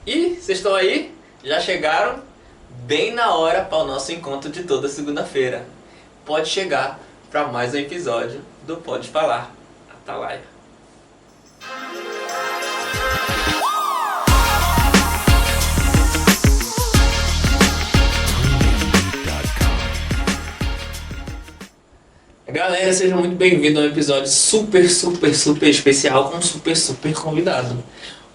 E vocês estão aí? Já chegaram? Bem na hora para o nosso encontro de toda segunda-feira. Pode chegar para mais um episódio do Pode Falar, Atalaia. Galera, sejam muito bem-vindos a um episódio super especial com um super convidado.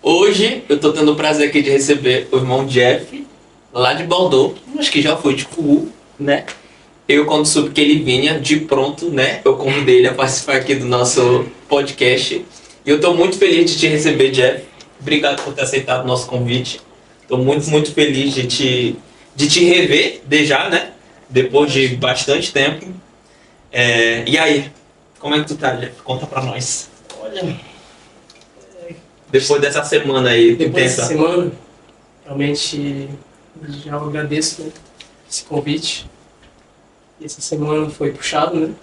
Hoje eu tô tendo o prazer aqui de receber o irmão Jeff, lá de Bordeaux, acho que já foi de Cuú, né? Eu, quando soube que ele vinha, de pronto, né? Eu convidei ele a participar aqui do nosso podcast. E eu tô muito feliz de te receber, Jeff. Obrigado por ter aceitado o nosso convite. Tô muito feliz de te rever, de já, né? Depois de bastante tempo. E aí, como é que tu tá, Jeff? Conta pra nós. Olha, Depois dessa semana aí, depois intensa. dessa semana, realmente já agradeço, né, esse convite. E essa semana foi puxado, né?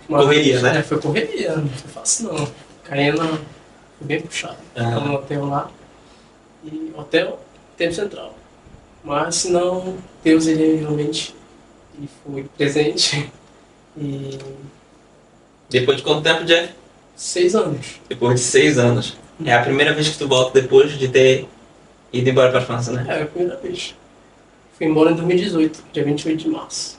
Correria, né? Foi correria, não foi fácil não. Caena foi bem puxado. Ficamos no hotel lá. E hotel, tempo central. Mas se não, Deus ele realmente ele foi presente. E Depois de quanto tempo, Jeff? 6 anos. Depois de 6 anos. É a primeira vez que tu volta depois de ter ido embora pra França, né? É a primeira vez. Fui embora em 2018, dia 28 de março.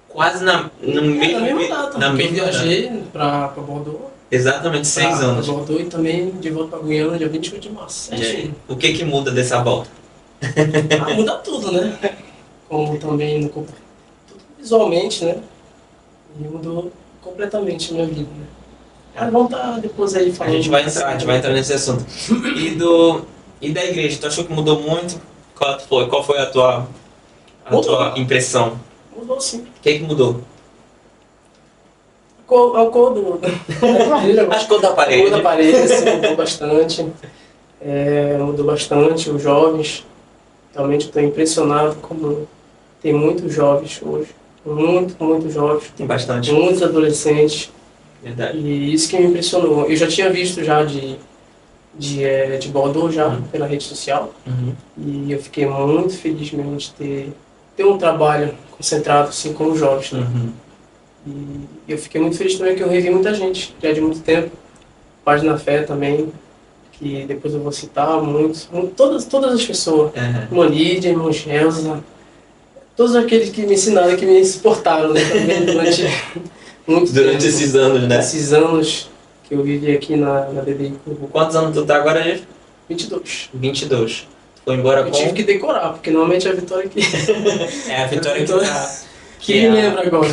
Quase no mesmo... Na mesma data, na porque eu mesma data. viajei pra Bordeaux. Exatamente 6 anos. Pra Bordeaux e também de volta pra Guiana, dia 28 de março. E aí, Certinho. o que muda dessa volta? Muda tudo, né? Como também no tudo visualmente, né? E mudou completamente a minha vida, né? Mas vamos estar depois aí A falando. gente vai entrar nesse assunto. E da igreja, tu achou que mudou muito? Qual foi a tua impressão? Mudou sim. O que mudou? A cor do... As cores da A parede. cor da parede, assim, mudou bastante. Mudou bastante. Os jovens, realmente estou impressionado como tem muitos jovens hoje. Muitos jovens. Tem bastante. Muitos adolescentes. Verdade. E isso que me impressionou. Eu já tinha visto já de Bordeaux já, pela rede social. Uhum. E eu fiquei muito feliz mesmo de ter um trabalho concentrado assim com os jovens, né? Uhum. E eu fiquei muito feliz também que eu revi muita gente, já de muito tempo. Página Fé também, que depois eu vou citar todas as pessoas. Uhum. Irmã Lídia, irmã Gelsa, todos aqueles que me ensinaram, que me suportaram, né, também durante muito tempo. Esses anos, né? Esses anos que eu vivi aqui na DDI Cuú. Quantos anos tu tá agora, Jeff? 22. 22. Tu foi embora Eu tive que decorar, porque normalmente é a Vitória que... É a Vitória que tá... que me lembra agora.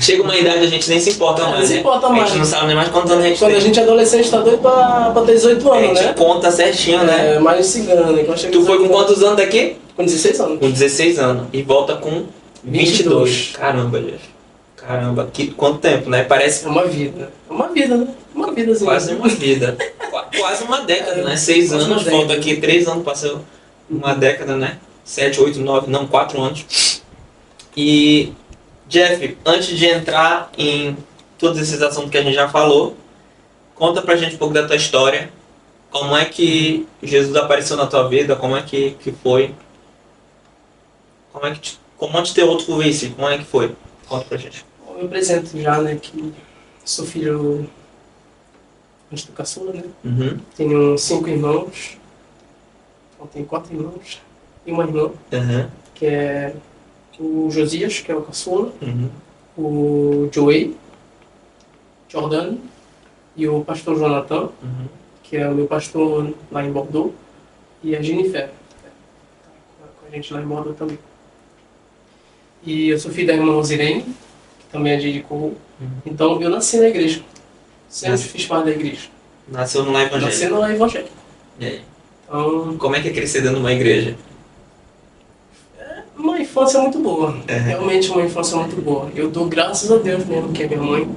Chega uma idade a gente nem se importa mais, Não se né? importa A mais. gente não sabe nem mais quantos anos a gente Quando tem. a gente é adolescente, tá doido pra ter 18 A anos, gente né? conta certinho, né? Mais cigano, né? Que eu cheguei Tu foi com 18 quantos anos daqui? Com 16 anos. Com 16 anos. E volta com 22. Caramba, Jeff. Caramba, quanto tempo, né? Parece É uma vida. É uma vida, né? Uma vidazinha. quase uma vida. Quase uma década, né? 6 quase uma anos, década. volta aqui 3 anos, passou uma década, né? 7, 8, 9, não, 4 anos. E, Jeff, antes de entrar em todos esses assuntos que a gente já falou, conta pra gente um pouco da tua história. Como é que Jesus apareceu na tua vida? Como é que foi? Como antes de ter outro convite? Como é que foi? Conta pra gente. Eu me apresento já, né? Que sou filho antes do caçula, né? Uhum. Tenho 5 irmãos. Então tenho 4 irmãos. E uma irmã, Uhum. que é o Josias, que é o caçula. Uhum. O Joey, Jordano. E o pastor Jonathan, Uhum. que é o meu pastor lá em Bordeaux, e a Jennifer, com a gente lá em Bordeaux também. E eu sou filho da irmã Rosirene, que também é de Cuú. Então eu nasci na igreja, sempre fiz parte da igreja. Nasceu no lar evangélico. Nasci no lar evangélico. E aí? Então, Como é que é crescer dentro de uma igreja? uma infância muito boa, É. realmente uma infância muito boa. Eu dou graças a Deus mesmo que a minha mãe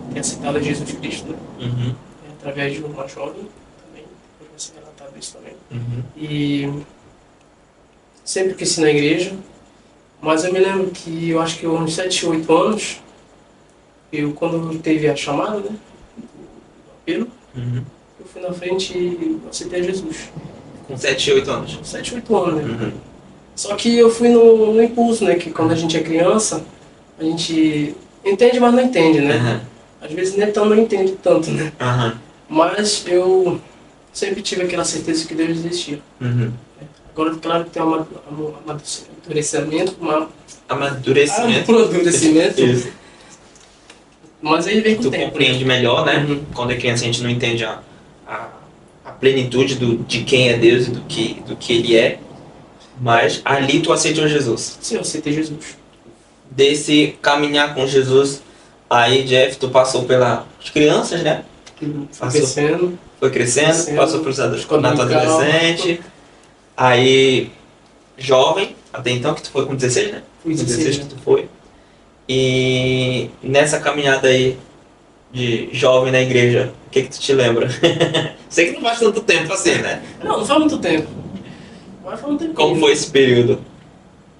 tenha aceitado a Jesus Cristo, né? Uhum. Através de uma jovem também, depois vai ser relatado isso também. Uhum. E sempre cresci na igreja, mas eu me lembro que eu acho que uns 7, 8 anos, quando teve a chamada, né, do apelo, Uhum. eu fui na frente e aceitei Jesus. Com 7, 8 anos. 7, 8 anos, né? Uhum. Só que eu fui no impulso, né? Que quando a gente é criança, a gente entende, mas não entende, né? Aham. Às vezes nem tão não entende tanto, né? Aham. Mas eu sempre tive aquela certeza que Deus existia. Uhum. Agora, claro que tem um amadurecimento, Amadurecimento. amadurecimento, Isso. mas aí vem com Tu o tempo. compreende melhor, né? Uhum. Quando é criança a gente não entende a, a plenitude de quem é Deus e do que Ele é. Mas ali tu aceitou Jesus. Sim, eu aceitei Jesus. Desse caminhar com Jesus, aí Jeff, tu passou pelas crianças, né? Fui Passou. crescendo. Foi crescendo, passou pelos escola na tua dominical. adolescente. Aí, jovem, até então que tu foi com 16, né? Fui Com 16 16, que tu foi. E nessa caminhada aí de jovem na igreja, o que tu te lembra? Sei que não faz tanto tempo assim, né? Não faz muito tempo. Mas faz um tempinho. Como foi esse período?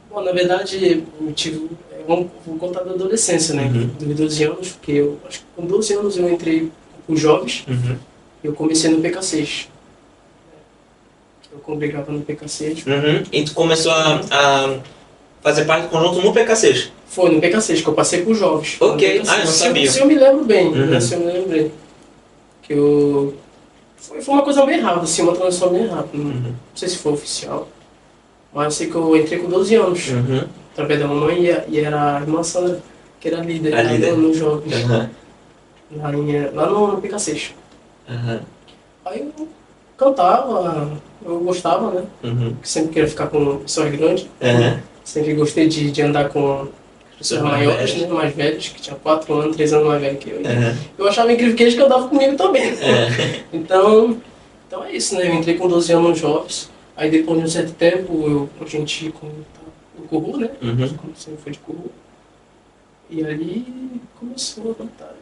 Bom, na verdade, eu tive. Vou contar da adolescência, né? Uhum. De 12 anos, porque eu acho que com 12 anos eu entrei com os jovens. Uhum. Eu comecei no PK6. Eu congregava no PK6. Uhum. E tu começou a fazer parte do conjunto no PK6? Foi no PK6 que eu passei por jovens. Ok. No PK6. Ah, eu não sabia. Se eu me lembro bem, Uhum. né? Se eu me lembro bem. Que eu... Foi uma coisa bem rápida, assim, uma transição bem rápida. Não Uhum. sei se foi oficial. Mas eu sei que eu entrei com 12 anos. Uhum. Através da mamãe e era a irmã Sandra, que era líder, A lá líder. nos jovens. Uhum. Lá no PK6. Uhum. Aí eu cantava, eu gostava, né? Uhum. Sempre queria ficar com pessoas grandes. Uhum. Sempre gostei de andar com pessoas Mais maiores, velhas. né? Mais velhos, que tinham 4 anos, 3 anos mais velho que eu. Uhum. Eu achava incrível que eles que andavam comigo também. Uhum. Então é isso, né? Eu entrei com 12 anos nos jovens. Aí depois de um certo tempo, a gente no Curru, né? Uhum. Sempre foi de Curru. E ali começou a batalha.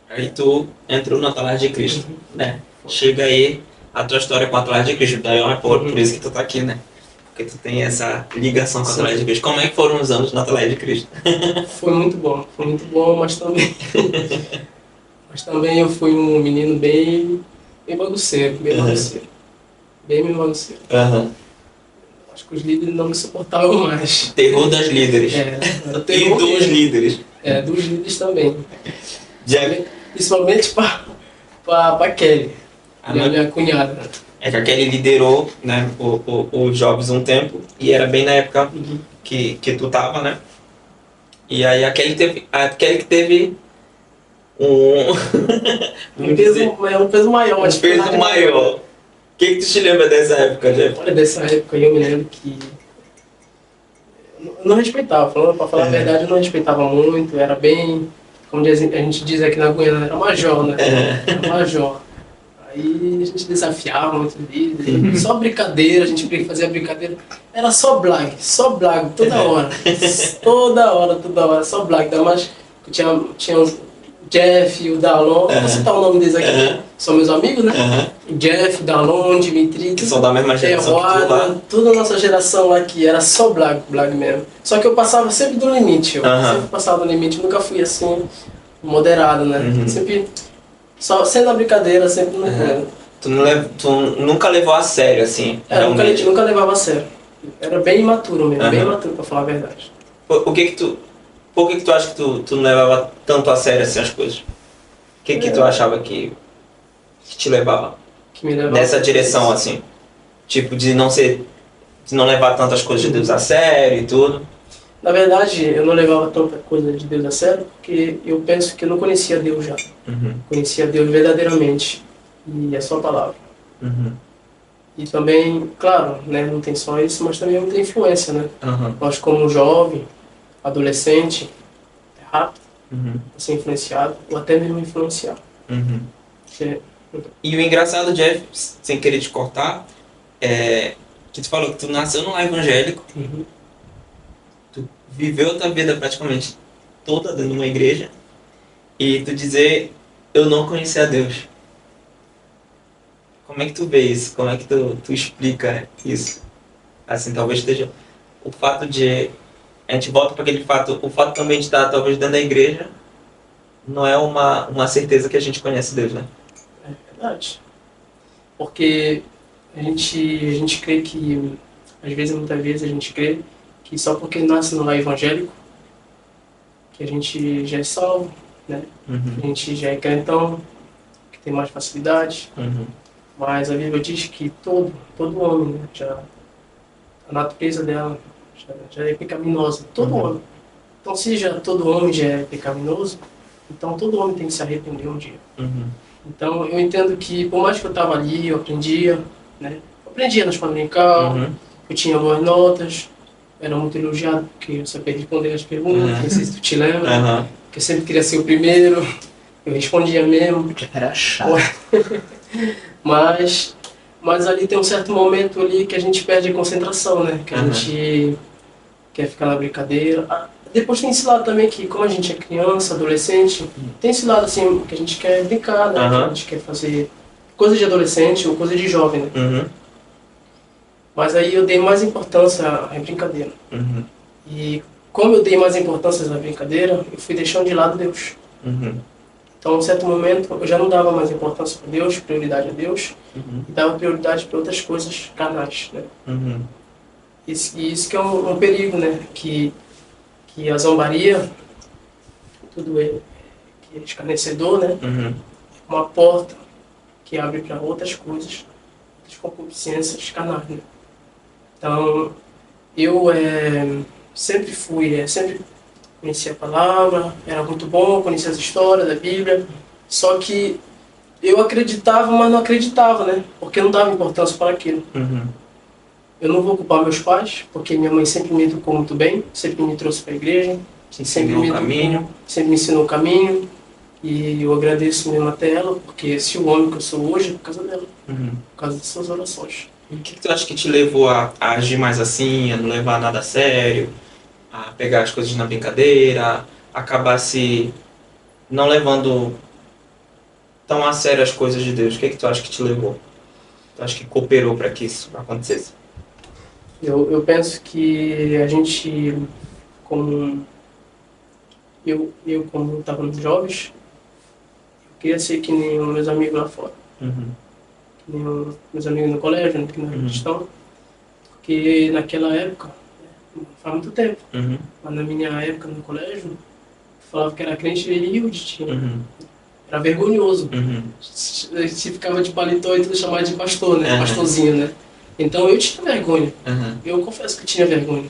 Aí tu entrou na Atalaia de Cristo, né? Chega aí a tua história com a Atalaia de Cristo, daí é por isso que tu tá aqui, né? Porque tu tem essa ligação com a Sim. Atalaia de Cristo. Como é que foram os anos na Atalaia de Cristo? Foi muito bom, mas também eu fui um menino bem bagunceiro, bem Uhum. bagunceiro. Bem bagunceiro. Aham. Acho que os líderes não me suportavam mais. Terror das líderes. Era E terror dos mesmo. líderes. Dos líderes também. Jeff, Principalmente pra Kelly, a minha cunhada. é que a Kelly liderou, né, os jovens um tempo, e era bem na época que tu tava, né? E aí a Kelly que teve um Um peso maior, uma um peso dificuldade maior. O que tu te lembra dessa época, Jeff? Olha, dessa época aí eu me lembro que eu não respeitava, pra falar a verdade, eu não respeitava muito, era bem, como a gente diz aqui na Guiana, era major, né? Era major. Aí a gente desafiava muito líder, só brincadeira, a gente fazia brincadeira, era só blag, toda hora, toda hora, só blag, ainda mais que tinha o Jeff, o Dalon, vou citar o nome deles aqui, são meus amigos, né? O Jeff, o Dalon, o Dimitri, Que são da mesma geração que tu lá. Terroada, toda a nossa geração lá que era só blag mesmo. Só que eu passava sempre do limite, sempre passava do limite, nunca fui assim, moderado, né? Sempre, só sendo a brincadeira, sempre no Tu nunca levou a sério, assim, realmente. nunca levava a sério. Era bem imaturo mesmo, bem imaturo pra falar a verdade. Por que tu acha que tu não levava tanto a sério assim as coisas? O que tu achava que te levava Que me levava nessa direção, assim? Tipo, de não levar tantas coisas de Deus a sério e tudo? Na verdade, eu não levava tanta coisa de Deus a sério, porque eu penso que eu não conhecia Deus já. Conhecia Deus verdadeiramente. E a sua palavra. E também, claro, né, não tem só isso, mas também muita influência, né? Nós como jovem, adolescente, é rápido ser influenciado, ou até mesmo influenciar. Porque, E o engraçado, Jeff, sem querer te cortar, é que tu falou que tu nasceu num lar evangélico, tu viveu a tua vida praticamente toda dentro de uma igreja, e tu dizer, eu não conhecia a Deus. Como é que tu vê isso? Como é que tu explica isso? Assim, talvez esteja o fato de... A gente volta para aquele fato, o fato também de estar talvez dentro da igreja não é uma certeza que a gente conhece Deus, né? é verdade. Porque a gente crê que, às vezes, muitas vezes, a gente crê que só porque nasce no lar evangélico, que a gente já é salvo, né? A gente já é crentão, que tem mais facilidade. Mas a Bíblia diz que todo homem, né, a natureza dela já é pecaminosa. Todo homem. Então, se já todo homem já é pecaminoso, então todo homem tem que se arrepender um dia. Então, eu entendo que, por mais que eu estava ali, eu aprendia, né? Eu aprendia na escola dominical, eu tinha boas notas, era muito elogiado, porque eu sabia responder as perguntas, não sei se tu te lembra, que eu sempre queria ser o primeiro, eu respondia mesmo. Era chato. Mas ali tem um certo momento ali que a gente perde a concentração, né? Que a gente quer ficar na brincadeira. Depois tem esse lado também que, como a gente é criança, adolescente, tem esse lado assim que a gente quer brincar, né? Que a gente quer fazer coisa de adolescente ou coisa de jovem, né? Mas aí eu dei mais importância à brincadeira. E como eu dei mais importância à brincadeira, eu fui deixando de lado Deus. Então, em um certo momento, eu já não dava mais importância para Deus, prioridade a Deus, e dava prioridade para outras coisas carnais, né? Isso que é um perigo, né? Que a zombaria, tudo é que é escarnecedor, né? Uma porta que abre para outras coisas, outras concupiscências carnais, né? Então, eu sempre conhecia a palavra, era muito bom, conhecia as histórias da Bíblia, só que eu acreditava, mas não acreditava, né? Porque eu não dava importância para aquilo. Eu não vou culpar meus pais, porque minha mãe sempre me educou muito bem, sempre me trouxe para a igreja, sempre me ensinou o caminho, e eu agradeço mesmo até ela, porque se o homem que eu sou hoje é por causa dela, por causa das suas orações. E o que tu acha que te levou a agir mais assim, a não levar nada a sério, a pegar as coisas na brincadeira, acabar se não levando tão a sério as coisas de Deus? O que tu acha que te levou? Tu acha que cooperou para que isso acontecesse? Eu penso que a gente, como como estava nos jovens, eu queria ser que nem os meus amigos lá fora. Que nem os meus amigos no colégio, né, que não eram cristãos. Porque naquela época, faz muito tempo, mas na minha época no colégio, falava que era crente e tinha. Era vergonhoso. Se ficava de paletó e tudo chamava de pastor, né? Pastorzinho, né? Então eu tinha vergonha. Eu confesso que tinha vergonha.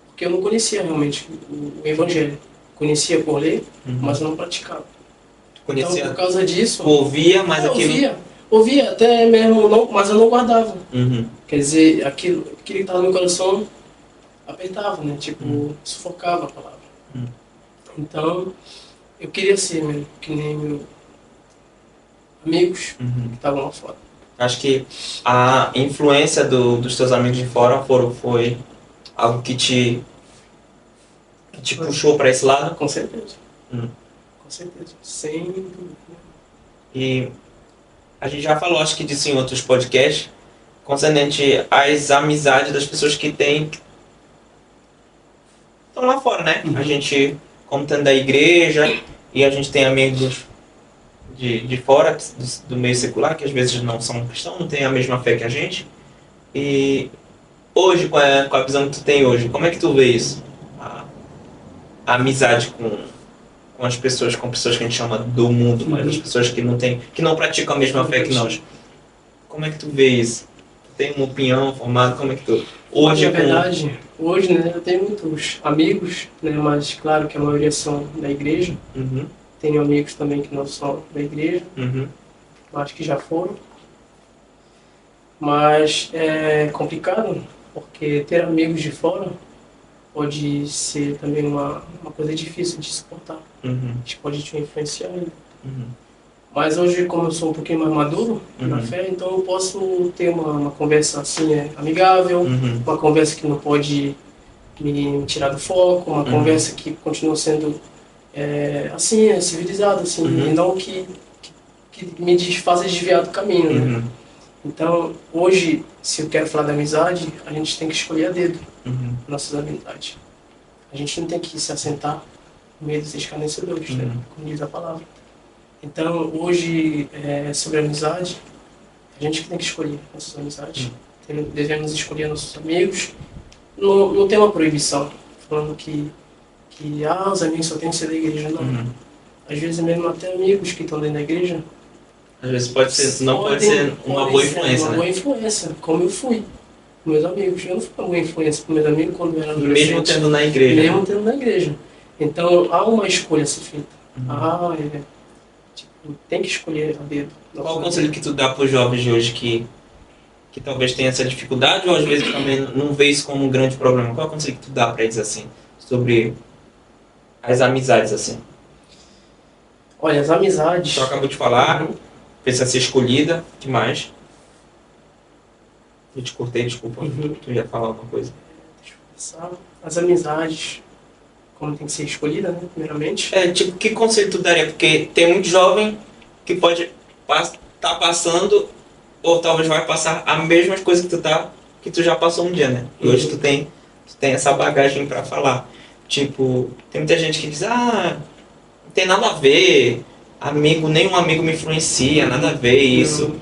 Porque eu não conhecia realmente o evangelho. Conhecia por ler, mas eu não praticava. Conhecia, então por causa disso... ouvia, mas aquilo... Ouvia até mesmo, não, mas eu não guardava. Quer dizer, aquilo que estava no meu coração apertava, né? Tipo, sufocava a palavra. Então, eu queria ser mesmo, que nem meus amigos que estavam lá fora. Acho que a influência dos teus amigos de fora foi algo que te puxou para esse lado? Com certeza. Com certeza. Sem dúvida. E a gente já falou, acho que disso em outros podcasts, concernente às amizades das pessoas que estão lá fora, né? A gente, como tendo da igreja, e a gente tem amigos de fora, do meio secular, que às vezes não são cristãos, não têm a mesma fé que a gente. E hoje, com a visão que tu tem hoje, como é que tu vê isso? A amizade com as pessoas, com pessoas que a gente chama do mundo, mas as pessoas que não praticam a mesma fé que nós. Como é que tu vê isso? Tu tem uma opinião formada? Como é que tu... Hoje, na verdade, hoje, né, eu tenho muitos amigos, né, mas claro que a maioria são da igreja. Tenho amigos também que não são da igreja, acho que já foram. Mas é complicado, porque ter amigos de fora pode ser também uma coisa difícil de suportar. Isso pode te influenciar ainda. Mas hoje, como eu sou um pouquinho mais maduro na fé, então eu posso ter uma conversa assim, amigável, uma conversa que não pode me tirar do foco, uma conversa que continua sendo assim, civilizada, assim, e não que me faça desviar do caminho, né? Então, hoje, se eu quero falar da amizade, a gente tem que escolher a dedo nossas amizades. A gente não tem que se assentar no meio dos escarnecedores, né? Como diz a palavra. Então, hoje, sobre a amizade, A gente que tem que escolher nossas amizades. Devemos escolher nossos amigos. Não tem uma proibição falando que os amigos só tem que ser da igreja, não. Uhum. Às vezes mesmo até amigos que estão dentro da igreja Às vezes pode ser, não pode ser uma podem boa ser influência, uma né? boa influência, como eu fui com meus amigos. Eu não fui uma boa influência com meus amigos quando eu era adolescente. Mesmo tendo na igreja. Mesmo tendo na igreja. Então há uma escolha a ser feita. Tem que escolher a dedo. Qual o conselho que tu dá para os jovens de hoje que talvez tenha essa dificuldade ou às vezes também não vê isso como um grande problema? Qual o conselho que tu dá para eles assim, sobre as amizades assim? Olha, as amizades. Tu acabou de falar, precisa ser escolhida, o que mais? Eu te cortei, desculpa. Tu ia falar alguma coisa. Deixa eu pensar. As amizades, como tem que ser escolhida, né? Primeiramente. Tipo, que conselho tu daria? Porque tem muito jovem que pode tá passando ou talvez vai passar a mesma coisa que tu já passou um dia, né? E hoje tu tem essa bagagem para falar. Tipo, tem muita gente que diz, não tem nada a ver, nenhum amigo me influencia, nada a ver isso.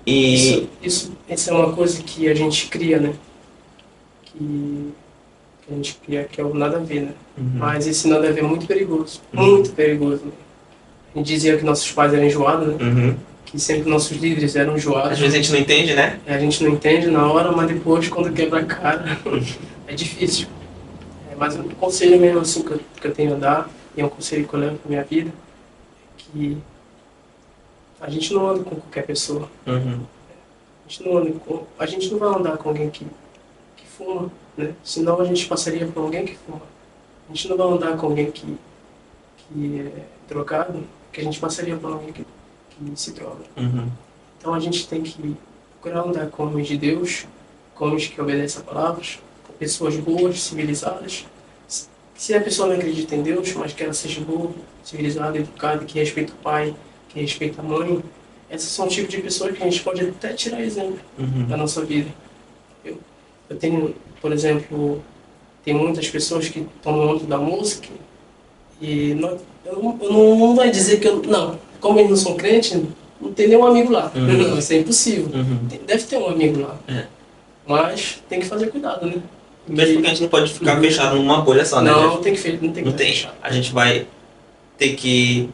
E Isso é uma coisa que a gente cria, né? Que a gente cria, que é o nada a ver, né? Mas esse nada a ver é muito perigoso. Muito perigoso. Né? A gente dizia que nossos pais eram enjoados, né? Que sempre nossos líderes eram enjoados. Às vezes a gente não entende, né? A gente não entende na hora, mas depois, quando quebra a cara, é difícil. Mas um conselho mesmo assim que eu tenho a dar, e é um conselho que eu levo para minha vida, é que a gente não anda com qualquer pessoa. A gente não vai andar com alguém que fuma, né? Senão a gente passaria por alguém que fuma. A gente não vai andar com alguém que é drogado, que a gente passaria por alguém que se droga. Então a gente tem que procurar andar com homens de Deus, com homens que obedecem a palavras, com pessoas boas, civilizadas. Se a pessoa não acredita em Deus, mas que ela seja boa, civilizada, educada, que respeita o pai, que respeita a mãe, esses são o tipo de pessoas que a gente pode até tirar exemplo da nossa vida. Eu tenho, por exemplo, tem muitas pessoas que estão no mundo da música e eu não vai dizer que não, como eles não são crentes, não tem nenhum amigo lá. Não, isso é impossível. Deve ter um amigo lá. Mas tem que fazer cuidado, né? Mesmo porque a gente não pode ficar fechado numa bolha só, né? Não tem que fechar. A gente vai ter que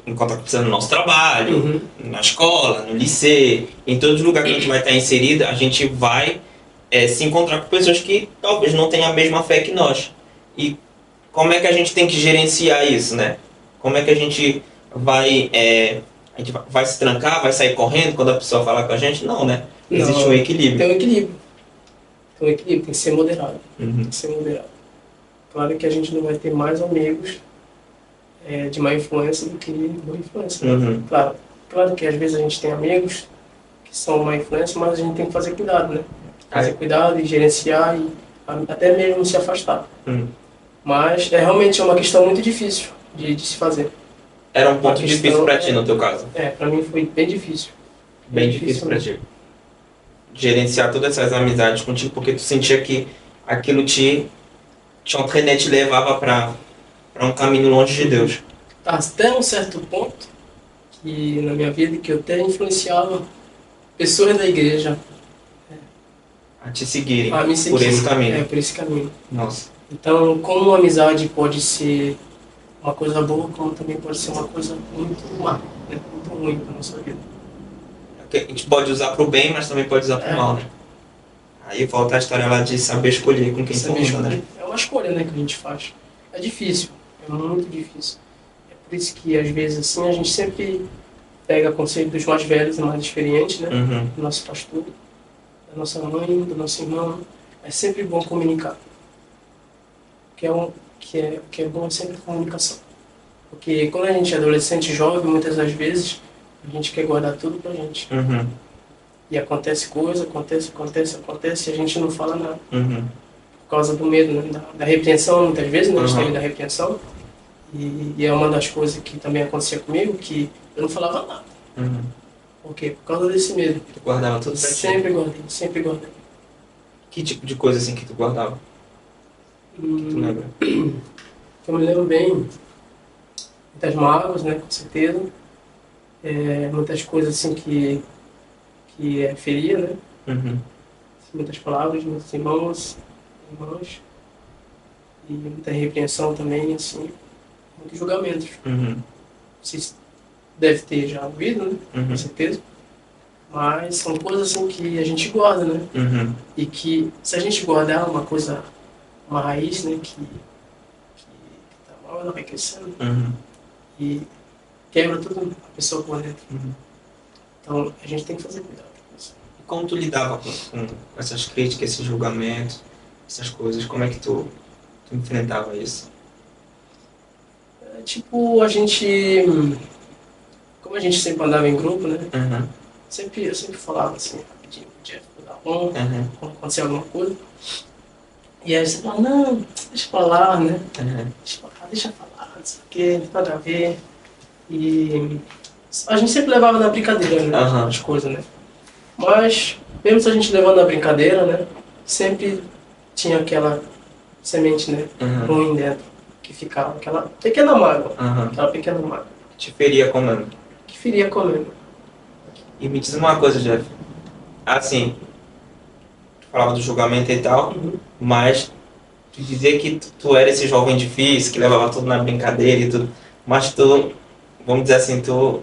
encontrar com pessoas no nosso trabalho, na escola, no liceu, em todos os lugares que a gente vai estar inserida, a gente vai se encontrar com pessoas que talvez não tenham a mesma fé que nós. E como é que a gente tem que gerenciar isso, né? Como é que a gente vai se trancar, vai sair correndo quando a pessoa falar com a gente? Não, né? Existe um equilíbrio. Tem um equilíbrio. Tem que ser moderado. Tem que ser moderado. Claro que a gente não vai ter mais amigos de má influência do que boa influência. Né? Claro que às vezes a gente tem amigos que são má influência, mas a gente tem que fazer cuidado, né? Fazer cuidado e gerenciar e até mesmo se afastar. Mas realmente uma questão muito difícil de se fazer. Era um ponto difícil para ti, no teu caso? Para mim foi bem difícil. Bem difícil para ti. Gerenciar todas essas amizades contigo, porque tu sentia que aquilo te entraînait, te levava para um caminho longe de Deus. Até um certo ponto, que na minha vida, que eu até influenciava pessoas da igreja a te seguirem a me seguir. Por esse caminho. Por esse caminho. Nossa. Então, como uma amizade pode ser uma coisa boa, como também pode ser uma coisa muito má, né? Muito ruim para nossa vida. A gente pode usar para o bem, mas também pode usar para o mal, né? Aí volta a história lá de saber escolher com quem tu anda, né? É uma escolha, né, que a gente faz. É difícil, é muito difícil. É por isso que, às vezes, assim, a gente sempre pega conselho dos mais velhos e mais experientes, né? Do nosso pastor, da nossa mãe, do nosso irmão. É sempre bom comunicar. Que é bom sempre a comunicação. Porque quando a gente é adolescente, jovem, muitas das vezes, a gente quer guardar tudo pra gente. E acontece coisa, acontece, e a gente não fala nada. Por causa do medo, né? Da repreensão, muitas vezes, né? A gente tem medo da repreensão. E é uma das coisas que também acontecia comigo, que eu não falava nada. Por quê? Por causa desse medo. Tu guardava tudo pra ti? Sempre guardei. Que tipo de coisa assim que tu guardava? Que tu lembra? Eu me lembro bem, muitas mágoas, né, com certeza. Muitas coisas assim que que feria, né? Uhum. Muitas palavras, muitos irmãos, irmãs, e muita repreensão também, assim, muitos julgamentos. Uhum. Vocês devem ter já ouvido, né? Uhum. Com certeza. Mas são coisas assim que a gente guarda, né? Uhum. E que se a gente guardar uma coisa, uma raiz, né? Que tá mal, ela vai crescendo Uhum. e quebra tudo a pessoa por dentro. Uhum. Então a gente tem que fazer cuidado com isso. E como tu lidava com essas críticas, esses julgamentos, essas coisas? Como é que tu enfrentava isso? Tipo, a gente, como a gente sempre andava em grupo, né? Uhum. Eu sempre falava assim, rapidinho, Jeff, tá bom, Uhum. quando acontecer alguma coisa. E aí você fala, não, deixa pra lá, né? Uhum. Deixa falar, não sei o que, não tem nada a ver. E a gente sempre levava na brincadeira, né? Aham. As coisas, né? Mas, mesmo se a gente levando na brincadeira, né? Sempre tinha aquela semente, né? Uhum. Ruim dentro, que ficava, aquela pequena mágoa. Uhum. Aquela pequena mágoa, Te feria comendo. que feria comendo. E me diz uma coisa, Jeff. Assim, tu falava do julgamento e tal, mas tu dizia que tu era esse jovem difícil, que levava tudo na brincadeira e tudo, mas tu, vamos dizer assim, tu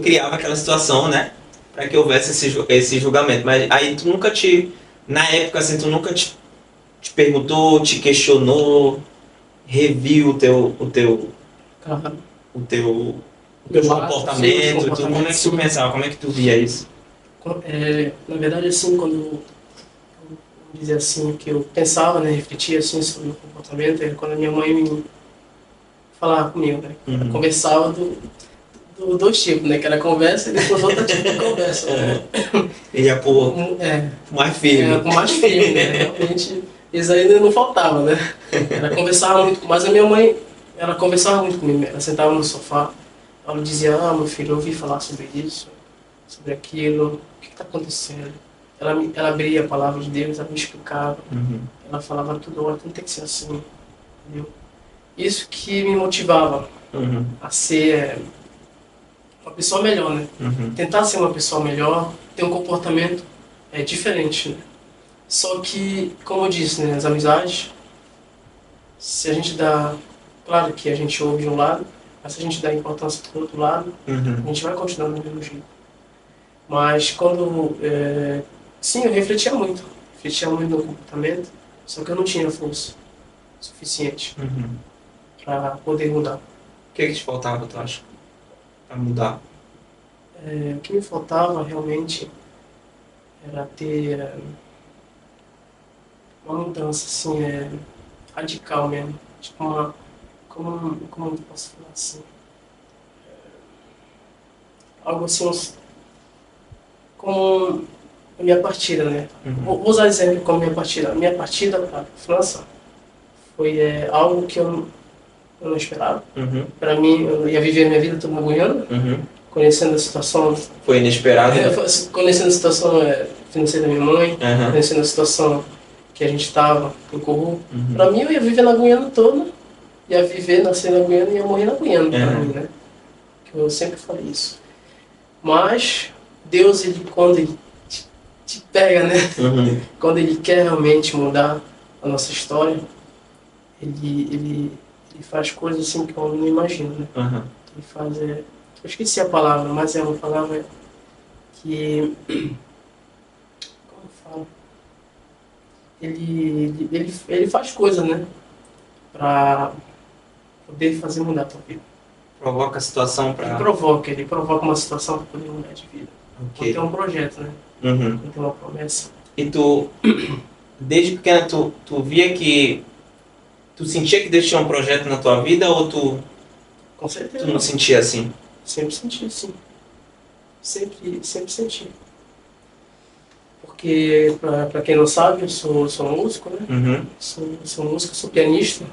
criava aquela situação, né, para que houvesse esse julgamento. Mas aí tu nunca na época assim, tu nunca te perguntou, te questionou, reviu Tá? o teu Meu comportamento, sim, como é que tu sim. pensava, como é que tu via isso? Na verdade, assim, vamos dizer assim, que eu pensava, né, refletia assim sobre o meu comportamento, era quando a minha mãe me falava comigo, né? Ela Uhum. conversava do dois tipos, né? Que era conversa e depois outro tipo de conversa, né? Ele ia por É, mais firme. com mais firme, né? Realmente, isso aí não faltava, né? Ela conversava muito, mas a minha mãe, ela conversava muito comigo, ela sentava no sofá, ela dizia, meu filho, eu ouvi falar sobre isso, sobre aquilo, o que está acontecendo? Ela abria a palavra de Deus, ela me explicava, Uhum. ela falava tudo, olha, não tem que ser assim, entendeu? Isso que me motivava Uhum. a ser uma pessoa melhor, né? Uhum. Tentar ser uma pessoa melhor, ter um comportamento diferente, né? Só que, como eu disse, né, as amizades, se a gente dá, claro que a gente ouve de um lado, mas se a gente dá importância do outro lado, a Uhum. gente vai continuar do mesmo jeito. Mas quando, sim, eu refletia muito no comportamento, só que eu não tinha força suficiente Uhum. para poder mudar. O que te faltava, tu acha, pra mudar? O que me faltava realmente era ter uma mudança assim, radical mesmo. Tipo como eu posso falar assim? Algo assim, como a minha partida, né? Uhum. Vou usar exemplo como minha partida. A minha partida para a França foi algo que eu não esperava. Uhum. Para mim, eu ia viver minha vida toda na Guiana, Uhum. conhecendo a situação, Foi inesperado? conhecendo a situação financeira da minha mãe, Uhum. conhecendo a situação que a gente estava em Corru. Uhum. Para mim, eu ia viver na Guiana toda, ia viver, nascer na Guiana e ia morrer na Guiana, para Uhum. mim, né? Que eu sempre falei isso. Mas Deus, quando ele te pega, né? Uhum. Quando ele quer realmente mudar a nossa história, ele faz coisas assim que eu não imagino, né? Uhum. Ele faz, eu esqueci a palavra, mas é uma palavra que, como eu falo? Ele faz coisas, né? Pra poder fazer mudar a tua vida. Provoca a situação pra... Ele provoca uma situação para poder mudar de vida. Quando Ok. tem um projeto, né? Uhum. Quando tem uma promessa. E tu, desde pequena, tu via que... Tu sentia que Deus tinha um projeto na tua vida ou tu Com certeza. não sentia assim? Sempre senti, sim. Sempre senti. Porque, pra quem não sabe, eu sou músico, né? Uhum. Sou músico, sou pianista.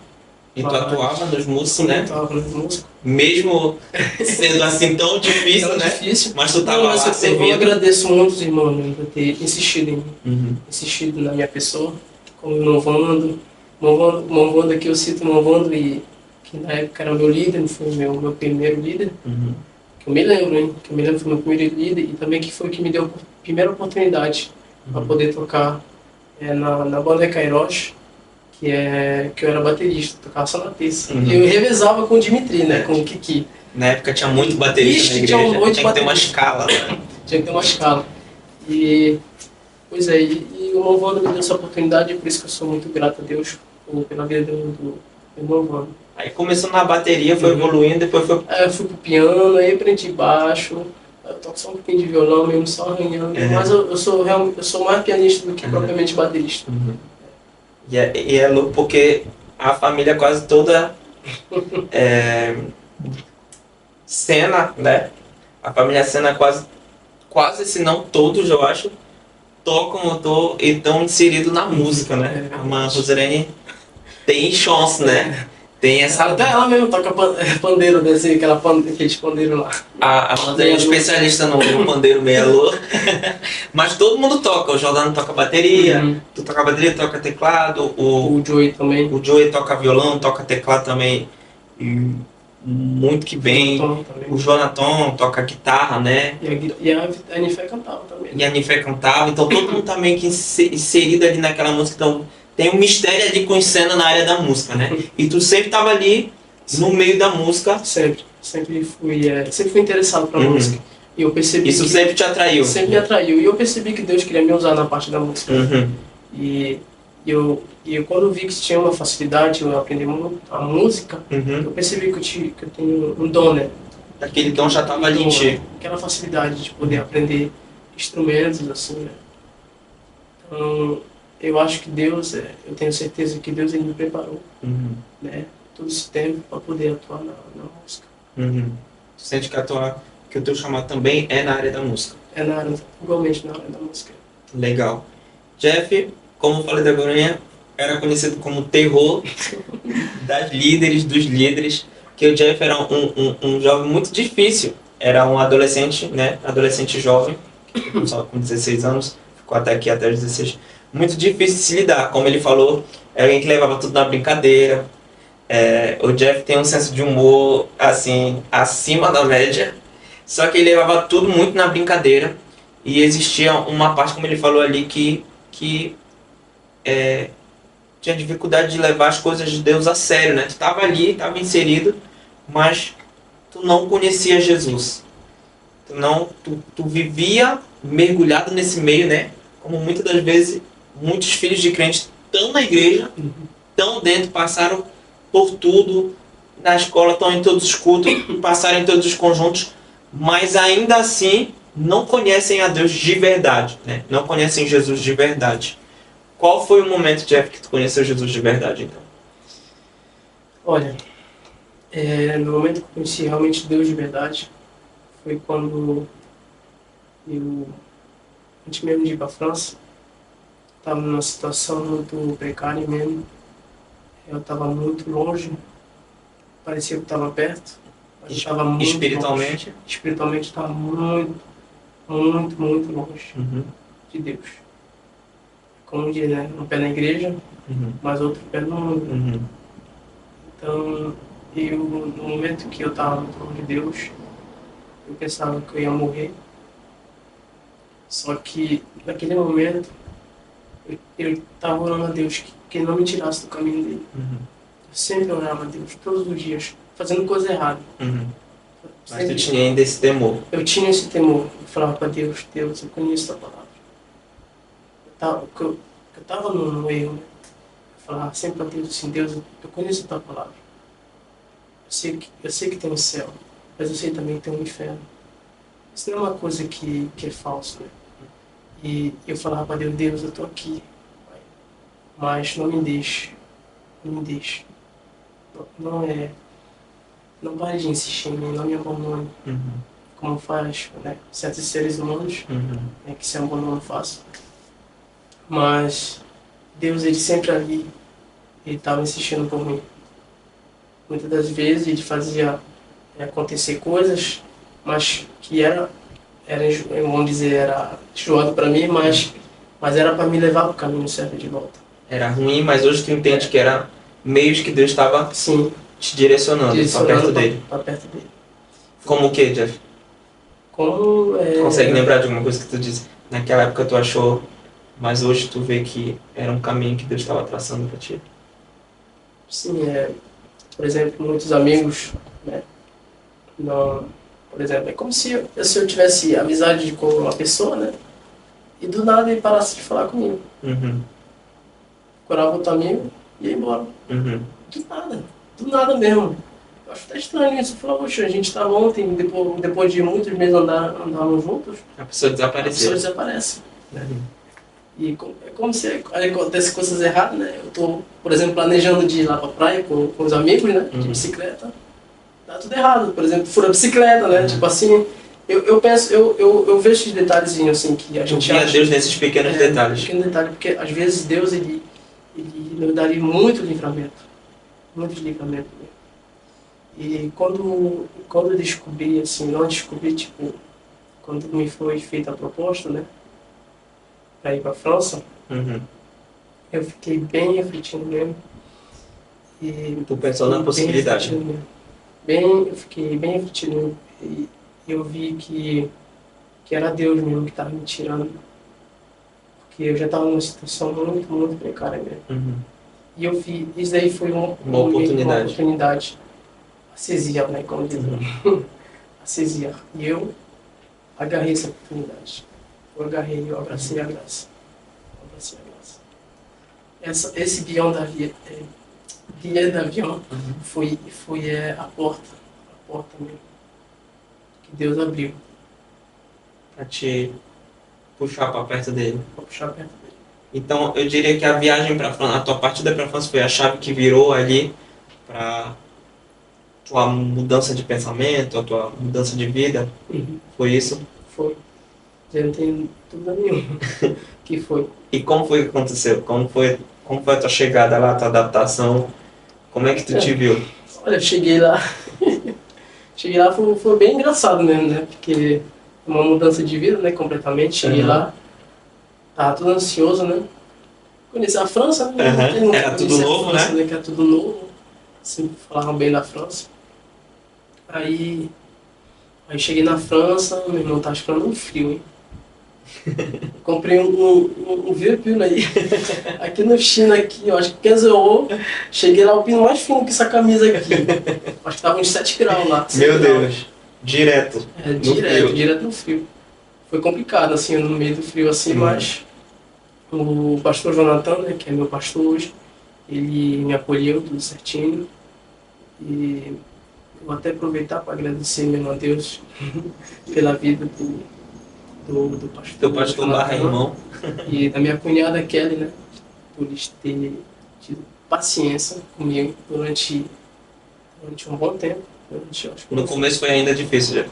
E tu atuava nos músicos, né? Atuava nos músicos. Mesmo sendo assim tão difícil, Era né? difícil. Mas tu tava Não, mas lá eu servindo. agradeço muito os irmãos, né, por ter insistido em mim. Uhum. Insistido na minha pessoa. Como Movando aqui eu cito Movando, que na época era meu líder, foi meu primeiro líder. Uhum. que eu me lembro, hein? Que eu me lembro que foi meu primeiro líder e também que foi que me deu a primeira oportunidade para poder tocar na banda Kairos, que eu era baterista, tocava só na terça. Uhum. E eu revezava com o Dimitri, né? Com o Kiki. Na época tinha muito baterista Ixi, na igreja, tinha muito tinha que ter uma baterista. escala, né? Tinha que ter uma escala. E, pois é, e o irmão Vando me deu essa oportunidade e por isso que eu sou muito grato a Deus pela vida do irmão Vando. Aí começou na bateria, foi evoluindo, depois foi... Aí eu fui pro piano, aí aprendi baixo, aí eu toco só um pouquinho de violão, mesmo só arranhando. Mas eu sou mais pianista do que propriamente baterista. E é louco porque a família quase toda Sena, né? A família Sena quase se não todos, eu acho, tocam e estão inseridos na música, né? A irmã Rosirene tem chance, né? Tem essa... Até ela mesmo toca pandeiro, desse, aqueles pandeiros lá. A Rosirene é especialista no pandeiro meia-lua. Mas todo mundo toca. O Jordano toca bateria, tu toca bateria, toca teclado. O Joey também. O Joey toca violão, toca teclado também. Muito que bem. O Jonathan toca guitarra, né? E a Nifé cantava também. E a Nifé cantava. Então todo mundo tá meio que inserido ali naquela música. Então tem um mistério ali com Sena na área da música, né? E tu sempre tava ali no meio da música. Sempre fui interessado pra música. E eu percebi isso sempre te atraiu. Sempre me atraiu. E eu percebi que Deus queria me usar na parte da música. E eu quando eu vi que tinha uma facilidade em aprender a música, eu percebi que eu tenho um dom, né? Aquele dom já estava ali em ti. Aquela facilidade de poder aprender instrumentos, assim, né? Então, eu acho que Deus, eu tenho certeza que Deus ele me preparou, né? Todo esse tempo para poder atuar na música. Tu sente que o teu chamado também é na área da música? É igualmente na área da música. Legal. Jeff, como eu falei da Gorinha, era conhecido como o terror dos líderes, que o Jeff era um jovem muito difícil. Era um adolescente, né? Adolescente jovem, só com 16 anos, ficou até aqui até os 16. Muito difícil de se lidar, como ele falou, era alguém que levava tudo na brincadeira. O Jeff tem um senso de humor, assim, acima da média, só que ele levava tudo muito na brincadeira. E existia uma parte, como ele falou ali, que tinha dificuldade de levar as coisas de Deus a sério, né? Tu estava ali, estava inserido, mas tu não conhecia Jesus. Tu vivia mergulhado nesse meio, né? Como muitas das vezes, muitos filhos de crentes estão na igreja, estão dentro, passaram por tudo, na escola estão em todos os cultos, passaram em todos os conjuntos, mas ainda assim não conhecem a Deus de verdade, né? Não conhecem Jesus de verdade. Qual foi o momento, Jeff, que tu conheceu Jesus de verdade, então? Olha, no momento que eu conheci realmente Deus de verdade, foi quando antes mesmo de ir para a França, estava numa situação muito precária mesmo. Eu estava muito longe, parecia que estava perto, mas eu estava muito espiritualmente? Longe. Espiritualmente estava muito, muito, muito longe de Deus. Como diz, né? Um pé na igreja, mas outro pé no mundo. Então, no momento que eu estava no trono de Deus, eu pensava que eu ia morrer. Só que, naquele momento, eu estava orando a Deus que ele não me tirasse do caminho dele. Eu sempre orava a Deus, todos os dias, fazendo coisa errada. Mas tu tinha ainda esse temor? Eu tinha esse temor. Eu falava para Deus, eu conheço a palavra. Eu estava no erro, né? Eu falava sempre para Deus assim, Deus, eu conheço a tua palavra. Eu sei que tem um céu, mas eu sei também que tem um inferno. Isso não é uma coisa que é falso, né? E eu falava para Deus, Deus, eu estou aqui, pai, mas não me deixe, não pare de insistir em mim, não me abandone, como faz, né, certos seres humanos, né, que se abandonam fácil. Mas Deus, ele sempre ali, ele estava insistindo por mim. Muitas das vezes ele fazia acontecer coisas, mas que era, vamos dizer, era enjoado para mim, mas era para me levar para o caminho certo de volta. Era ruim, mas hoje tu entende que era meios que Deus estava te direcionando para perto dele. Para perto dele. Como o que, Jeff? Como Consegue lembrar de alguma coisa que tu disse? Naquela época tu achou, mas hoje tu vê que era um caminho que Deus estava traçando para ti. sim, por exemplo, muitos amigos, né? Não, por exemplo, é como se eu tivesse amizade com uma pessoa, né? E do nada ele parasse de falar comigo. Uhum, Procurava outro amigo e ia embora. uhum, Do nada mesmo. Eu acho até estranho isso. Eu falava, poxa, a gente estava ontem, depois de muitos meses andando juntos, a pessoa a pessoa desapareceu. desaparece. Uhum. E é como se aí acontece coisas erradas, né? Eu tô, por exemplo, planejando de ir lá pra praia com os amigos, né? De Uhum. bicicleta. Dá tudo errado. Por exemplo, fura a bicicleta, né? Tipo assim, eu penso, eu vejo esses detalhezinhos assim que a Tu gente via acha. Deus nesses pequenos detalhes. Pequeno detalhe, porque às vezes Deus ele nos daria muito livramento. Muito livramento mesmo. E quando eu descobri, assim, não descobri, tipo, quando me foi feita a proposta, né? Pra ir pra França, Uhum. eu fiquei bem refletindo mesmo. E Tu pensou na bem possibilidade. refletindo mesmo. Eu fiquei bem refletindo mesmo. E eu vi que era Deus mesmo que estava me tirando. Porque eu já estava numa situação muito, muito precária mesmo. Uhum. E eu vi, isso daí foi Uma oportunidade. uma oportunidade. Acesia, né? Como diz. Acesia. E eu agarrei essa oportunidade. Eu abracei a graça. Eu abracei a graça. Esse bilhete de avião Uhum. foi a porta mesmo, que Deus abriu Pra te puxar pra perto dele. para puxar perto dele. Então, eu diria que a viagem para França, a tua partida para França foi a chave que virou ali para tua mudança de pensamento, a tua mudança de vida. Foi isso? Foi. Já não tenho dúvida nenhuma que foi. E como foi que aconteceu? Como foi a tua chegada lá, a tua adaptação? Como é que tu te viu? Olha, eu cheguei lá. Cheguei lá, foi bem engraçado mesmo, né? Porque uma mudança de vida, né? Completamente. Cheguei Uhum. lá, tava tudo ansioso, né? Conheci a França, né? Uhum. Quem nunca Era tudo conhecia a novo, França, né? Que era tudo novo. Sempre falavam bem da França. Aí cheguei na França, meu irmão tá ficando um frio, hein? Comprei um Virpil aí, aqui no China, aqui, eu acho que 15 euros. Cheguei lá, o pino mais fino que essa camisa aqui. Acho que tava uns 7 graus lá. 7 Meu graus. Deus. Direto. No frio. Direto no frio. Foi complicado, assim, no meio do frio, assim, mas o pastor Jonathan, né, que é meu pastor hoje, ele me acolheu tudo certinho. E vou até aproveitar para agradecer mesmo a Deus pela vida do pastor. Teu pastor barra Jonathan. irmão. E da minha cunhada Kelly, né? Por eles terem tido paciência comigo durante um bom tempo. Acho que No começo foi ainda difícil, já.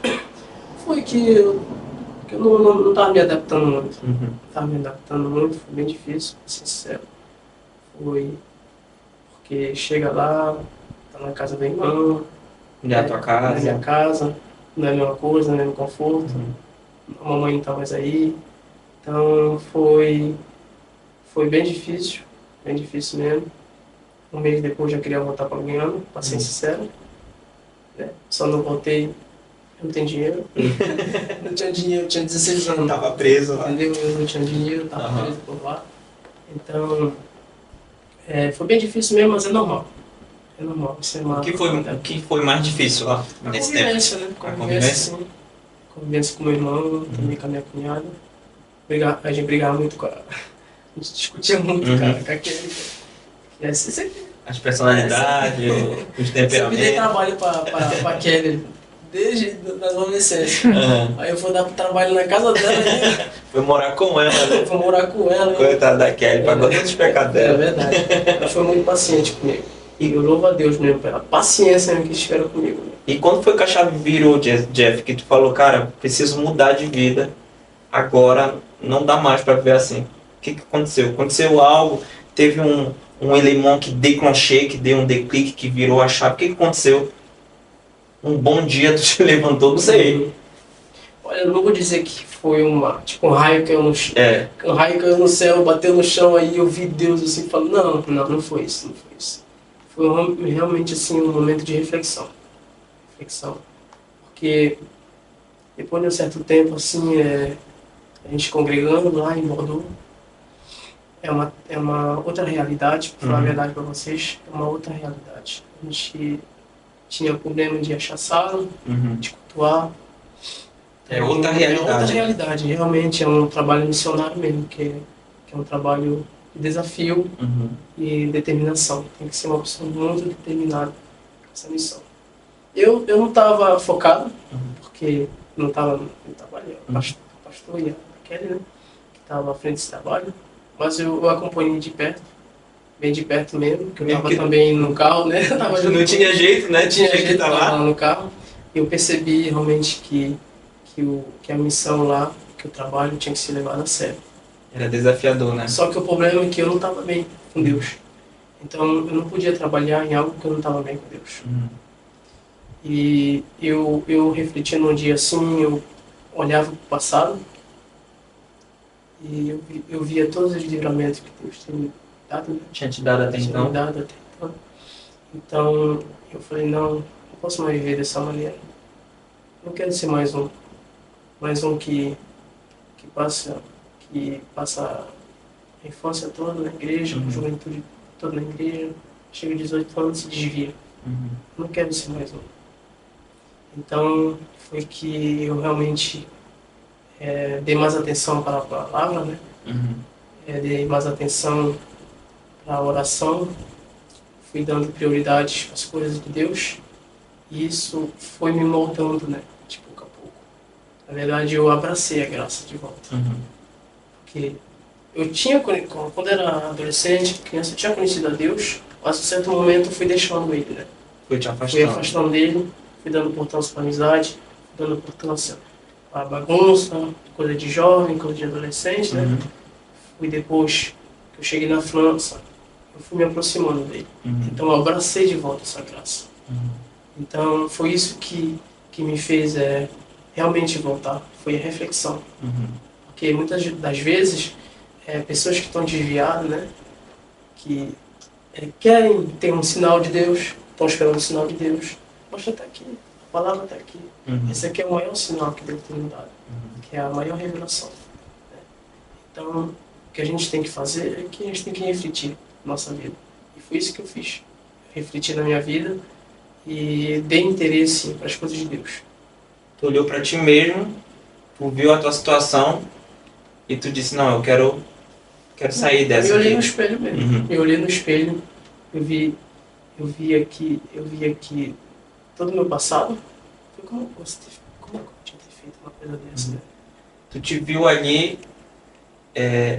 foi que eu não tava me adaptando muito. Uhum. Não tava me adaptando muito, foi bem difícil, pra ser sincero. Foi porque chega lá, tá na casa da irmã, Já a tua na minha casa. casa, não é a mesma coisa, não é o mesmo conforto. A mamãe não tá mais aí. Então foi bem difícil mesmo. Um mês depois já queria voltar para Guiana, para ser sincero. Né? Só não voltei, eu não tenho dinheiro. Não tinha dinheiro, eu tinha 16 anos. Tava preso lá. Entendeu? Eu não tinha dinheiro, estava Aham. preso por lá. Então, foi bem difícil mesmo, mas é normal. É normal. Isso é uma, O que foi mais difícil lá a nesse tempo? convivência, né? convivência? Sim. Convivência com meu irmão, também com a minha cunhada. A gente brigava muito com a... A gente discutia muito, Uhum. cara, com aquele... E assim, sempre As personalidades, os dei temperamentos. trabalho pra Kelly, desde a adolescência. Aham. Aí eu fui dar trabalho na casa dela, né? Foi morar com ela, né? Fui morar com ela. né? Coitada da Kelly, pagou todos os pecados É dela. verdade. Ela foi muito paciente comigo. E eu louvo a Deus mesmo pela paciência mesmo que eles tiveram comigo. Né? E quando foi que a chave virou, Jeff, que tu falou, cara, preciso mudar de vida, agora não dá mais pra viver assim. O que aconteceu? Aconteceu algo, teve um elemento que declenchou, que deu um declique, que virou a chave. O que aconteceu? Um bom dia tu te levantou, não sei. Olha, eu não vou dizer que foi um raio caiu no chão. É. Um raio caiu no céu, bateu no chão, aí eu vi Deus assim, falando, não foi isso, não foi isso. Foi realmente assim um momento de reflexão. Porque Depois de um certo tempo, assim, a gente congregando lá em Bordeaux, é uma outra realidade, pra falar a verdade para vocês, é uma outra realidade. A gente tinha problema de achar sala, Uhum. de cultuar. É outra É realidade. outra realidade, realmente é um trabalho missionário mesmo, que é um trabalho de desafio Uhum. e determinação. Tem que ser uma pessoa muito determinada com essa missão. Eu não estava focado, porque não estava no trabalho, o pastor e a Kelly, né, que estava à frente desse trabalho, mas eu acompanhei de perto, bem de perto mesmo, que eu Mesmo estava que- também no carro, né? Tava junto Não com- tinha jeito, né? não tinha Tinha que jeito, estar estava lá. lá no carro. E eu percebi realmente que a missão lá, que o trabalho tinha que ser levado a sério. Era desafiador, né? Só que o problema é que eu não estava bem com Deus. Então eu não podia trabalhar em algo que eu não estava bem com Deus. Uhum. E eu refletia num dia assim, eu olhava para o passado e eu via todos os livramentos que Deus tinha me dado, né? Tinha te dado até Tinha me então. dado até então. Então eu falei, não posso mais viver dessa maneira. Não quero ser mais um que passa a infância toda na igreja, a juventude toda na igreja, chega a 18 anos e se desvia. Uhum. Não quero ser mais um. Então foi que eu realmente dei mais atenção para a palavra, né? Uhum. Dei mais atenção para a oração, fui dando prioridades para as coisas de Deus e isso foi me moldando, né? De pouco a pouco. Na verdade, eu abracei a graça de volta. Uhum. Porque eu tinha, quando era adolescente, criança, eu tinha conhecido a Deus, mas em certo momento eu fui deixando ele, né? Foi te Fui afastando. afastando dele, fui dando importância para a amizade, fui dando importância para a bagunça, coisa de jovem, coisa de adolescente, né? Uhum. Fui depois que eu cheguei na França, eu fui me aproximando dele. Uhum. Então eu abracei de volta essa graça. Uhum. Então foi isso que me fez realmente voltar, foi a reflexão. Uhum. Porque muitas das vezes, pessoas que estão desviadas, né, que querem ter um sinal de Deus, estão esperando um sinal de Deus, poxa, está aqui, a palavra está aqui. Uhum. Esse aqui é o maior sinal que Deus tem me dado, que é a maior revelação. Né? Então, o que a gente tem que fazer é que a gente tem que refletir na nossa vida. E foi isso que eu fiz. Eu refleti na minha vida e dei interesse para as coisas de Deus. Tu olhou pra ti mesmo, tu viu a tua situação e tu disse, não, eu quero sair dessa. Eu olhei no aqui. espelho mesmo. Uhum. Eu olhei no espelho, eu vi aqui todo o meu passado. Foi como eu tinha feito uma coisa dessa, né? Tu te viu ali,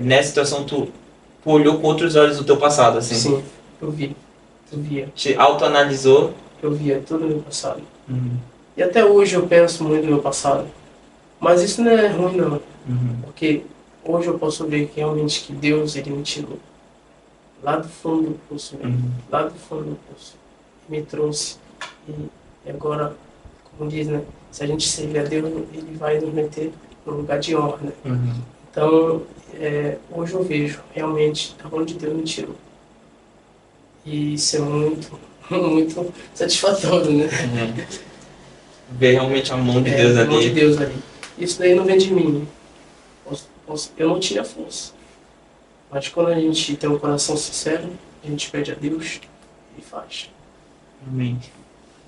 nessa situação, tu olhou com outros olhos o teu passado, assim. Sim, eu via. Te autoanalisou. Eu via todo o meu passado. Uhum. E até hoje eu penso muito no meu passado. Mas isso não é ruim, não. Uhum. Porque hoje eu posso ver que realmente que Deus, Ele me tirou lá do fundo do poço, né? Uhum. Lá do fundo do poço. E me trouxe. E agora, como diz, né? Se a gente servir a Deus, Ele vai nos meter no lugar de honra, né? Uhum. Então, hoje eu vejo realmente da onde Deus me tirou. E isso é muito, muito satisfatório, né? Uhum. Ver realmente a mão de Deus A mão de ali. Deus ali. Isso daí não vem de mim. Eu não tinha força. Mas quando a gente tem um coração sincero, a gente pede a Deus e faz. Amém.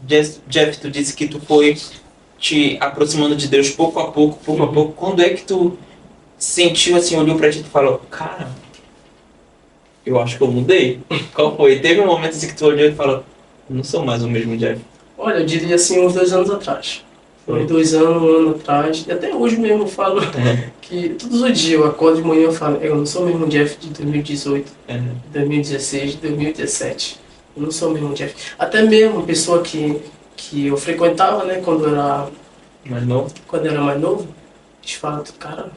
Jeff, tu disse que tu foi te aproximando de Deus pouco a pouco, pouco a pouco. Quando é que tu sentiu assim, olhou pra ti e falou, cara, eu acho que eu mudei? Qual foi? Teve um momento assim que tu olhou e falou, não sou mais o mesmo Jeff. Olha, eu diria assim, uns 2 anos atrás. Foi. Uns 2 anos, 1 ano atrás. E até hoje mesmo eu falo que todos os dias eu acordo de manhã e falo, eu não sou o mesmo Jeff de 2018, de 2016, de 2017. Eu não sou o mesmo Jeff. Até mesmo pessoa que eu frequentava, né, quando Mais novo? eu era mais novo, eles falam, cara,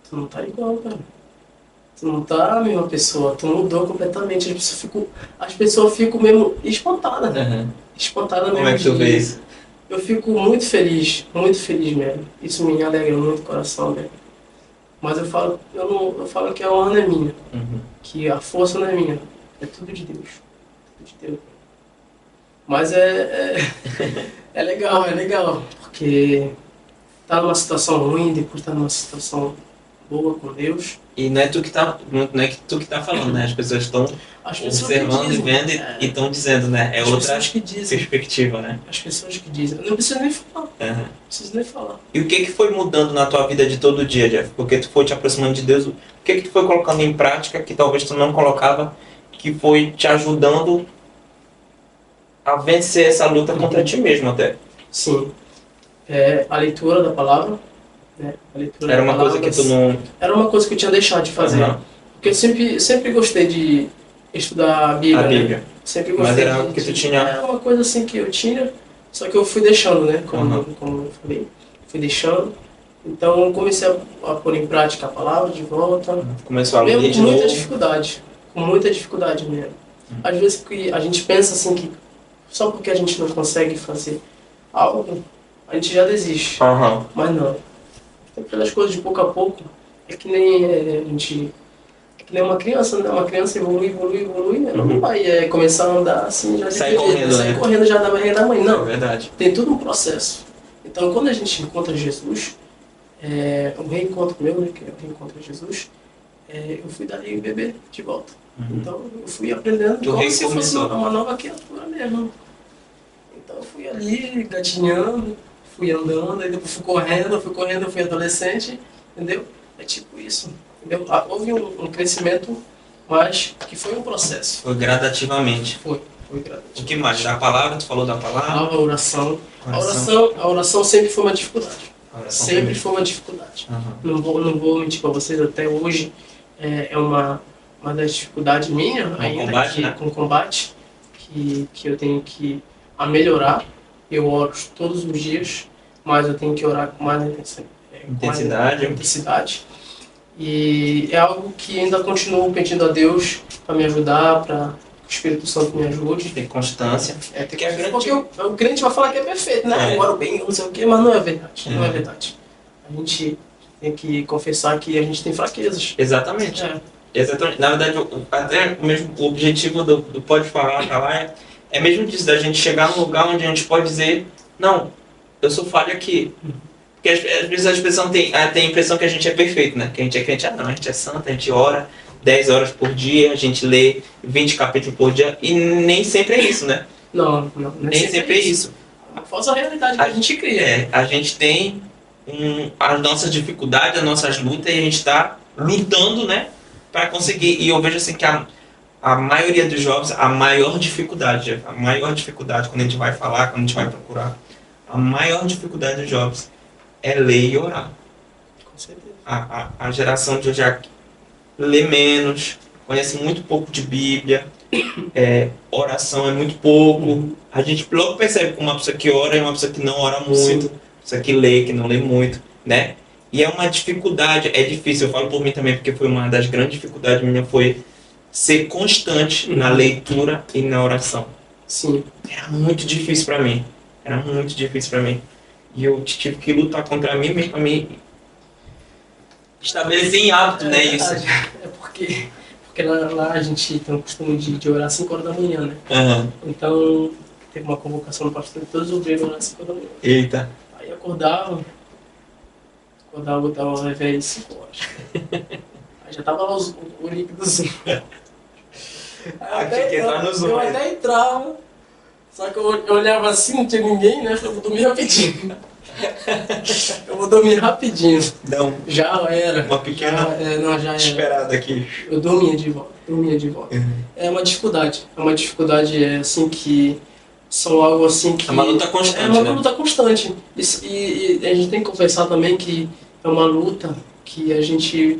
tu não tá igual, cara. Tu não tá a mesma pessoa, tu mudou completamente. As pessoas ficam mesmo espantadas, né? Uhum. Espantadas Como mesmo. é que tu vê isso? Eu fico muito feliz mesmo. Isso me alegra muito o coração, né? Mas eu falo que a honra não é minha, Uhum. que a força não é minha, é tudo de Deus. Tudo de Deus. Mas é legal, porque tá numa situação ruim, depois tá numa situação boa com Deus. E não é tu que tá, não é que tu que tá falando, né? As pessoas estão As pessoas que observando e dizem, vendo e estão dizendo, né? É as outra pessoas que dizem, perspectiva, né? as pessoas que dizem. Eu não preciso nem falar, Aham. não preciso nem falar. E o que foi mudando na tua vida de todo dia, Jeff? Porque tu foi te aproximando de Deus, o que tu foi colocando em prática que talvez tu não colocava, que foi te ajudando a vencer essa luta contra ti mesmo até? Sim. A leitura da palavra, né? A leitura Era da uma coisa palavra, que tu não... era uma coisa que eu tinha deixado de fazer. Aham. Porque eu sempre gostei de estudar a Bíblia. A Bíblia. Né? Sempre Mas gostei era algo que tu tinha... Era uma coisa assim que eu tinha, só que eu fui deixando, né? Como eu falei, fui deixando. Então eu comecei a pôr em prática a palavra de volta. Começou a ler Mesmo de com muita novo. dificuldade. Com muita dificuldade mesmo. Às vezes que a gente pensa assim que só porque a gente não consegue fazer algo, a gente já desiste. Aham. Mas não. Tem que fazer as coisas de pouco a pouco. É que nem a gente... É que nem uma criança, né? Uma criança evolui, ela não vai começar a andar assim, já Sai correndo, sai né? correndo já da barriga da mãe. É Não. verdade. Tem tudo um processo. Então, quando a gente encontra Jesus, um reencontro meu, né, que é o reencontro de Jesus, eu fui dali beber de volta. Então, eu fui aprendendo Tu como se fosse recomeçou. uma nova criatura mesmo. Então, eu fui ali, gatinhando, fui andando, aí depois fui correndo, eu fui adolescente, entendeu? É tipo isso, entendeu? Houve um crescimento, mas que foi um processo. Foi gradativamente. Foi O gradativo. que mais? Da palavra? Tu falou da palavra? A oração. A oração sempre foi uma dificuldade. A oração Sempre também. foi uma dificuldade. Aham. Não vou mentir para vocês, até hoje é uma das dificuldades minhas, ainda combate, que, né? com combate, que eu tenho que a melhorar. Eu oro todos os dias, mas eu tenho que orar com mais Intensidade. intensidade. E é algo que ainda continuo pedindo a Deus para me ajudar, para que o Espírito Santo me ajude. Tem constância. Porque o crente vai falar que é perfeito, né? Eu oro bem, não sei o quê, mas não é verdade. Não é verdade. A gente tem que confessar que a gente tem fraquezas. Exatamente. Exatamente. Na verdade, até mesmo o objetivo do Pode Falar pra lá é mesmo disso, da gente chegar num lugar onde a gente pode dizer, não, eu sou falho aqui. Porque às vezes as pessoas têm a impressão que a gente é perfeito, né? Que a gente é crente, não, a gente é santo, a gente ora 10 horas por dia, a gente lê 20 capítulos por dia, e nem sempre é isso, né? Não Nem sempre é isso. A falsa realidade que a gente cria. A gente tem as nossas dificuldades, as nossas lutas, e a gente está lutando, né? Para conseguir. E eu vejo assim que a maioria dos jovens, a maior dificuldade quando a gente vai falar, quando a gente vai procurar, a maior dificuldade dos jovens é ler e orar. Com certeza. A geração de hoje lê menos, conhece muito pouco de Bíblia, oração é muito pouco. A gente logo percebe que uma pessoa que ora é uma pessoa que não ora muito, uma pessoa que lê, que não lê muito, né? E é uma dificuldade, é difícil, eu falo por mim também, porque foi uma das grandes dificuldades minhas, foi ser constante na leitura e na oração. Sim. Era muito difícil para mim. E eu tive que lutar contra mim mesmo, para mim estabelecer em hábito, né, isso. É porque lá a gente tem o costume de orar às 5 horas da manhã, né? Uhum. Então, teve uma convocação no pastor, todos os obreiros orar às 5 horas da manhã. Eita. Aí acordava, botava o revéio às 5 horas. Aí já tava lá o link do Zoom. Eu até entrava, só que eu olhava assim, não tinha ninguém, né? Eu vou dormir rapidinho. Não, Já era. uma pequena Já era. esperada aqui. Eu dormia de volta. É uma dificuldade, assim que são algo assim que... É uma luta constante, É uma né? luta constante. E a gente tem que confessar também que é uma luta que a gente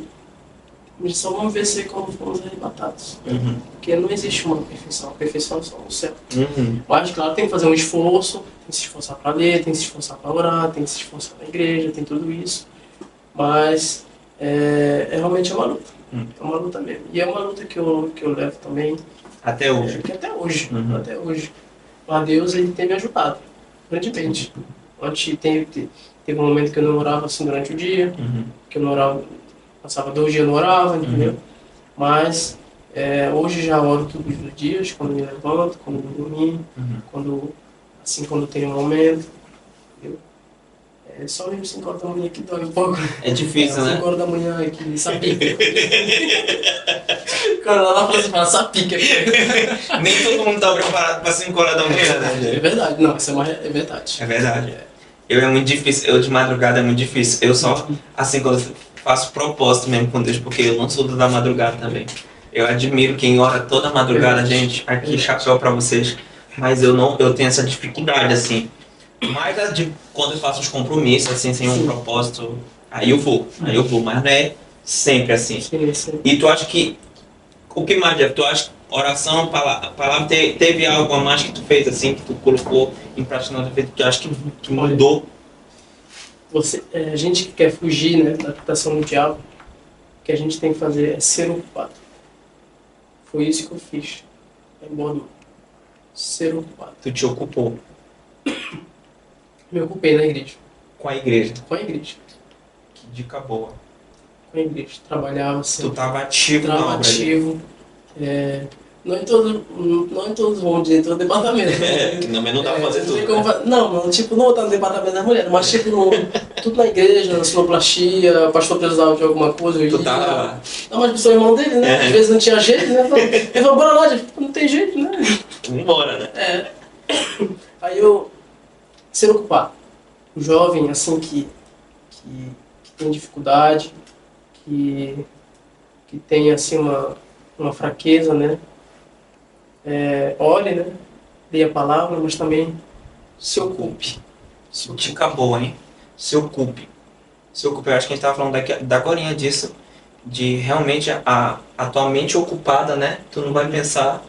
só vamos vencer quando formos arrebatados. Uhum. Porque não existe uma perfeição. A perfeição é só no céu. Uhum. Mas, claro, tem que fazer um esforço, tem que se esforçar para ler, tem que se esforçar para orar, tem que se esforçar na igreja, tem tudo isso. Mas realmente é uma luta. É uma luta mesmo. E é uma luta que eu levo também. Até hoje. Que até hoje. Uhum. Até hoje. Mas Deus, ele tem me ajudado. Grandemente. Ontem teve um momento que eu não orava assim durante o dia. Uhum. Que eu não orava. Passava 2 dias, não orava, entendeu? Mas hoje já oro todos os dias, quando me levanto, quando me dormir, Uhum. quando tenho um momento, entendeu? É só mesmo 5 horas da manhã que dói um pouco. É difícil, 5 né? horas da manhã aqui, sapica. Quando ela fala sapica. Nem todo mundo tá preparado pra 5 horas da manhã, né, É gente? verdade, não, isso é verdade. É verdade. Eu é muito difícil, eu de madrugada é muito difícil. Eu só, assim, quando eu faço propósito mesmo com Deus, porque eu não sou da madrugada também. Eu admiro quem ora toda madrugada, gente. Aqui, chapéu pra vocês. Mas eu não, eu tenho essa dificuldade, assim. Mas quando eu faço os compromissos, assim, sem um Sim. propósito, aí eu vou, mas não é sempre assim. Sim, sim. E tu acha que, o que mais, Jeff? Tu acha que oração, palavra, teve algo a mais que tu fez, assim, que tu colocou em prática na tua vida, que tu acha que mudou? A gente que quer fugir, né, da tentação do diabo, o que a gente tem que fazer é ser ocupado. Foi isso que eu fiz. É bom, ser ocupado. Tu te ocupou Me ocupei na igreja. com a igreja. Com a igreja. Que dica boa. Com a igreja. Trabalhava Tu sempre. tava ativo na Estava obra ali. ativo. Não em todos vão dizer, em todo departamento. Que também não dá pra fazer Não tem tudo, como né? Não, tipo, não tá no departamento das mulheres, mas tipo, tudo na igreja, na sonoplastia, o pastor precisava de alguma coisa, eu ia. Tu tava lá. Não, mas sou irmão dele, né? É. Às vezes não tinha jeito, né? Ele falou, bora lá, tipo, não tem jeito, né? Embora, né? É. Aí eu, ser ocupado. O jovem, assim, que tem dificuldade, que tem, assim, uma fraqueza, né? Ore, né? Leia a palavra, mas também se ocupe. Dica boa, hein? Se ocupe. Se ocupe. Eu acho que a gente tava falando da agorinha disso. De realmente a tua mente ocupada, né? Tu não vai pensar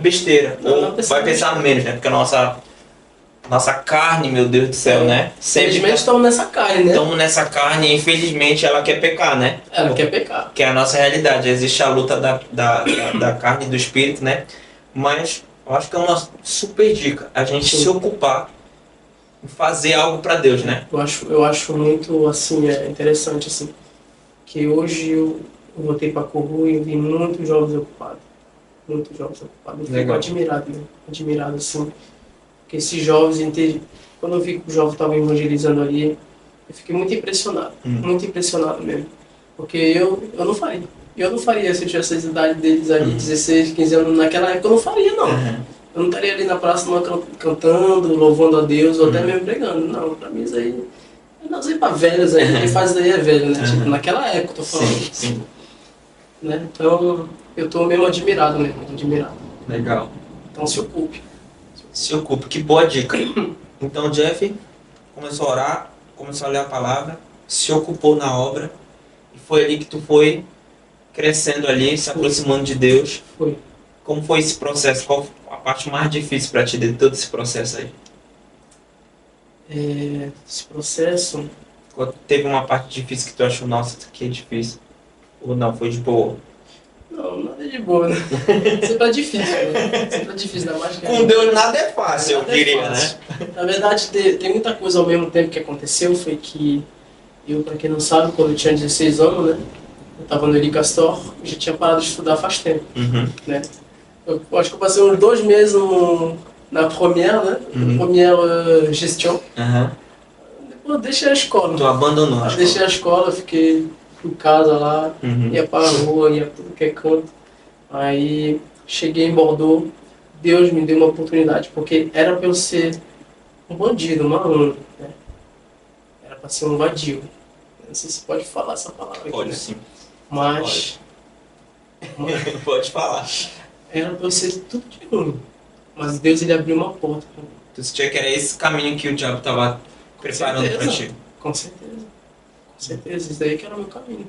besteira. Não Ou pensa vai pensar menos, né? Porque a nossa carne, meu Deus do céu, né? Infelizmente estamos nessa carne, né? Estamos nessa carne e infelizmente ela quer pecar, né? Ela quer pecar. Que é a nossa realidade. Existe a luta da carne e do espírito, né? Mas eu acho que é uma super dica a gente Sim. se ocupar em fazer algo para Deus, né? Eu acho muito, assim, interessante, assim, que hoje eu voltei para Coru e eu vi muitos jovens ocupados. Muitos jovens ocupados. Eu fico Legal. admirado, né? Admirado, assim, porque esses jovens, quando eu vi que os jovens estavam evangelizando ali, eu fiquei muito impressionado. Muito impressionado mesmo. Porque eu não faria. Eu não faria se eu tivesse a idade deles ali, 16, 15 anos, naquela época eu não faria, não. Eu não estaria ali na praça cantando, louvando a Deus, ou até mesmo pregando. Não, pra mim isso aí... Não sei pra velhos aí, quem faz isso aí é velho, né? Tipo, naquela época eu tô falando. Sim, sim. Né? Então, eu tô mesmo admirado mesmo, admirado. Legal. Então se ocupe. Se ocupe. Que boa dica. Então, o Jeff começou a orar, começou a ler a palavra, se ocupou na obra, e foi ali que tu foi crescendo ali, se aproximando de Deus. Foi. Como foi esse processo? Qual a parte mais difícil para ti de todo esse processo aí? Esse processo... Teve uma parte difícil que tu achou, nossa, isso aqui é difícil? Ou não, foi de boa? Não, nada de boa, né? Sempre é difícil, né? Sempre é difícil, ainda mais que... Com Deus nada é fácil, eu Nada é diria, fácil. né? Na verdade, tem muita coisa ao mesmo tempo que aconteceu. Foi que eu, pra quem não sabe, quando eu tinha 16 anos, né? Eu tava no Eli Castor, já tinha parado de estudar faz tempo, né? Eu acho que eu passei uns 2 meses na Première, né? Première Gestion. Depois eu deixei a escola. Tu abandonou, acho. Deixei a escola, fiquei em casa lá, ia pra rua, ia pra tudo que é canto. Aí cheguei em Bordeaux, Deus me deu uma oportunidade, porque era pra eu ser um bandido, um malandro, né? Era pra ser um vadio. Não sei se pode falar essa palavra aqui, Pode né? sim. Mas Pode falar. era pra eu ser tudo de ruim. Mas Deus, ele abriu uma porta pra mim. Tu sentia que era esse caminho que o diabo tava preparando pra ti. Com certeza. Com certeza. Isso daí que era o meu caminho.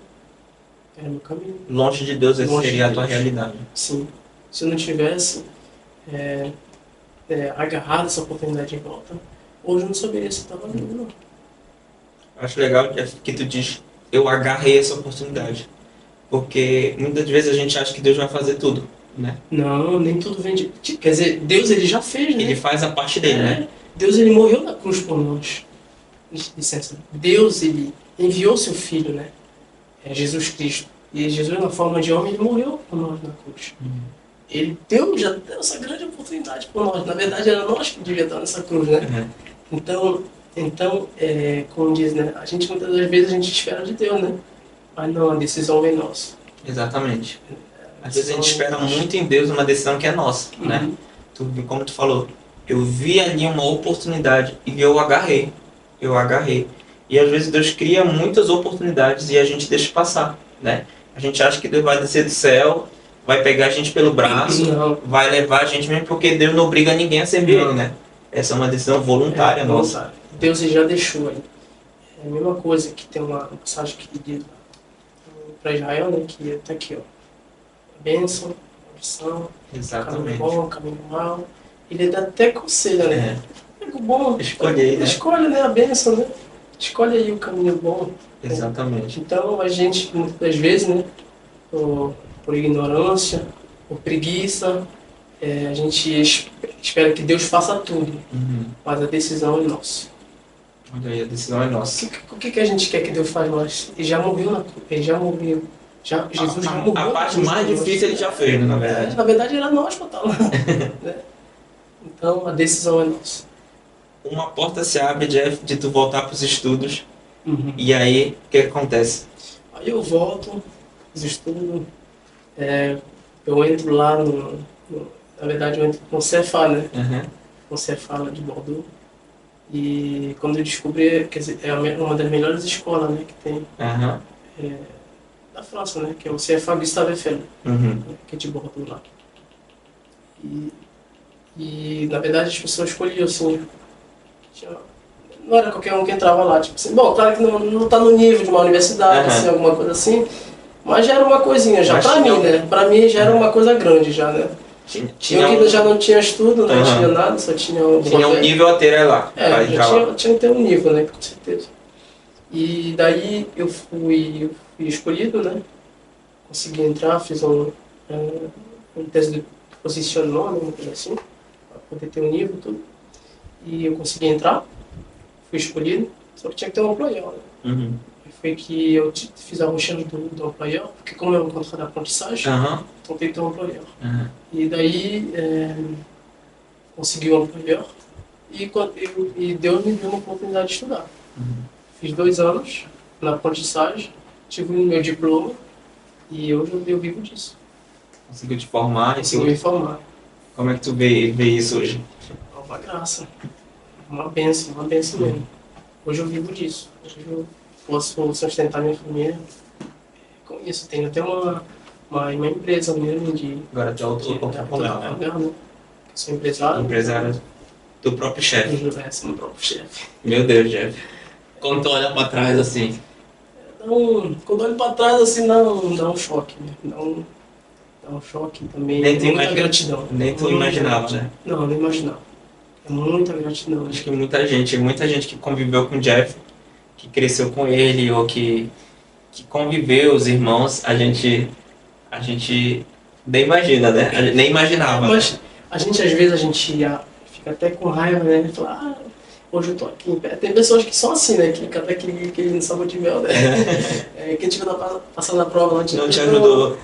Era o meu caminho. Longe de Deus, essa Longe seria de a tua Deus. realidade. Sim. Se eu não tivesse agarrado essa oportunidade em volta, hoje eu não saberia se estava vivo, não. Acho legal que tu diz, eu agarrei essa oportunidade. Porque muitas vezes a gente acha que Deus vai fazer tudo, né? Não, nem tudo vem de... Quer dizer, Deus, ele já fez, né? Ele faz a parte dele, né? Deus, ele morreu na cruz por nós. Licença. Deus, ele enviou seu Filho, né? Jesus Cristo. E Jesus, na forma de homem, ele morreu por nós na cruz. Ele já deu essa grande oportunidade por nós. Na verdade, era nós que devíamos estar nessa cruz, né? Então, Então, como diz, né? A gente muitas das vezes a gente espera de Deus, né? Mas não, a decisão vem nossa. Exatamente. Às vezes a gente espera muito em Deus uma decisão que é nossa, né? Como tu falou, eu vi ali uma oportunidade e eu agarrei. Eu agarrei. E às vezes Deus cria muitas oportunidades e a gente deixa passar, né? A gente acha que Deus vai descer do céu, vai pegar a gente pelo braço, Não. vai levar a gente mesmo, porque Deus não obriga ninguém a servir Não. Ele, né? Essa é uma decisão voluntária nossa. Voluntário. Deus já deixou aí. É a mesma coisa que tem uma passagem que diz para Israel, né? Que tá aqui, ó. Bênção, maldição, caminho Exatamente. bom, caminho mal. Ele dá até conselho, né? Caminho bom. Escolhe aí, né? Escolhe, né? A bênção, né? Escolhe aí o caminho bom. Exatamente. Então a gente, muitas das vezes, né? Por ignorância, por preguiça, a gente espera que Deus faça tudo. Mas a decisão é nossa. Olha aí, a decisão é nossa. O que a gente quer que Deus faça? Mas ele já morreu na cruz. Ele já morreu. Jesus já morreu. A parte mais difícil ele já fez, né, na verdade. Na verdade era nós para estar lá. Né? Então a decisão é nossa. Uma porta se abre, Jeff, de tu voltar para os estudos. E aí, o que acontece? Aí eu volto, os estudos, eu entro lá na verdade eu entro no Cefá, né? No Cefá lá de Bordeaux. E quando eu descobri, quer dizer, é uma das melhores escolas, né, que tem da França, né? Que é o CFA Gustave Eiffel, que é de Bordeaux lá. E na verdade as pessoas escolhiam assim, não era qualquer um que entrava lá, tipo assim, bom, claro que não tá no nível de uma universidade, assim, alguma coisa assim, mas já era uma coisinha, já pra mim, né? Pra mim já era uma coisa grande já, né? Eu que ainda já não tinha estudo, não tinha nada, só tinha o Tinha um nível a ter lá. Tinha que ter um nível, né? Com certeza. E daí eu fui escolhido, né? Consegui entrar, fiz um teste de posicionamento, uma coisa assim, para poder ter um nível e tudo. E eu consegui entrar, fui escolhido, só que tinha que ter um employer, né? Foi que eu fiz a recherche do employer, porque como é um contrato de aprendizagem, então tem que ter um employer. E daí consegui um employer e Deus me deu uma oportunidade de estudar. Fiz 2 anos na aprendizagem, tive o meu diploma e hoje eu vivo disso. Conseguiu te formar? Consegui me formar. Como é que tu vê isso hoje? Uma graça, uma bênção mesmo. Hoje eu vivo disso. Hoje eu posso sustentar minha família com isso. Tenho até uma empresa mesmo de... Agora tu é autor-profissional, né? Sou empresário. Empresário do próprio chefe. Sou meu próprio chefe. Meu Deus, Jeff. Quando tu olha pra trás assim... Quando olho pra trás assim, dá um choque, né? Dá um choque também. Nem tu muita gratidão. Nem tu imaginava, né? Não imaginava. É muita gratidão. Acho que muita gente que conviveu com o Jeff, que cresceu com ele ou que conviveu, os irmãos, a gente nem imagina, né? A gente nem imaginava. Mas a gente, às vezes, fica até com raiva, né? Fala, hoje eu tô aqui em pé. Tem pessoas que são assim, né? Que canta aquele sabor de mel, né? Quem tiver passando a prova lá... Não te ajudou.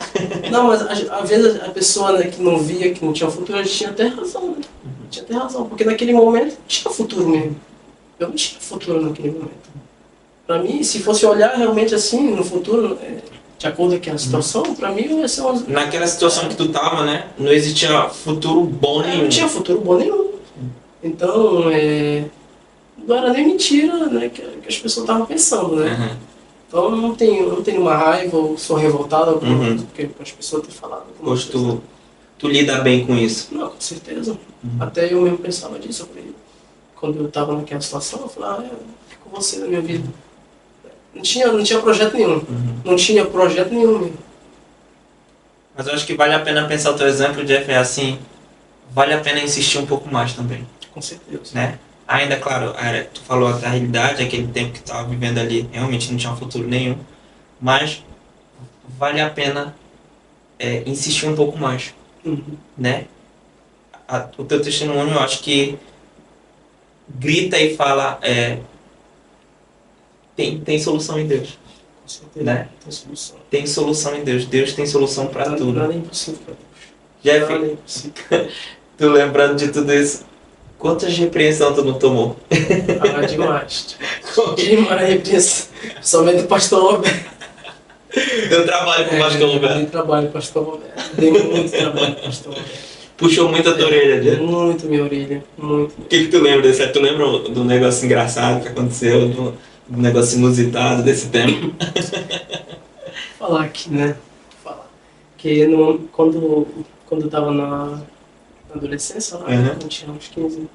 Não, mas às vezes a pessoa, né, que não via, que não tinha futuro, tinha até razão, né? Tinha até razão, porque naquele momento não tinha futuro mesmo. Eu não tinha futuro naquele momento. Pra mim, se fosse olhar realmente assim, no futuro, de acordo com a situação, pra mim ia ser uma... Naquela situação que tu tava, né? Não existia futuro bom nenhum. Não tinha futuro bom nenhum. Então, não era nem mentira, né, que as pessoas estavam pensando, né? Então eu não tenho uma raiva ou sou revoltado porque as pessoas têm falado. Hoje tu lida bem com isso? Não, com certeza. Até eu mesmo pensava disso. Eu falei, quando eu estava naquela situação, eu falei, eu fico com você na minha vida. Não tinha projeto nenhum. Não tinha projeto nenhum mesmo. Mas eu acho que vale a pena pensar o teu exemplo, Jeff, é assim, vale a pena insistir um pouco mais também. Com certeza. Né? Ainda, claro, tu falou a realidade, aquele tempo que tu estava vivendo ali, realmente não tinha um futuro nenhum, mas vale a pena insistir um pouco mais, né? O teu testemunho, eu acho que grita e fala, tem solução em Deus. Com certeza, né? Tem solução. Tem solução em Deus, Deus tem solução para tudo. Nada é impossível para Deus. Jeff, Nada é impossível. tu lembrando de tudo isso, Quantas repreensões tu não tomou? Ah, demais. Demais, repreensão. Somente o pastor Roberto. Eu trabalho com o pastor Roberto. Dei trabalho, pastor Roberto. Dei muito trabalho, pastor Roberto. Puxou muito a tua orelha, Jeff. Muito minha orelha, muito. O que tu lembra desse? Tu lembra do negócio engraçado que aconteceu, do negócio inusitado desse tempo? Falar aqui, né? Falar. Que no, quando eu tava na adolescência, lá, Uhum. eu tinha uns 15,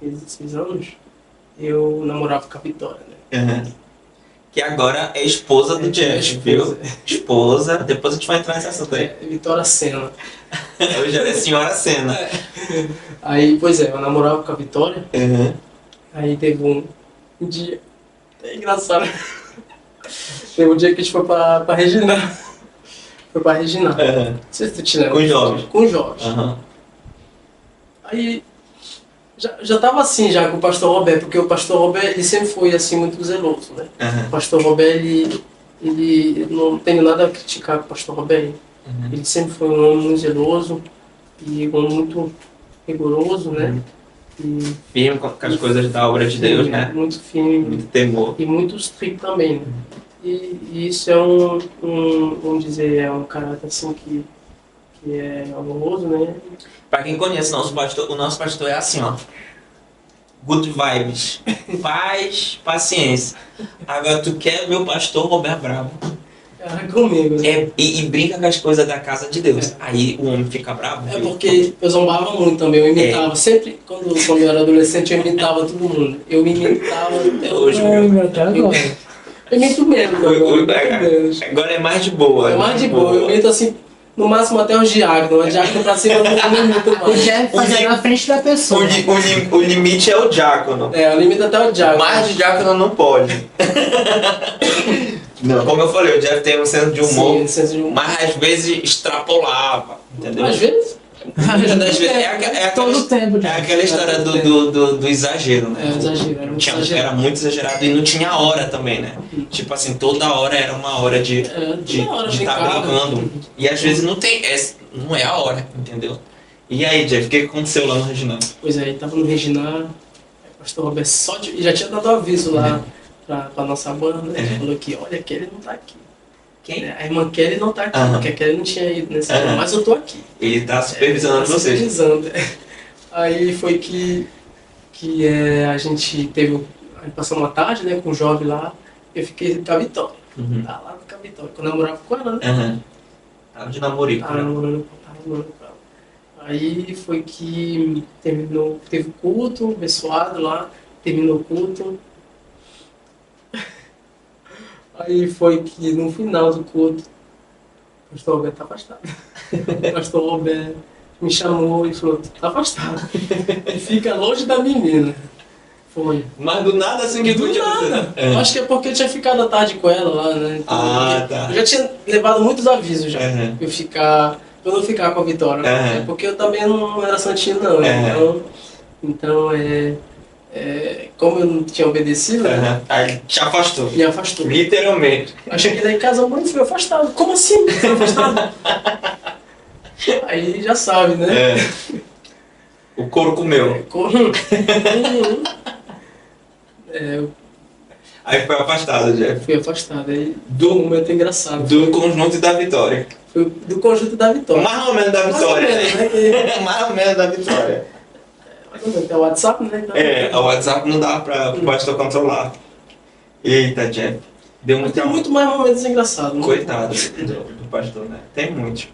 16 anos, eu namorava com a Vitória, né? Uhum. Que agora é esposa do Jeff, viu? Esposa. Depois a gente vai entrar nesse assunto aí. Vitória Sena. Hoje ela é senhora Sena. Aí, pois é, eu namorava com a Vitória, Uhum. aí teve um dia, é engraçado, teve um dia que a gente foi pra Regina. Foi pra Regina. Uhum. Não sei se tu te lembra. Com os jovens. Com os jovens. Uhum. Aí já tava assim já com o pastor Roberto, porque o pastor Roberto ele sempre foi assim muito zeloso, né? Uhum. O pastor Roberto, ele não tenho nada a criticar com o pastor Roberto. Uhum. Ele sempre foi um homem muito zeloso e um homem muito rigoroso, né? E Firme com as coisas da obra de Deus, né? muito firme Muito temor. e muito estrito também, né? E isso é vamos dizer, é um caráter assim que é amoroso, né? Pra quem conhece o nosso pastor é assim, ó. Good vibes. Paz, paciência. Agora tu quer ver o pastor Roberto Bravo. Era comigo, né? E brinca com as coisas da casa de Deus. Aí o homem fica bravo. É filho. porque eu zombava muito também, eu imitava. Sempre, quando eu era adolescente, eu imitava todo mundo. Eu imitava até Hoje, Eu imito menos agora, eu imito menos. Agora é mais de boa. É mais de boa, eu imito assim, no máximo até os diáconos. Os diáconos pra cima eu não imito O mais. Jeff fazendo na frente da pessoa. O limite é o diácono. É, eu limito até o diácono. Mais de diácono não pode. Não. Como eu falei, o Jeff tem um senso de humor, Sim, senso de humor. mas às vezes extrapolava, entendeu? Às vezes? Muitas das vezes é Todo o tempo, é aquela história do exagero, né? É, exagero, era muito exagerado. Era muito exagerado e não tinha hora também, né? Tipo assim, toda hora era uma hora de toda hora estar brincava. brincando. E às vezes não não é a hora, entendeu? E aí, Jeff, o que aconteceu lá no Reginaldo? Pois é, tava no Reginar, o pastor Roberto e já tinha dado aviso lá pra nossa banda, né? Ele falou que, olha, Kelly não tá aqui. Quem? A irmã Kelly não tá aqui, Aham. porque a Kelly não tinha ido nesse Aham. dia, mas eu tô aqui. Ele tá supervisionando Tá vocês. supervisando. Aí foi que a gente passou uma tarde, né, com o jovem lá, eu fiquei com a Vitória. Uhum. Tá lá com a Vitória, que eu namorava com ela, né? Aham. Tava de namorico, Tava né? namorando com ela. Aí foi que teve culto, abençoado lá, terminou o culto. Aí foi que no final do culto, o pastor Roberto tá afastado. O pastor Roberto me chamou e falou, tá afastado. E fica longe da menina. Foi. Mas do nada assim que Do tu tinha nada. É. Acho que é porque eu tinha ficado à tarde com ela lá, né? Então, Ah, tá. eu já tinha levado muitos avisos já. Uhum. Pra eu não ficar com a Vitória. Né? Uhum. Porque eu também não era santinho não, né? Então como eu não tinha obedecido, né? Uhum. Aí te afastou. Me afastou. Literalmente. Achei que daí casou muito e fui afastado. Como assim? Fui afastado? Aí já sabe, né? É. O couro comeu. Eu Aí foi afastado, Jeff. fui afastado. Aí um momento engraçado. Do conjunto da vitória. Foi do conjunto da Vitória. Mais ou menos da Mais ou vitória. menos, né? Que- Mais ou menos da vitória. mais ou menos, tem o WhatsApp, né? Então, É, o WhatsApp não dá pra o pastor controlar. Eita, Jeff. Deu Mas muito tem muito mais momentos engraçados. Né? Coitado do pastor, né? Tem muito.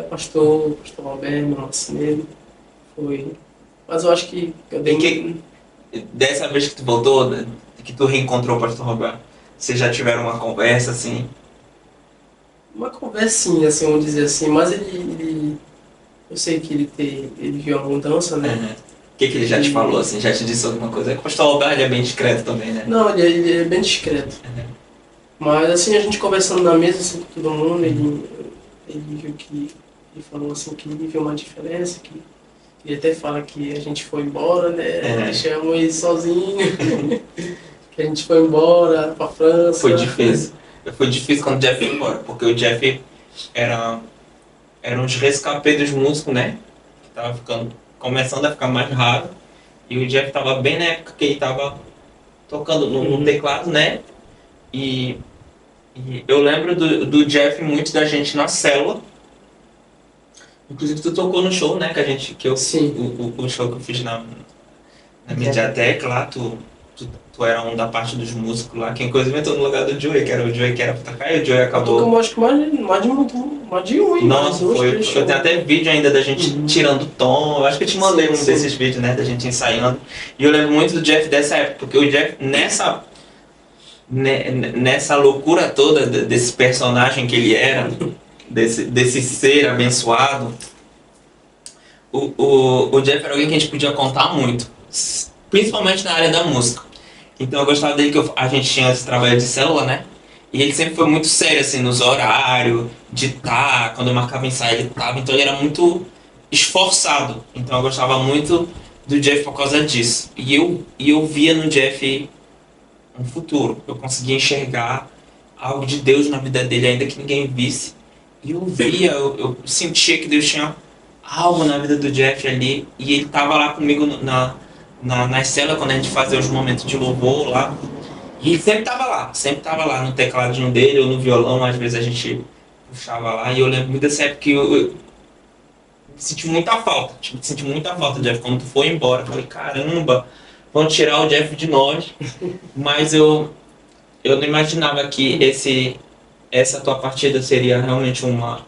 Pastor Alberto, meu Nascimento, foi. Mas eu acho que eu dei E que- Dessa vez que tu voltou, né, que tu reencontrou o pastor Roberto, vocês já tiveram uma conversa assim? uma conversinha, assim, vamos dizer assim, mas eu sei que ele viu a mudança, né? Uhum. O que ele já te falou, assim? Já te disse alguma coisa? O pastor Roberto é bem discreto também, né? Não, ele é bem discreto. Uhum. Mas assim, a gente conversando na mesa assim, com todo mundo, ele viu que. Ele falou assim que ele viu uma diferença, que ele até fala que a gente foi embora, né? Deixamos ele sozinho. Que a gente foi embora pra França. Foi difícil. Foi difícil quando o Jeff foi embora, porque o Jeff era uns rescapés dos músicos, né? Que tava começando a ficar mais raro. E o Jeff tava bem na época que ele tava tocando no teclado, né? E eu lembro do Jeff muito da gente na célula. Inclusive tu tocou no show, né? Sim. O show que eu fiz na Mediateca lá, tu era um da parte dos músicos lá, que inclusive entrou no lugar do Joey, que era o Joey que era pra tocar, e o Joey Eu acabou. tô com acho que mais de um, hein? Nossa, Mais dois, foi. três Eu shows. tenho até vídeo ainda da gente tirando tom. Eu acho que eu te mandei Sim, um sim. desses vídeos, né? Da gente ensaiando. E eu lembro muito do Jeff dessa época, porque o Jeff, nessa loucura toda desse personagem que ele era, desse ser abençoado, o Jeff era alguém que a gente podia contar muito, principalmente na área da música. Então eu gostava dele que a gente tinha esse trabalho de célula, né? E ele sempre foi muito sério, assim, nos horários, de estar, quando eu marcava ensaio ele tava, então ele era muito esforçado. Então eu gostava muito do Jeff por causa disso. E eu via no Jeff um futuro. Eu conseguia enxergar algo de Deus na vida dele, ainda que ninguém visse. E eu via, eu sentia que Deus tinha algo na vida do Jeff ali. E ele tava lá comigo na cela, quando a gente fazia os momentos de louvor lá. E ele sempre tava lá no tecladinho dele ou no violão, às vezes a gente puxava lá. E eu lembro muito dessa época que eu senti muita falta, senti muita falta, Jeff. Quando tu foi embora, eu falei, caramba, vão tirar o Jeff de nós. Mas eu não imaginava que essa tua partida seria realmente uma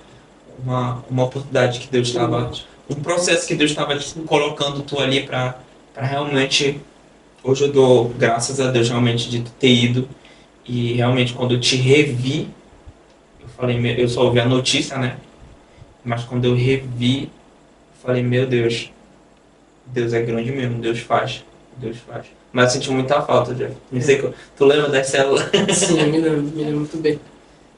oportunidade que Deus estava, um processo que Deus estava colocando tu ali para realmente. Hoje eu dou graças a Deus realmente de ter ido, e realmente quando eu te revi, eu falei, eu só ouvi a notícia, né? Mas quando eu revi, eu falei, meu Deus, Deus é grande mesmo, Deus faz. Mas eu senti muita falta, Jeff. Não sei, tu lembra das células? Sim, eu me lembro muito bem.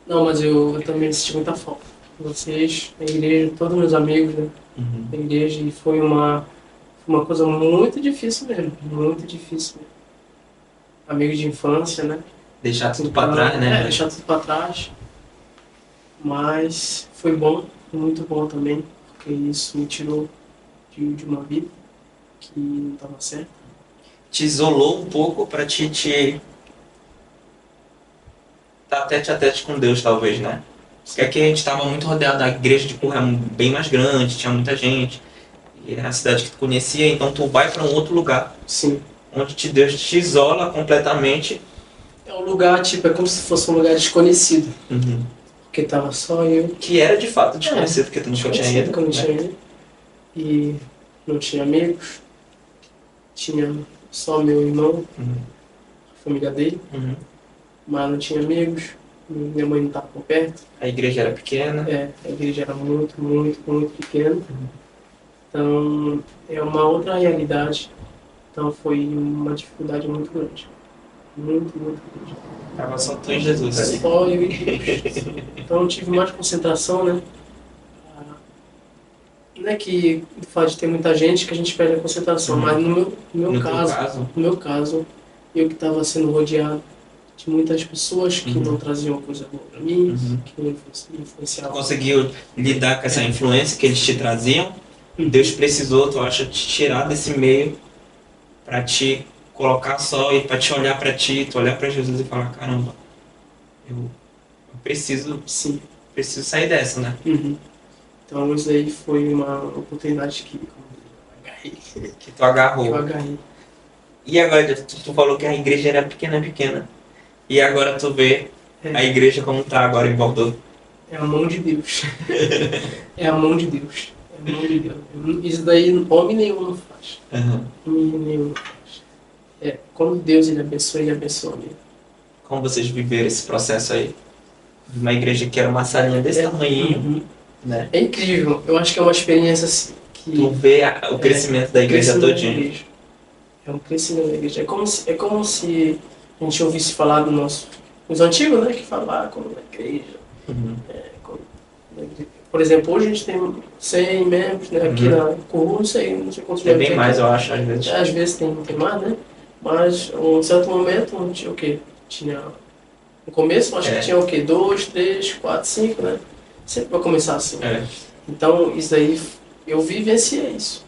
Não, mas eu também senti muita falta. Vocês, a igreja, todos meus amigos, né? Da igreja, e foi uma coisa muito difícil mesmo. Muito difícil mesmo. Amigos de infância, né? Deixar tudo pra trás, né? Deixar tudo pra trás. Mas foi bom, foi muito bom também, porque isso me tirou de uma vida que não estava certa. Te isolou um pouco pra te tá tete a tete com Deus, talvez, né? Porque aqui a gente estava muito rodeado da igreja de Curra, bem mais grande, tinha muita gente. E era a cidade que tu conhecia, então tu vai para um outro lugar. Sim. Onde Deus te isola completamente. É um lugar, tipo, é como se fosse um lugar desconhecido. Porque tava só eu. Que era de fato desconhecido, porque tu nunca tinha ido. Que eu não tinha ido. E não tinha amigos. Tinha só meu irmão, a família dele. Mas não tinha amigos. Minha mãe não estava por perto. A igreja era pequena. A igreja era muito, muito, muito pequena. Então, é uma outra realidade. Então, foi uma dificuldade muito grande. Muito, muito grande. Tava só tu e Jesus ali. Só eu e Deus. Então, eu tive mais concentração, né? Não é que o fato de ter muita gente que a gente perde a concentração, mas no meu caso, eu que estava sendo rodeado de muitas pessoas que não traziam coisa boa para mim, que me influenciavam. Conseguiu lidar com essa influência que eles te traziam? Deus precisou, tu acha, te tirar desse meio para te colocar só e para te olhar para ti, tu olhar para Jesus e falar, caramba, eu preciso sair dessa, né? Então isso aí foi uma oportunidade que eu agarrei. Que tu agarrou. Eu agarrei. E agora, tu falou que a igreja era pequena. E agora tu vê a igreja como tá agora em Bordeaux. É a mão de Deus. É a mão de Deus. É a mão de Deus. Isso daí homem nenhum não faz. Homem nenhum não faz. Quando Deus ele abençoa mesmo. Como vocês viveram esse processo aí? De uma igreja que era uma salinha desse tamanhinho, né? É incrível. Eu acho que é uma experiência assim, que... Tu vê o crescimento da igreja todinha. É um crescimento da igreja. É como se a gente ouvisse falar os antigos, né? Que falavam como na igreja. Por exemplo, hoje a gente tem 100 membros, né? Aqui na Curru, não sei quantos membros. É bem mais, eu acho, às vezes. Às vezes tem mais, né? Mas, em um certo momento, tinha o quê? No começo, acho que tinha o quê? 2, 3, 4, 5, né? Sempre vai começar assim. Então, isso aí, eu vivenciei isso.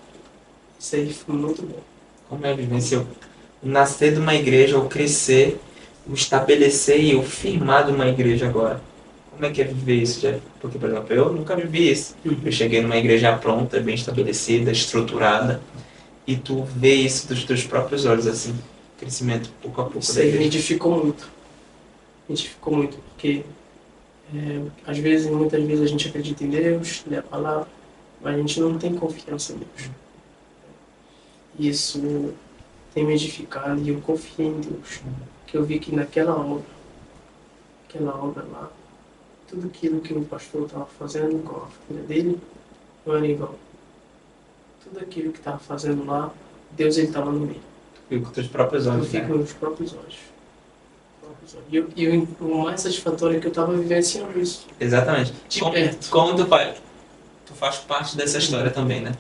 Isso aí foi muito bom. Como é vivenciar o nascer de uma igreja, ou crescer, o estabelecer e o firmar de uma igreja agora? Como é que é viver isso, Jeff? Porque, por exemplo, eu nunca vivi isso. Eu cheguei numa igreja pronta, bem estabelecida, estruturada, e tu vê isso dos teus próprios olhos, assim, crescimento pouco a pouco Isso da aí me igreja. edificou muito. Me edificou muito, porque às vezes, muitas vezes a gente acredita em Deus, lê a palavra, mas a gente não tem confiança em Deus. Isso tem me edificado e eu confiei em Deus. Que eu vi que aquela obra lá, tudo aquilo que o pastor estava fazendo com a família dele, não era em vão. Tudo aquilo que estava fazendo lá, Deus estava no meio. Tu viu com teus próprios Eu olhos, fico né? com os próprios olhos. O mais satisfatório é que eu estava vivenciando isso. Exatamente. De Como, perto. como tu faz parte dessa história também, né?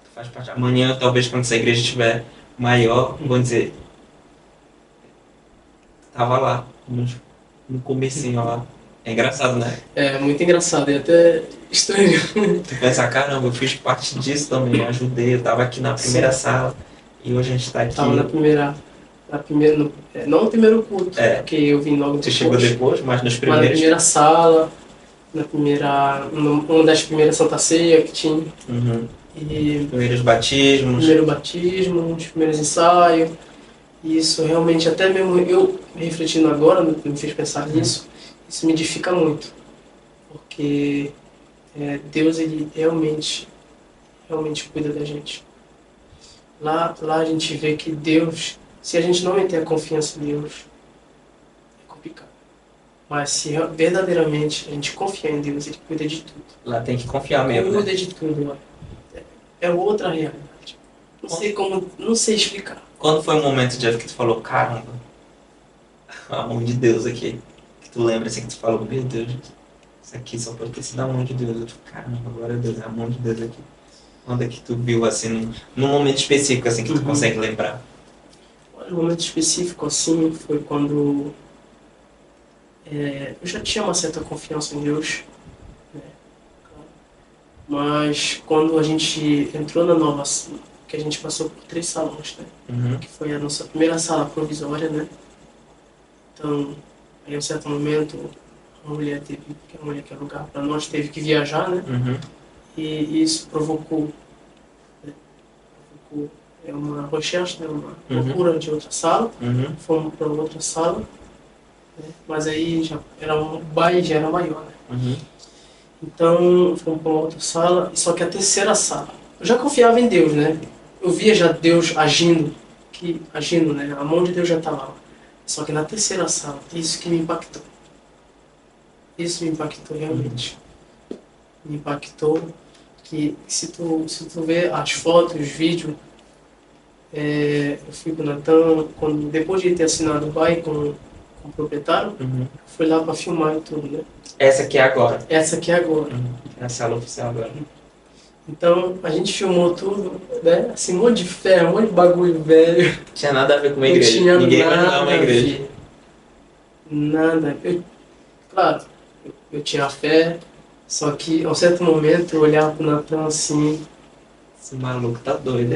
Tu faz parte. Amanhã, talvez, quando essa igreja estiver maior, vão dizer, tava lá, no comecinho lá. É engraçado, né? É muito engraçado e até estranho. Tu pensa, caramba, eu fiz parte disso também, eu ajudei, eu tava aqui na primeira sala e hoje a gente tá aqui. Estava não no primeiro culto, porque eu vim logo Tu depois. chegou depois, mas nos Mas na primeiros. primeira sala, uma das primeiras Santa Ceia que tinha. Uhum. E Primeiros batismos. primeiro batismo, os primeiros ensaios. E isso realmente, até mesmo eu refletindo agora, me fez pensar nisso, isso me edifica muito. Porque Deus, ele realmente cuida da gente. Lá a gente vê que Deus, se a gente não meter a confiança em Deus, é complicado. Mas se verdadeiramente a gente confiar em Deus, Ele cuida de tudo. Lá tem que confiar mesmo, Cuida né? de tudo, mano. É outra realidade. Não sei explicar. Quando foi o momento, Jeff, que tu falou, caramba, a mão de Deus aqui? Que tu lembra assim, que tu falou, meu Deus, isso aqui só pode ter sido a mão de Deus. Eu fico, caramba, glória a Deus, é a mão de Deus aqui. Quando é que tu viu assim, num momento específico assim que tu consegue lembrar? Um momento específico assim foi quando eu já tinha uma certa confiança em Deus, né? Mas quando a gente entrou na nova, que a gente passou por 3 salões, né? Uhum. Que foi a nossa primeira sala provisória, né? Então, aí em um certo momento, a mulher que alugava para nós teve que viajar, né? Uhum. E isso provocou uma recherche, né? Uma procura de outra sala. Uhum. Fomos para outra sala, né? Mas aí o bairro já era maior, né? Uhum. Então fomos para outra sala, só que a terceira sala, eu já confiava em Deus, né? Eu via já Deus agindo, né? A mão de Deus já estava lá. Só que na terceira sala, isso que me impactou. Isso me impactou realmente. Me impactou que se tu ver as fotos, os vídeos, eu fui com o Natan, depois de ter assinado o bairro com o proprietário, Uhum. fui lá para filmar e tudo, né? Essa aqui é agora. Essa aqui é agora. É a sala oficial agora. Então, a gente filmou tudo, né? Assim, um monte de ferro, um monte de bagulho velho. Não tinha nada a ver com uma Não igreja. tinha Ninguém vai nada jogar uma a igreja. ver. Nada. Claro, eu tinha fé, só que a um certo momento eu olhava pro Natan assim, Esse maluco tá doido.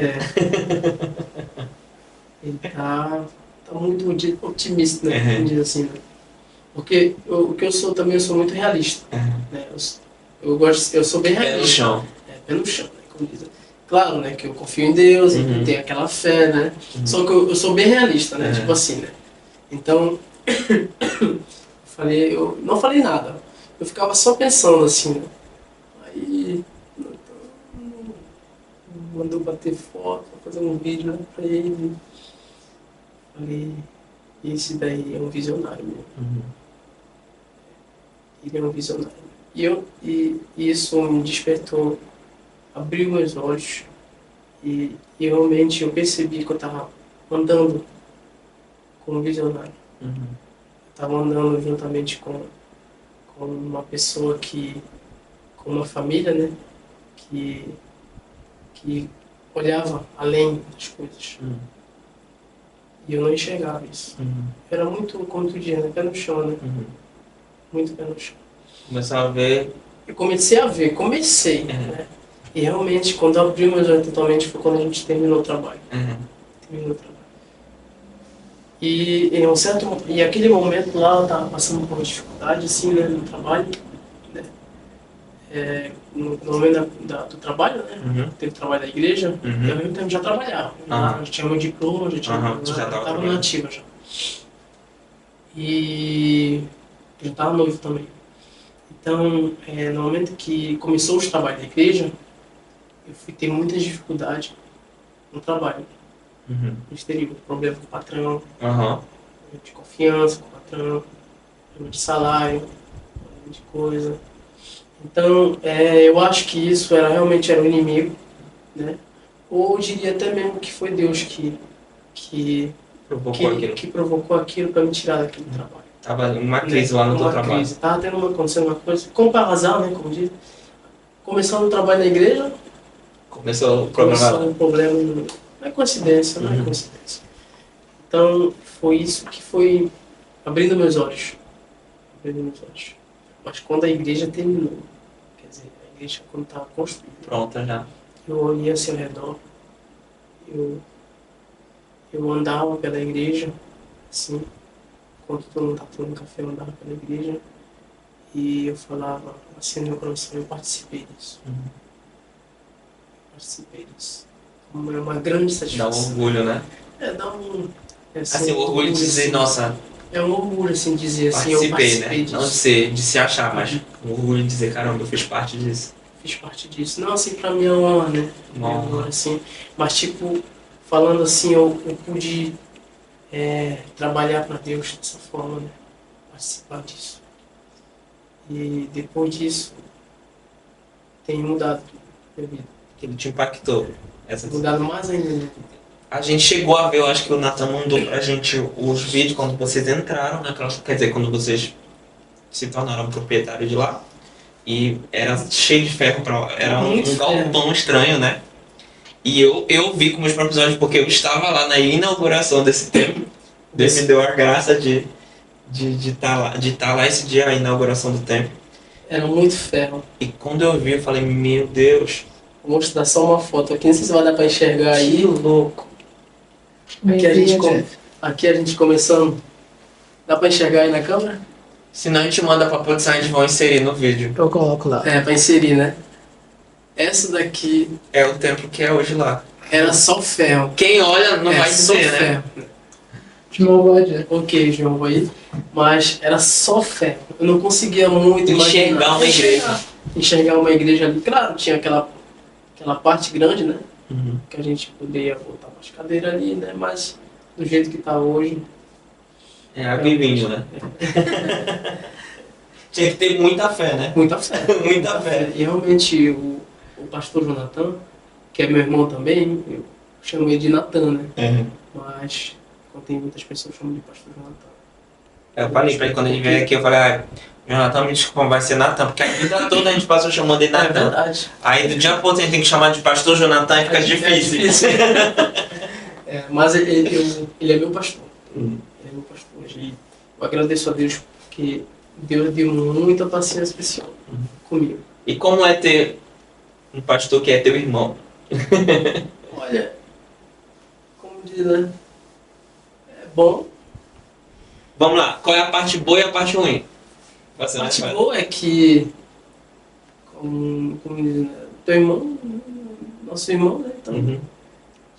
ele tá muito otimista, né? Uhum. Vamos dizer assim, né? Porque o que eu sou também, eu sou muito realista. Né? Eu sou bem Pé no realista. chão. Pé no chão, né? Como dizem. Claro, né? Que eu confio em Deus, Uhum. e tenho aquela fé, né? Só que eu sou bem realista, né? Uhum. Tipo assim, né? Então, eu não falei nada. Eu ficava só pensando assim, né? Aí, mandou bater foto, fazer um vídeo, né, pra ele. Falei, esse daí é um visionário mesmo. Uhum. Ele é um visionário. E isso me despertou, abriu meus olhos e realmente eu percebi que eu estava andando com um visionário. Uhum. Eu estava andando juntamente com uma pessoa com uma família, né, que olhava além das coisas. Uhum. E eu não enxergava isso. Uhum. Era muito, como tu diz, né, pé no chão, né? Uhum. Muito pé no chão. Começou a ver. Eu comecei a ver, né? E realmente, quando eu abri meus olhos totalmente, foi quando a gente terminou o trabalho. Uhum. terminei o trabalho. E aquele momento lá eu tava passando por uma dificuldade, assim, né, no trabalho, né? No momento do trabalho, né? Uhum. Teve o trabalho da igreja, Uhum. e ao mesmo tempo já trabalhava. Aham. Já tinha meu diploma, já tinha. Aham, tu já tava trabalhando. na ativa já. E já estava noivo também. Então, no momento que começou os trabalhos da igreja, eu fui ter muitas dificuldades no trabalho, Uhum. no exterior. Problema com o patrão, Aham. problema de confiança com o patrão, problema de salário, problema de coisa. Então, eu acho que isso realmente era o inimigo, né? Ou eu diria até mesmo que foi Deus que Provocou aquilo. que provocou aquilo para me tirar daquele trabalho. Tava uma crise lá no teu trabalho. Crise. Tava acontecendo uma coisa, como para arrasar, né, como diz. Começando o trabalho na igreja, Começou o problema. começou um problema, não é coincidência, não é Uhum. coincidência. Então, foi isso que foi abrindo meus olhos. Abrindo meus olhos. Mas quando a igreja terminou, quer dizer, a igreja quando estava construída, Pronta já. eu olhei assim ao redor, eu andava pela igreja, assim, enquanto todo mundo estava tomando café, eu andava pela igreja e eu falava assim no meu coração, eu participei disso. Uhum. Participei disso. É uma grande Dá um satisfação. orgulho, né? Dá um... Assim, o orgulho de dizer, assim, nossa, é um orgulho, assim, dizer assim, eu participei, participei né? disso. Não de se achar, mas o orgulho de dizer, caramba, eu fiz parte disso. Fiz parte disso. Não, assim, pra mim é uma honra, né? Uma É honra. assim. Mas, tipo, falando assim, eu pude trabalhar pra Deus dessa forma, né? Participar disso. E depois disso, tem mudado minha vida. Aquilo te impactou. Essa... Mudado mais ainda, né? A gente chegou a ver, eu acho que o Nathan mandou pra gente os vídeos quando vocês entraram naquela. Quer dizer, quando vocês se tornaram proprietários de lá. E era cheio de ferro, era Muito um galpão estranho, né? E eu vi com meus próprios olhos, porque eu estava lá na inauguração desse templo. Deus me deu a graça de estar lá esse dia, a inauguração do templo. Era muito ferro. E quando eu vi, eu falei, meu Deus, Vou mostrar só uma foto aqui, não sei se vai dar pra enxergar aí. que louco. Aqui a gente começando. Dá pra enxergar aí na câmera? Senão a gente manda pra produção, a gente vai inserir no vídeo. Eu coloco lá. Pra inserir, né? Essa daqui É o templo que é hoje lá. era só ferro. Quem olha não vai só dizer, né? ferro. João Bode. Ok, João, aí. Mas era só ferro. Eu não conseguia muito Enxergar imaginar. uma igreja. Enxergar uma igreja ali. Claro, tinha aquela parte grande, né? Uhum. Que a gente poderia botar umas cadeiras ali, né? Mas do jeito que tá hoje. É água e vinho, né? Tinha que ter muita fé, né? Muita fé. Muita fé. E realmente o pastor Jonathan, que é meu irmão também, eu chamo ele de Natan, né? Uhum. Mas quando tem muitas pessoas, eu chamo de pastor Jonathan. Eu falei pra ele quando ele veio aqui, eu falei, Jonathan, me desculpa, vai ser Natan, porque a vida toda a gente passou chamando de É Natan. verdade. Aí do dia a pouco a gente tem que chamar de pastor Jonathan e fica difícil. Mas ele é meu pastor. Uhum. Ele é meu pastor. E eu agradeço a Deus porque Deus deu muita paciência especial comigo. E como é ter um pastor que é teu irmão? Olha, como diz, né? É bom. Vamos lá, qual é a parte boa e a parte ruim? A parte boa é que, como diz, né? Teu irmão, nosso irmão, né? Então, Uhum.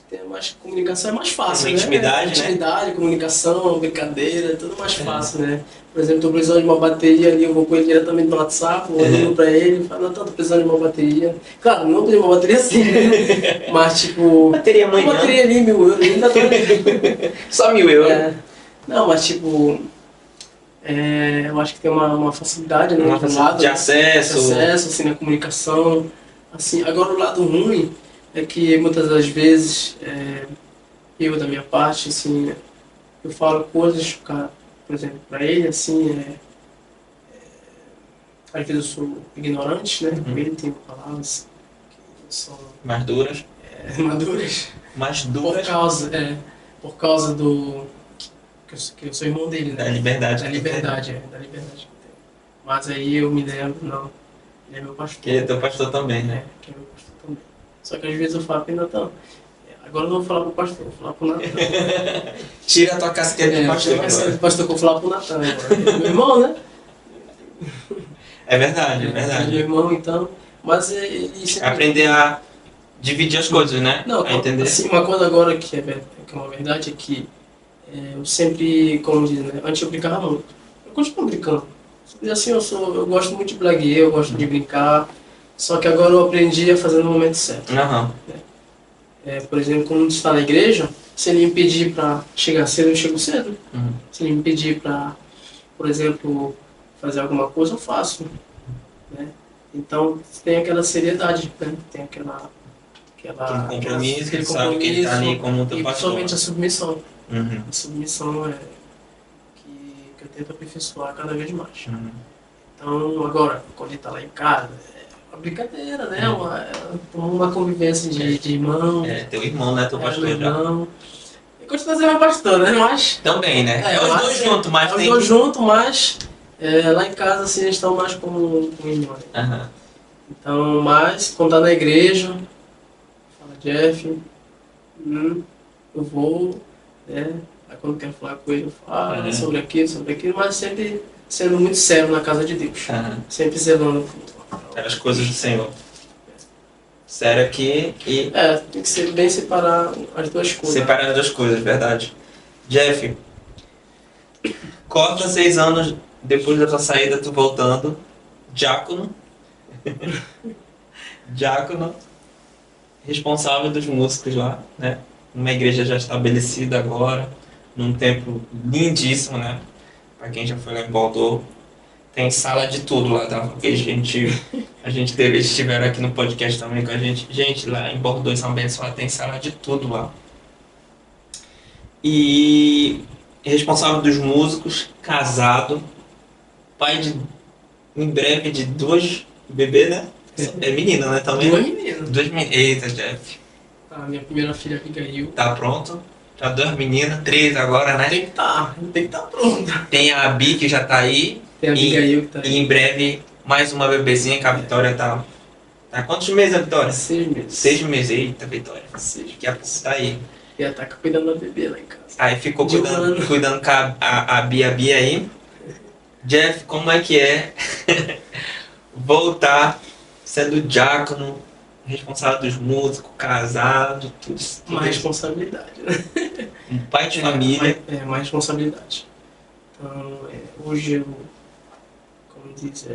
tem mais comunicação, é mais fácil, Uma né? intimidade, né? Intimidade, comunicação, brincadeira, tudo mais fácil, né? Por exemplo, tô precisando de uma bateria ali, eu vou com ele diretamente no WhatsApp, vou ligo pra ele e falo, não, tô precisando de uma bateria. Claro, não tenho uma bateria assim, né? Mas tipo, Bateria uma amanhã. bateria ali, 1.000 euros, ainda tô... Só 1.000 euros. Não, mas tipo, eu acho que tem uma facilidade, né? Uma de um facilidade lado, de acesso. assim, na comunicação. Assim, agora o lado ruim é que muitas das vezes, eu da minha parte, assim, eu falo coisas, por exemplo, para ele, assim, às vezes eu sou ignorante, né? Uhum. Ele tem palavras que são Mais duras. maduras Mais por duras. causa do que eu sou irmão dele, né? Da liberdade. Da liberdade que eu tenho. Mas aí eu me lembro, não, ele é meu pastor. Que ele é teu pastor também, né? Que é meu pastor também. Só que às vezes eu falo, Natan, Agora eu não vou falar pro pastor, vou falar pro Natan. Tira a tua casquete de pastor Tira a casquete agora. do pastor que eu vou falar pro Natan agora. Meu irmão, né? É verdade, é Meu verdade. irmão, então. Mas ele sempre... Aprender a dividir as coisas, né? Não, A entender. assim, uma coisa agora que que é uma verdade é que eu sempre, como diz, né? Antes eu brincava muito. Eu continuo brincando. E assim, eu gosto muito de blaguear, eu gosto de brincar. Só que agora eu aprendi a fazer no momento certo. Aham. Por exemplo, quando a gente está na igreja, se ele me pedir para chegar cedo, eu chego cedo. Uhum. Se ele me pedir para, por exemplo, fazer alguma coisa, eu faço. Né? Então tem aquela seriedade, né? Tem aquele compromisso, aquele ele sabe que ele está ali como teu e pastor. principalmente a submissão. Uhum. A submissão é que eu tento aperfeiçoar cada vez mais. Uhum. Então, agora, quando ele está lá em casa, é uma brincadeira, né? Uma convivência de irmão. É, teu irmão, né? Teu pastor meu já. irmão. Eu continua sendo meu pastor, né? Mas. Também, né? É os mas dois juntos, mas os tem dois que... juntos, mas lá em casa, assim, eles estão mais como irmãos. Aham. Então, mas, quando tá na igreja, fala, Jeff, eu vou, né? Aí quando quero falar com ele, eu falo Uhum. sobre aquilo, mas sempre sendo muito sério na casa de Deus. Aham. Sempre zelando. Aquelas coisas do Senhor. Sério aqui e Tem que ser bem separar as duas coisas. separar as duas coisas, verdade. Jeff, corta 6 anos depois da tua saída, tu voltando, diácono, diácono, responsável dos músicos lá, né? Uma igreja já estibelecida agora, num templo lindíssimo, né? Pra quem já foi lá em Bordeaux, tem sala de tudo lá, tá? Porque a gente teve, eles estiveram aqui no podcast também com a gente. Gente, lá em Bordeaux, em São Bento, tem sala de tudo lá. E responsável dos músicos, casado, pai de, em breve, de 2 bebês, né? É menina, né? Também? Duas meninas. 2 meninas. Eita, Jeff. A minha primeira filha, Abigail. Tá pronto? Já 2 meninas, 3 agora, né? Tem que estar pronta. Tem a Abi, que já tá aí. Tem a Abigail que tá E aí. em breve, mais uma bebezinha, que a Vitória tá... Tá quantos meses a Vitória? 6 meses. 6 meses. Eita, Vitória. 6. Daqui a pouco tá aí. E ela tá cuidando da bebê lá em casa. Aí ficou De um cuidando ano. com a Bia aí. Jeff, como é que é voltar sendo diácono, responsável dos músicos, casado, tudo Uma isso? responsabilidade, né? Um pai de família. Mais responsabilidade. Então, hoje eu, como diz,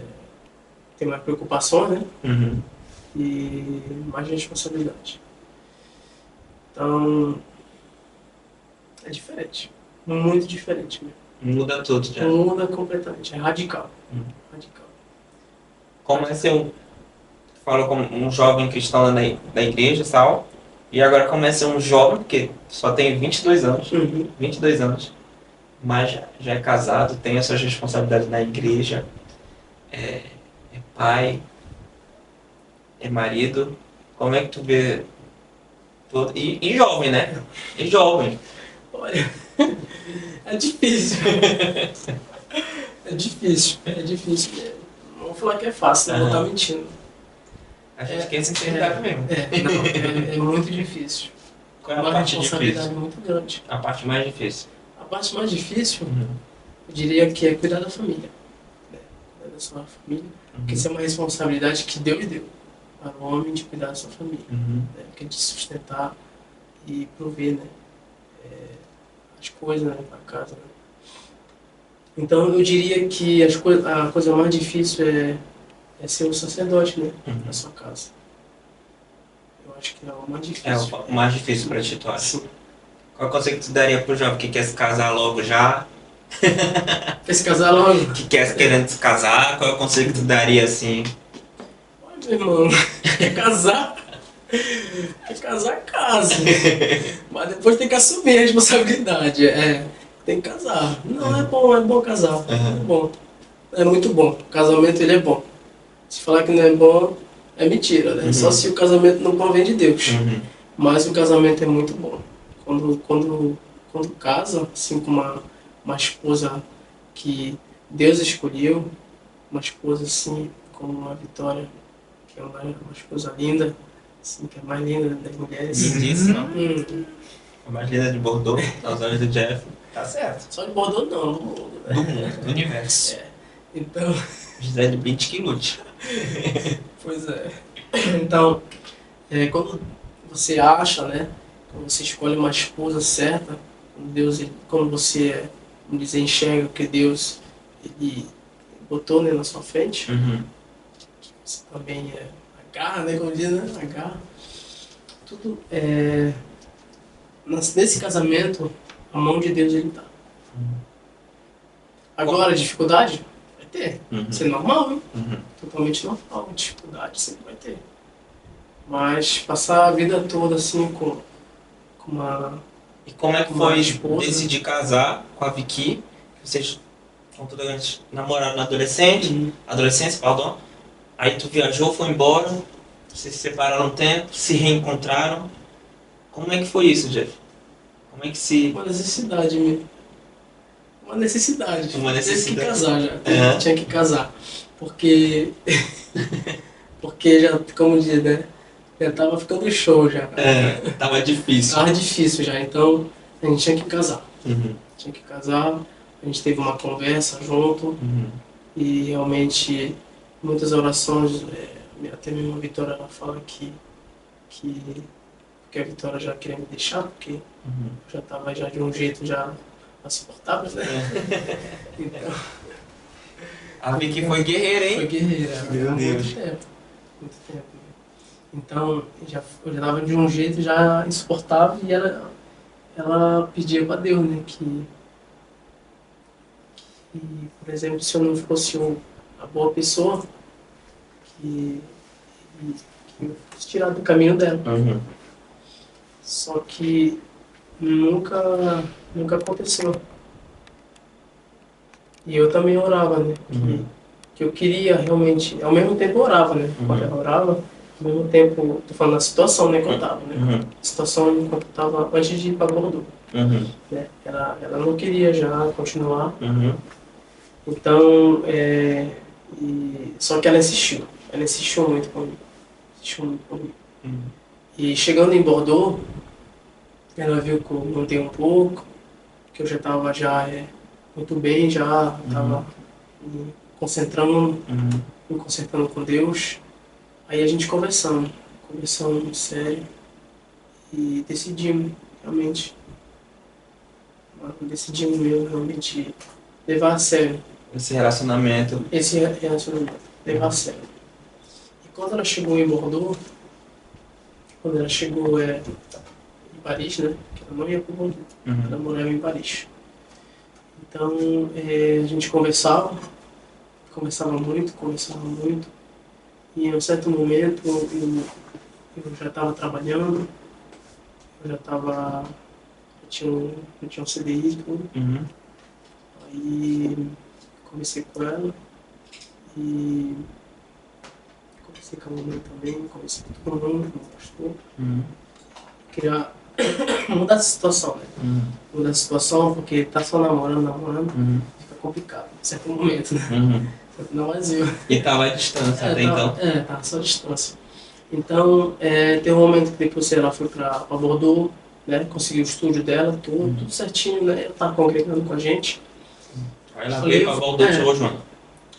tenho mais preocupações, né? Uhum. E mais responsabilidade. Então, é diferente. Muito diferente mesmo. Muda tudo, Jeff. Muda completamente. É radical. Radical. Como é ser falou como um jovem cristão da igreja e tal, e agora como é ser um jovem, porque só tem 22 anos, Uhum. 22 anos, mas já é casado, tem as suas responsabilidades na igreja, é pai, é marido. Como é que tu vê todo... E jovem, né? E jovem. Olha, é difícil. É difícil mesmo. Não vou falar que é fácil, né? Vou estar mentindo. A gente quer sinceridade mesmo. É muito difícil. Qual é a Uma parte responsabilidade difícil? muito grande. A parte mais difícil. A parte mais difícil, eu diria que é cuidar da família. Né? Cuidar da sua família. Porque isso é uma responsabilidade que Deus deu para o homem de cuidar da sua família. Uhum. Né? Que é de sustentar e prover, né? As coisas, né? Para casa. Né? Então eu diria que a coisa mais difícil é ser o sacerdote, né? Uhum. Na sua casa. Eu acho que é o mais É difícil. o mais difícil pra ti, tu acha? Sim. Qual conselho que tu daria pro jovem que quer se casar logo já? Quer se casar logo? Que quer querendo se casar? Qual é o conselho que tu daria assim? Olha, meu irmão, quer casar? Quer casar, casa. Mas depois tem que assumir a responsabilidade. Tem que casar. Não, é bom casar. Uhum. É bom. É muito bom. O casamento ele é bom. Se falar que não é bom, é mentira, né? Uhum. Só se o casamento não provém de Deus. Uhum. Mas o casamento é muito bom. Quando casa, assim, com uma esposa que Deus escolheu, uma esposa assim, como a Vitória, que é uma esposa linda, assim, que é a mais linda das mulheres. Lindíssima. Hum, A mais linda de Bordeaux, aos olhos do Jeff. Tá certo. só de Bordeaux não, do mundo, né? Do mundo, do universo. Então, Gisele Bündchen que lute. pois é. Então, quando você acha, né? Quando você escolhe uma esposa certa, quando você, vamos dizer, enxerga o que Deus ele botou, né, na sua frente, Uhum. você também agarra, né? Como diz, né? Agarra. Tudo nesse casamento, a mão de Deus ele tá. Agora, dificuldade? Vai ter. Uhum. Isso é normal, hein? Uhum. Totalmente normal. Dificuldade sempre vai ter. Mas passar a vida toda assim com uma. E como é que Uma foi esposa. decidir casar com a Vicky? Vocês estão todos antes namoraram na adolescência, perdão. Aí tu viajou, foi embora, vocês se separaram um tempo, se reencontraram. Como é que foi isso, Jeff? Como é que se... Uma necessidade mesmo. Uma necessidade. Uma Teve que necessidade. casar já. É. Tinha que casar. Porque. Porque já, como diz, né? Já tava ficando show já. Tava difícil. Tava difícil já. Então a gente tinha que casar. Uhum. Tinha que casar. A gente teve uma conversa junto. Uhum. E realmente muitas orações. Até mesmo a Vitória ela fala que a Vitória já queria me deixar, porque Uhum. já estava já de um jeito já insuportável, né? Então, A Vicky foi guerreira, foi hein? guerreira, Meu há Deus. muito tempo. Muito tempo. Então, eu já estava de um jeito já insuportável e ela pedia para Deus, né? Que, por exemplo, se eu não fosse a boa pessoa, que eu fosse tirado do caminho dela. Uhum. Só que nunca aconteceu. E eu também orava, né? Uhum. Que eu queria realmente, ao mesmo tempo eu orava, né? Uhum. Eu orava, ao mesmo tempo, tô falando da situação, né, que eu tava, né? Uhum. A situação enquanto eu tava antes de ir para Bordeaux, Uhum. né? Ela não queria já continuar, Uhum. então, só que ela insistiu muito comigo, Uhum. E chegando em Bordeaux, ela viu que eu mudei um pouco, que eu já estava muito bem, já estava me concentrando com Deus. Aí a gente conversando sério e decidimos realmente realmente levar a sério Esse relacionamento. esse relacionamento, levar a sério. E quando ela chegou em Bordeaux, em Paris, né? Que ela não ia para Bordeaux, ela Uhum. morava em Paris. Então a gente conversava muito. E em um certo momento eu já estava trabalhando, eu tinha um CDI e tudo. Uhum. Aí conversei com ela e conversei com a mamãe também, conversei com todo mundo, com o pastor. Uhum. Queria mudar a situação, né? Uhum. Mudar a situação porque tá só namorando, Uhum. fica complicado, em certo momento, né? Uhum. Não vazio. E tava à distância até então. Tava só a distância. Então, teve um momento que depois ela foi para Bordeaux, né? Conseguiu o estúdio dela, tudo certinho, né? Ela tava congregando com a gente. Aí ela Falei, veio pra Bordeaux, chegou, João.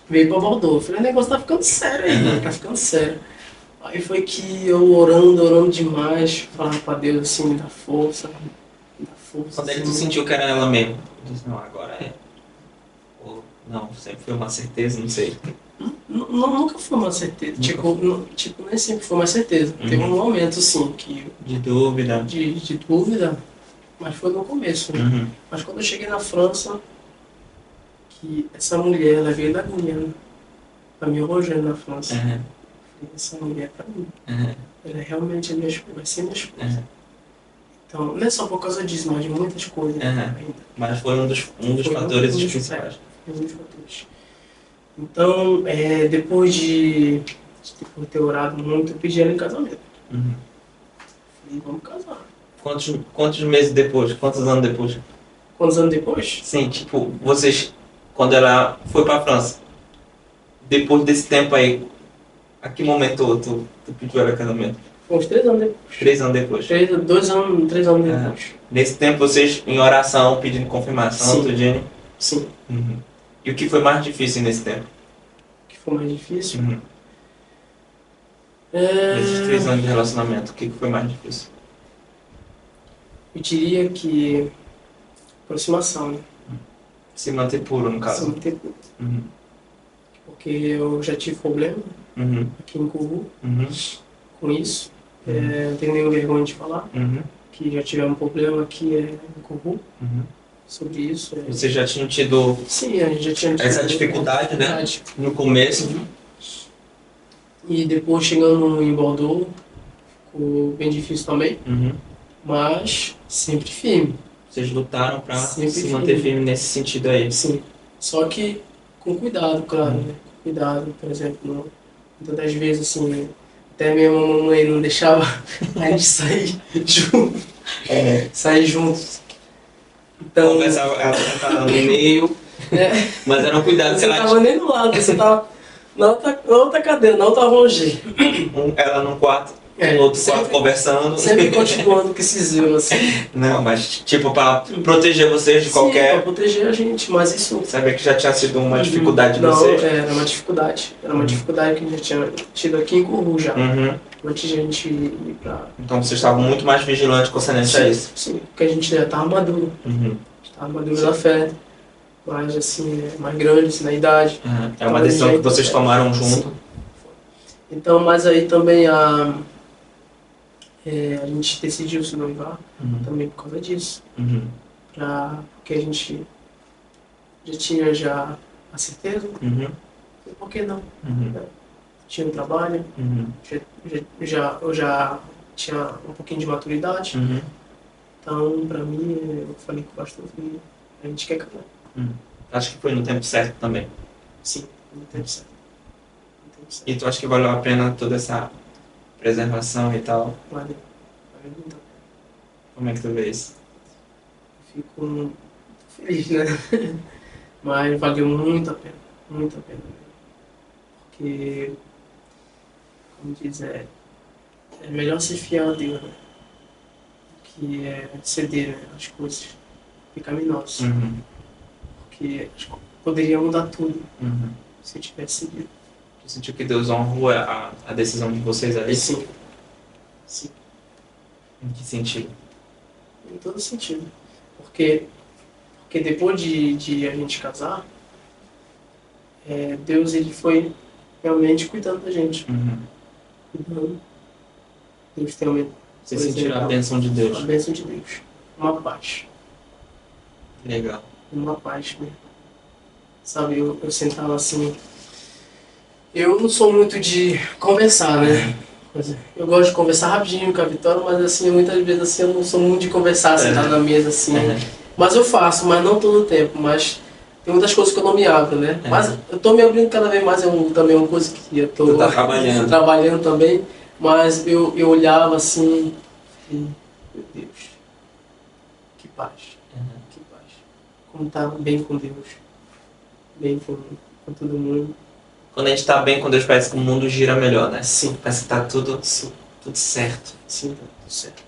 Veio para Bordeaux. Eu falei, o negócio tá ficando sério aí, tá ficando sério. Aí foi que eu orando demais, falava para Deus assim, me dá força. Quando é que tu assim. sentiu que era ela mesmo? Eu disse, não, agora é. Ou não, sempre foi uma certeza, não sei. Nunca foi uma certeza. Tipo, nem sempre foi uma certeza. Uhum. Teve um momento, sim, De dúvida. de dúvida, mas foi no começo. Né? Uhum. Mas quando eu cheguei na França, que essa mulher, ela veio da Guiana, pra me alojando na França. Uhum. Falei, essa mulher é pra mim. Uhum. Ela é realmente a minha esposa, vai ser minha esposa. Uhum. Então, não é só por causa disso, mas de muitas coisas ainda. Mas foi um dos Foi fatores um dos principais. Foi um dos fatores. Então, depois de ter orado muito, eu pedi ela em casamento. Uhum. Falei, vamos casar. Quantos meses depois? Quantos anos depois? Quantos anos depois? Sim, tipo, vocês, quando ela foi pra França, depois desse tempo aí, a que momento tu pediu ela em casamento? Foi uns 3 anos depois. 3 anos depois. 3 anos Ah. depois. Nesse tempo vocês em oração, pedindo confirmação, Sim. tudinho. Sim. Uhum. E o que foi mais difícil nesse tempo? O que foi mais difícil? Uhum. Nesses 3 anos de relacionamento, o que foi mais difícil? Eu diria que aproximação, né? Se manter puro, no Se caso. manter puro. Uhum. Porque eu já tive problema Uhum. aqui em Cubu Uhum. com isso. Não tenho nenhuma vergonha de falar Uhum. que já tivemos um problema aqui em Cubu Uhum. sobre isso. Vocês já tinham tido Sim, a gente já tinha tido essa dificuldade, né? dificuldade. No começo. E depois chegando em Bordeaux, ficou bem difícil também, Uhum. mas sempre firme. Vocês lutaram pra Sempre se firme. manter firme nesse sentido aí. Sim. Só que com cuidado, claro, né? Cuidado, por exemplo, muitas das vezes assim, até minha mamãe não deixava a gente sair junto. Sair juntos. Então, Conversa, ela tava no meio, é, mas era um cuidado que você ela tava nem do lado, você tava na outra cadeira, na outra rangê. ela num quarto, É, no outro sempre- quarto conversando. Sempre continuando com esses erros, assim. Não, mas tipo, pra proteger vocês de Sim, pra qualquer. proteger a gente, mas isso... Sabe que já tinha sido uma dificuldade de Não, vocês? era uma dificuldade. Era uma dificuldade que a gente já tinha tido aqui em Cubu já. Uhum. Antes de a gente ir pra... Então vocês estavam muito mais vigilantes concernente a isso. Sim, porque a gente já tava maduro. Uhum. Tava maduro na fé. Mais assim, mais grande assim, na idade. É uma decisão que vocês tomaram junto. Sim. Então, mas aí também a gente decidiu se noivar Uhum. também por causa disso. Uhum. Porque a gente já tinha a certeza. Uhum. E por que não? Uhum. Tinha um trabalho, Uhum. eu já tinha um pouquinho de maturidade. Uhum. Então, pra mim, eu falei com o pastor que a gente quer casar. Acho que foi no tempo certo também. Sim, no tempo certo. No tempo certo. E tu acha que valeu a pena toda essa preservação e tal? Valeu muito a pena. Como é que tu vê isso? Fico muito feliz, né? Mas valeu muito a pena mesmo. Porque, como diz, é melhor ser fiel a Deus, né? Que é ceder, né, as coisas pecaminosas. Uhum. Porque acho que poderia mudar tudo Uhum. se eu tivesse seguido. Tu sentiu que Deus honrou a decisão de vocês ali? Sim. Sim, Em que sentido? em todo sentido. Porque depois de a gente casar, Deus ele foi realmente cuidando da gente. Uhum. Cuidando. Deus tem uma Vocês sentiram a bênção de a Deus? bênção de Deus. Uma paz. Legal. Uma paz mesmo. Sabe, eu sentava assim. Eu não sou muito de conversar, né? Eu gosto de conversar rapidinho com a Vitória, mas assim, muitas vezes assim, eu não sou muito de conversar, sentar na mesa assim. Mas eu faço, mas não todo o tempo. Mas tem muitas coisas que eu não me abro, né? Mas eu tô me abrindo cada vez mais, também é uma coisa que eu tô Tu tá trabalhando. trabalhando também. Mas eu olhava assim e, meu Deus, que paz, que paz. Como tá bem com Deus, bem com todo mundo. Quando a gente tá bem com Deus, parece que o mundo gira melhor, né? Sim, Parece que tá tudo certo. sim, tá tudo certo.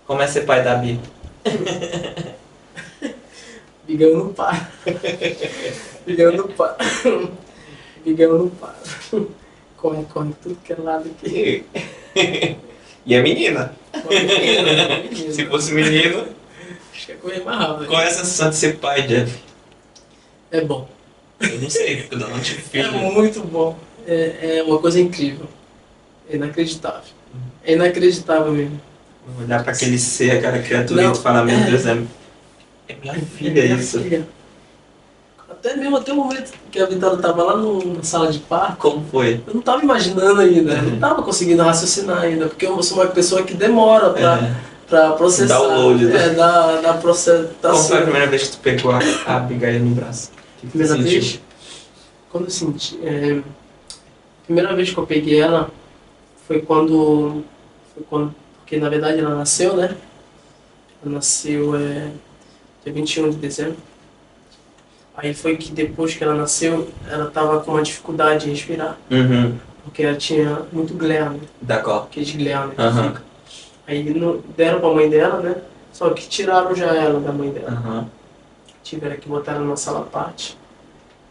Como é ser pai da Bia? Bigão não para. Bigão não para. Bigão não para. Corre tudo que é lado aqui. E a menina? Menino. Se fosse menino, Acho que é correr mais rápido. qual é a sensação de ser pai, Jeff? É bom. Eu não sei, porque eu não tive É filho. muito bom. É uma coisa incrível. É inacreditável. É inacreditável mesmo. Olhar pra aquele ser, aquela criatura Não, e tu falar, meu Deus, é minha filha Minha isso. filha. Até o momento que a Vitória estava lá na sala de parto, Como foi? eu não estava imaginando ainda, eu não estava conseguindo raciocinar ainda, porque eu sou uma pessoa que demora para processar. Download, né? Da processação. Qual foi a primeira vez que tu pegou a Abigail no braço? O que tu Primeira sentiu? vez? Quando eu senti. Primeira vez que eu peguei ela foi quando. Porque na verdade ela nasceu, né? Ela nasceu dia 21 de dezembro. Aí foi que depois que ela nasceu, ela tava com uma dificuldade de respirar. Uhum. porque ela tinha muito glare, né? D'accord. Aqueles glare, né? que Aham. fica. Aí deram pra mãe dela, né? Só que tiraram já ela da mãe dela. Aham. Tiveram que botar ela numa sala à parte.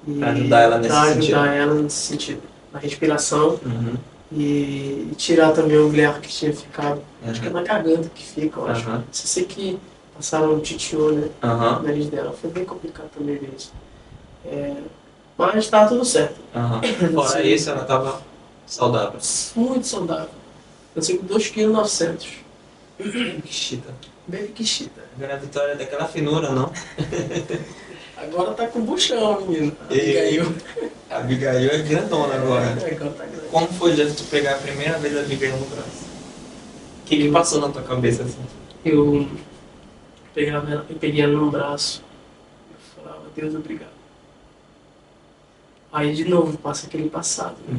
E Pra ajudar ela nesse pra sentido. ajudar ela nesse sentido. Na respiração Uhum. e tirar também o glare que tinha ficado. Acho que é Aham. na garganta que fica, eu acho. Aham. Só sei que passaram um titiô, né? No Aham. nariz dela. Foi bem complicado também ver isso. Mas tá tudo certo. Aham. Fora Sim. isso, ela tava saudável. Muito saudável. Eu sei com 2,9 kg. Que chita. Baby que chita. Agora a Vitória é daquela finura, não? Agora tá com buchão, menino. E- Abigail. A Abigail é grandona agora. Agora tá grande. Como foi, Jeff, tu pegar a primeira vez a Abigail no braço? O que passou na tua cabeça assim? Eu peguei ela no braço. Eu falava, Deus, obrigado. Aí de novo passa aquele passado. Né?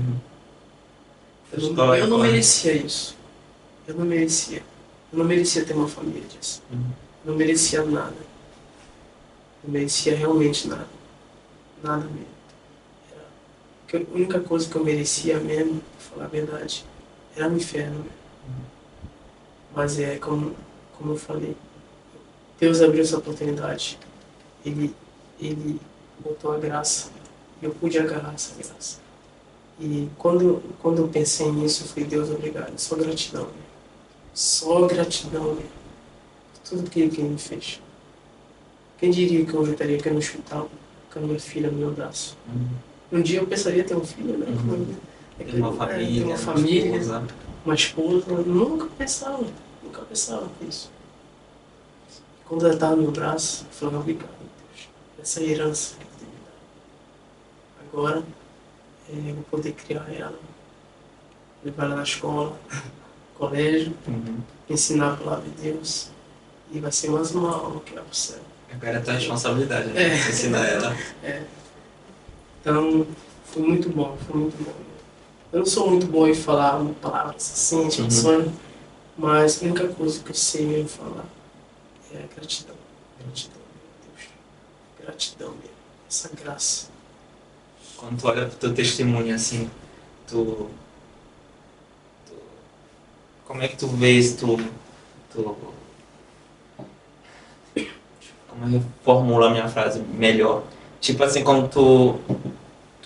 Uhum. Eu não merecia isso. Eu não merecia. Eu não merecia ter uma família disso. Uhum. Eu não merecia nada. Não merecia realmente nada. Nada mesmo. A única coisa que eu merecia mesmo, pra falar a verdade, era o inferno mesmo. Mas é como eu falei, Deus abriu essa oportunidade. Ele botou a graça. E eu pude agarrar essa graça. E quando eu pensei nisso, eu falei, Deus, obrigado. Só gratidão. Né? Só gratidão. Né? Por tudo que ele me fez. Quem diria que eu estaria aqui no hospital com a minha filha no meu braço? Uhum. Um dia eu pensaria ter um filho, né? Uhum. É Ter uma família, ter uma família, esposa. uma esposa. Eu nunca pensava nisso. Quando ela estava no meu braço, eu falei, obrigado, Deus. Essa herança que tu me dá. Agora, eu vou poder criar ela, levar ela na escola, colégio, Uhum. ensinar a palavra de Deus. E vai ser mais uma aula que vai pro céu. Agora é tua responsabilidade, né? É. Ensinar ela. Então, foi muito bom. Eu não sou muito bom em falar palavras assim, expressões, mas a única coisa que eu sei mesmo falar é gratidão. Gratidão, meu Deus. Gratidão mesmo. Essa graça. Quando tu olha pro teu testemunho assim, tu como é que tu vês como eu formulo a minha frase melhor? Tipo assim, como tu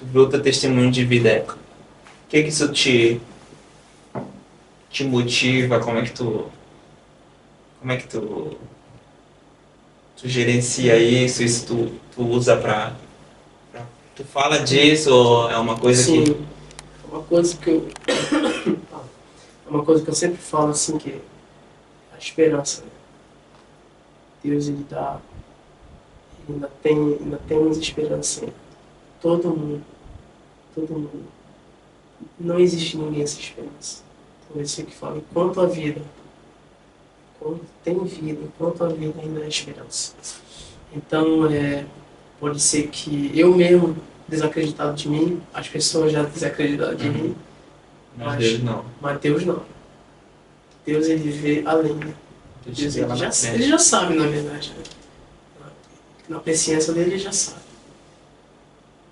viu o teu testemunho de vida, o que isso te motiva? Como é que tu tu gerencia isso? Isso tu usa pra tu fala disso ou é uma coisa Sim, que... é uma coisa que eu é uma coisa que eu sempre falo assim, que é a esperança. Né? Deus, ele dá, ainda temos esperança em todo mundo. Não existe ninguém sem esperança. Então é isso que fala, enquanto a vida ainda há esperança. Então, pode ser que eu mesmo desacreditado de mim, as pessoas já desacreditaram de mim, Mas Deus não. mas Deus não. Deus, ele vê além. Né? Deus, vê lá na ele frente. já sabe, na verdade. Né? Na presciência dele, ele já sabe.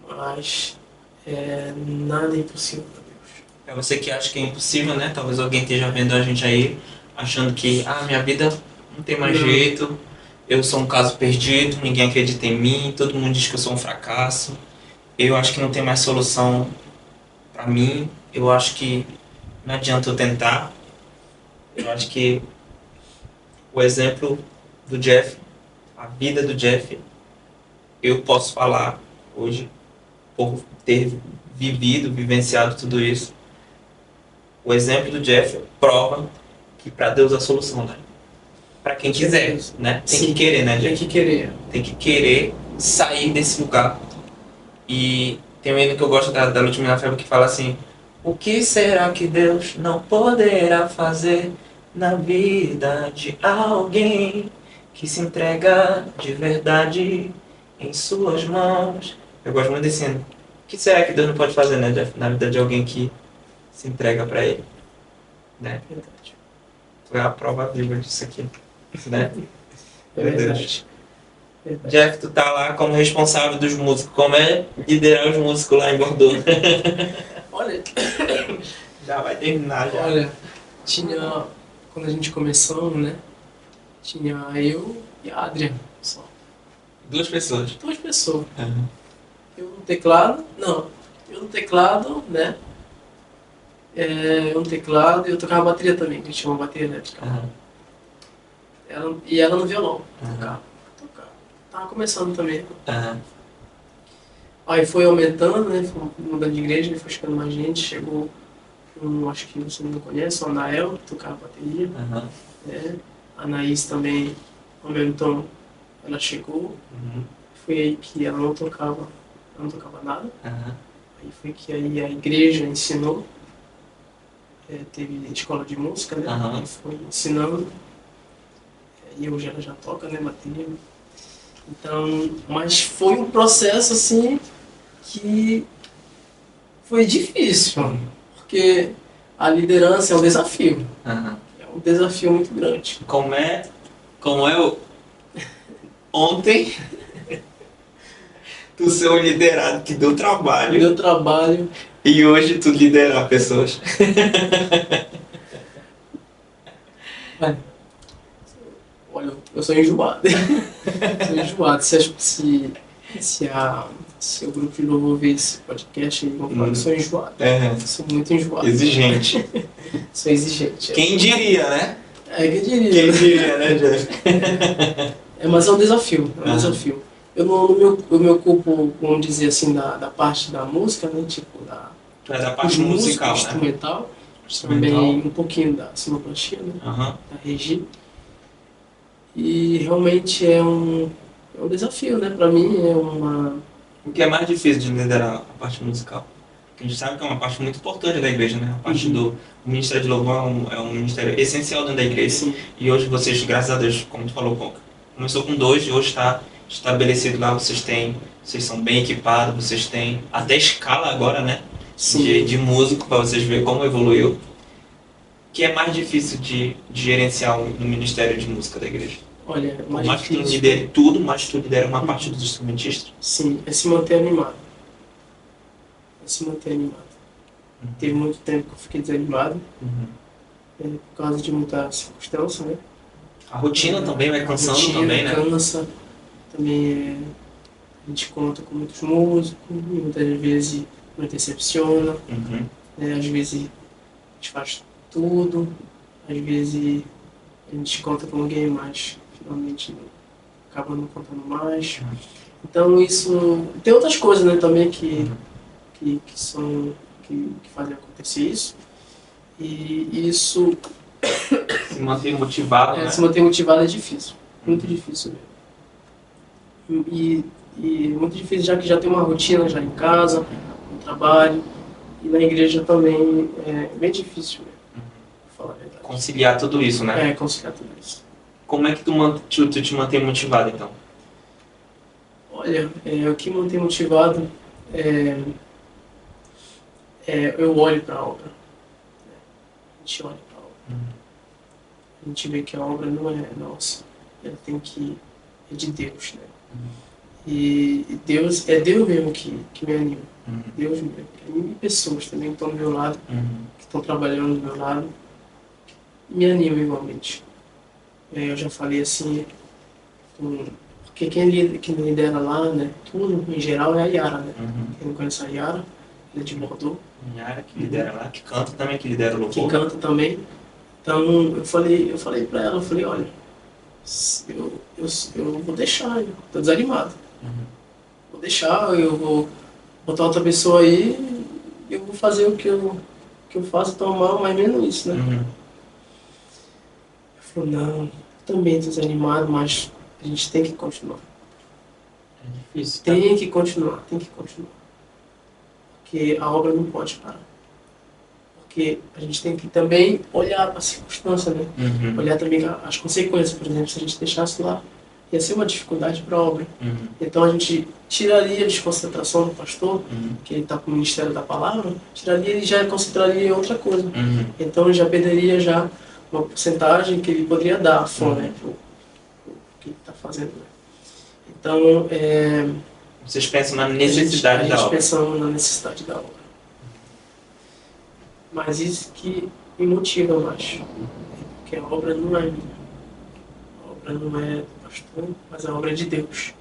Mas nada é impossível para Deus. É você que acha que é impossível, né? Talvez alguém esteja vendo a gente aí, achando que, minha vida não tem mais Não. jeito, eu sou um caso perdido, ninguém acredita em mim, todo mundo diz que eu sou um fracasso, eu acho que não tem mais solução pra mim, eu acho que não adianta eu tentar. Eu acho que o exemplo do Jeff, a vida do Jeff, eu posso falar hoje, por ter vivenciado tudo isso. O exemplo do Jeff prova que para Deus a solução, né? Para quem quiser, né? Tem Sim. que querer, né, Tem Jeff? que querer. Tem que querer sair desse lugar. E tem um hino que eu gosto da Ludmilla Febre que fala assim: o que será que Deus não poderá fazer na vida de alguém que se entrega de verdade em suas mãos? Eu gosto muito desse hino. O que será que Deus não pode fazer, né, Jeff, na vida de alguém que se entrega para Ele? Né? Verdade. Tu é a prova viva disso aqui. Né? É Meu Deus. verdade. Verdade. Jeff, tu tá lá como responsável dos músicos. Como é liderar os músicos lá em Bordeaux? Olha, Já vai terminar já. olha, tinha, quando a gente começou, né? Tinha eu e a Adriana, só. 2 pessoas. 2 pessoas. Uhum. Eu no teclado, não, eu no teclado, né? Eu no teclado e eu tocava bateria também, que a gente chama bateria elétrica. Uhum. E ela no violão, Uhum. tocava. Tava começando também. Uhum. Aí foi aumentando, né? Foi mudando de igreja, foi chegando mais gente, chegou acho que você não conhece, o Anael, que tocava bateria, Uhum. né? A Anaís também aumentou, ela chegou, Uhum. foi aí que ela não tocava nada. Uhum. Aí foi que aí a igreja ensinou, teve escola de música, né? Aham. Aí foi ensinando, e hoje ela já toca, né, bateria. Então, mas foi um processo assim que foi difícil, porque a liderança é um desafio, Uhum. é um desafio muito grande. Como é o... Ontem, tu ser um liderado que deu O trabalho meu trabalho, e hoje tu liderar pessoas. olha, eu sou enjoado. Sou enjoado. Se o grupo de louvor ver esse podcast, eles vão falar que eu sou enjoado. Uhum. Sou muito enjoado. Exigente. Sou exigente. Quem diria, né? Quem diria? Quem diria, né, Jeff? Mas é um desafio, é um Aham. desafio. Eu me ocupo, vamos dizer assim, da parte da música, né? Tipo, Tu é da parte dos músicos, musical, né? instrumental, Instrumental. também um pouquinho da sonoplastia, né? Aham. Da regi. E realmente é um desafio, né? Pra mim é uma... O que é mais difícil de liderar a parte musical? Porque a gente sabe que é uma parte muito importante da igreja, né? A parte do o Ministério de Louvor é um ministério essencial dentro da igreja. Assim, E hoje vocês, graças a Deus, como tu falou, começou com 2 e hoje está estabelecido lá, vocês são bem equipados, vocês têm até escala agora, né? sim. De músico, para vocês verem como evoluiu. O que é mais difícil de gerenciar no Ministério de Música da igreja? Olha, Por mais mais que tu difícil, lidere tudo, mas tu lidera uma parte dos instrumentistas. sim, é se manter animado. É se manter animado. Teve muito tempo que eu fiquei desanimado, por causa de muita circunstância, né? A rotina também vai cansando Rotina, também, né? cansa. Também a gente conta com muitos músicos, e muitas vezes nos decepciona, Uhum. né? Às vezes a gente faz tudo, às vezes a gente conta com alguém, mas finalmente acaba não contando mais. Então isso... Tem outras coisas, né, também que fazem acontecer isso. E isso, Se manter motivado, né? se manter motivado é difícil. Muito difícil mesmo. E muito difícil, já que já tem uma rotina já em casa, no trabalho. E na igreja também é bem difícil mesmo, pra falar a verdade. Conciliar tudo isso, né? Conciliar tudo isso. Como é que tu te mantém motivado, então? Olha, o que me mantém motivado eu olho para a obra. A gente olha para a obra. A gente vê que a obra não é nossa. Ela é de Deus, né? E Deus, é Deus mesmo que me anima. Deus mesmo. Que anima e pessoas também que estão do meu lado, que estão trabalhando do meu lado, me animam igualmente. Eu já falei assim, porque quem lidera lá, né, tudo em geral é a Yara, né? Quem não conhece a Yara, ela é de Bordeaux, Yara, que lidera lá, que canta também, que lidera o que louvor. canta também. Então eu falei pra ela, olha, eu vou deixar, eu tô desanimado. Vou deixar, eu vou botar outra pessoa aí, eu vou fazer o que eu faço tão mal, mas menos isso, né? Uhum. Eu falei, não, também tô desanimado, mas a gente tem que continuar. É difícil, tá? Tem que continuar. Porque a obra não pode parar. Porque a gente tem que também olhar para a circunstância, né? Uhum. Olhar também as consequências, por exemplo, se a gente deixasse lá, ia ser uma dificuldade para a obra. Uhum. Então a gente tiraria a desconcentração do pastor, Uhum. que ele está com o Ministério da Palavra, tiraria e já concentraria em outra coisa. Uhum. Então ele já perderia já uma porcentagem que ele poderia dar à fome, né? Pro que ele está fazendo. Né? Então, Vocês pensam na necessidade a da gente obra. pensando na necessidade da obra. Mas isso que me motiva mais. Porque a obra não é minha. A obra não é do pastor, mas a obra é de Deus.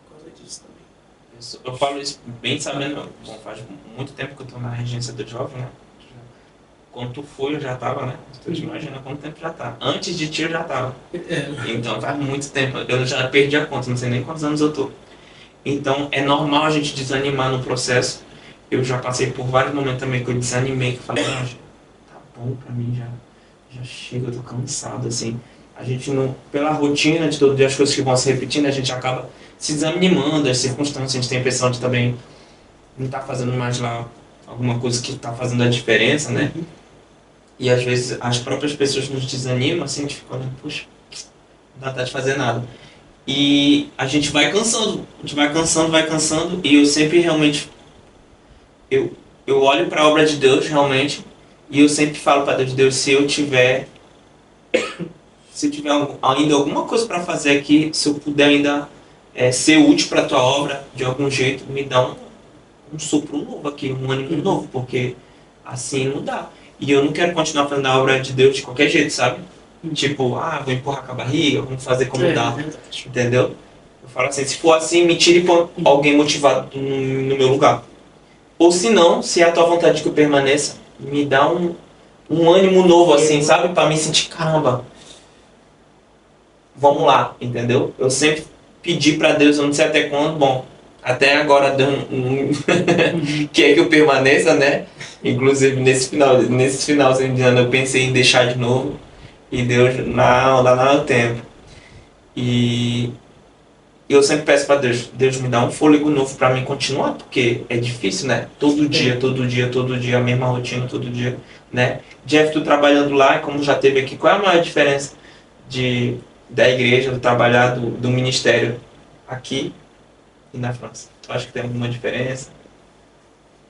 Por causa disso também. Eu falo isso bem sabendo, bom, faz muito tempo que eu estou na regência do jovem, né? Quando tu foi, eu já estava, né? Tu imagina quanto tempo já tá. Antes de ti, eu já estava. Então faz muito tempo. Eu já perdi a conta, não sei nem quantos anos eu tô. Então é normal a gente desanimar no processo. Eu já passei por vários momentos também que eu desanimei, que eu falei, ah, tá bom pra mim já chega, eu tô cansado, assim. A gente não, pela rotina de todo dia, as coisas que vão se repetindo, a gente acaba se desanimando, as circunstâncias, a gente tem a impressão de também não tá fazendo mais lá alguma coisa que tá fazendo a diferença, né? E às vezes as próprias pessoas nos desanimam, assim, a gente fica olhando, puxa, não dá vontade de fazer nada. E a gente vai cansando, vai cansando, e eu sempre realmente, eu olho para a obra de Deus realmente, e eu sempre falo para Deus, se eu tiver ainda alguma coisa para fazer aqui, se eu puder ainda ser útil para a tua obra, de algum jeito, me dá um sopro novo aqui, um ânimo novo, porque assim não dá. E eu não quero continuar fazendo a obra de Deus de qualquer jeito, sabe? Tipo, vou empurrar com a barriga, vamos fazer como dá, entendeu? Eu falo assim, se for assim, me tire e põe alguém motivado no meu lugar. Ou se não, se é a tua vontade que eu permaneça, me dá um ânimo novo assim, sabe? Pra me sentir, caramba, vamos lá, entendeu? Eu sempre pedi pra Deus, eu não sei até quando, bom, até agora Deus quer que eu permaneça, né? Inclusive nesse finalzinho de ano eu pensei em deixar de novo. E Deus, não, dá não é o tempo. E eu sempre peço para Deus me dá um fôlego novo para mim continuar, porque é difícil, né? Todo dia, a mesma rotina, todo dia, né? Jeff, tu trabalhando lá, como já teve aqui, qual é a maior diferença da igreja, do trabalhar do ministério aqui e na França? Tu acha que tem alguma diferença?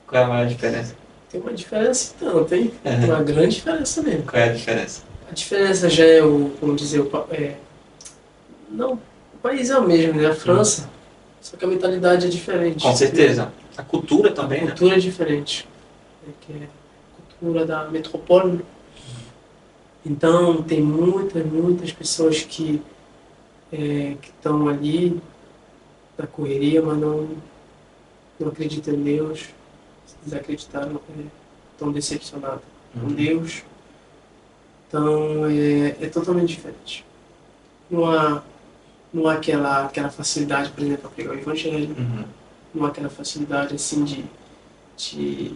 Qual é a maior diferença? Tem uma diferença então, tem uma grande diferença mesmo. Qual é a diferença? A diferença já é vamos dizer, não, o país é o mesmo, né? A França, só que a mentalidade é diferente. Com certeza. A cultura também, A né? cultura é diferente. Que é a cultura da metrópole. Então, tem muitas pessoas que estão ali na correria, mas não acreditam em Deus. Se desacreditaram, estão decepcionados com Deus. Então, é totalmente diferente. Não há aquela facilidade, por exemplo, para pregar o evangelho. Não há aquela facilidade, assim, de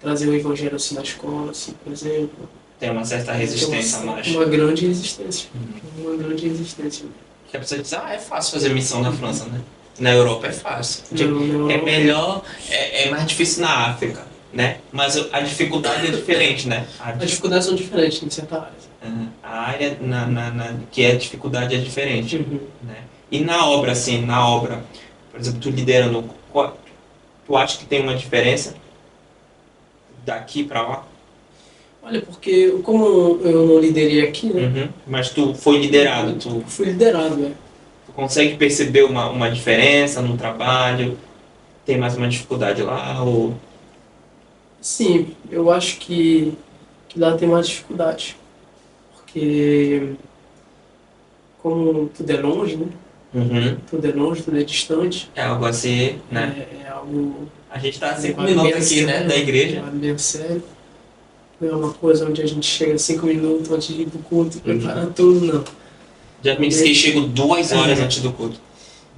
trazer o evangelho, assim, na escola, assim, por exemplo. Tem uma certa resistência a mais. Uma grande resistência. Uma grande resistência. Que a pessoa diz, é fácil fazer missão na França, né? Na Europa é fácil. Não, É melhor, é mais difícil na África, né? Mas a dificuldade é diferente, né? As dificuldades são diferentes em certa área. A área que é a dificuldade é diferente, né? E na obra, assim, por exemplo, tu liderando, tu acha que tem uma diferença daqui pra lá? Olha, porque como eu não liderei aqui, né? Mas tu foi liderado, tu Fui liderado, Tu consegue perceber uma diferença no trabalho? Tem mais uma dificuldade lá? Ou... Sim, eu acho que lá tem mais dificuldade. Porque como tudo é longe, né? Tudo é longe, tudo é distante. É algo assim, né? É algo... A gente tá a 5 minutos aqui, né? Da igreja. É bem sério. Não é uma coisa onde a gente chega 5 minutos antes de ir pro culto e prepara tudo, não. Já me disse que chego 2 horas antes do culto.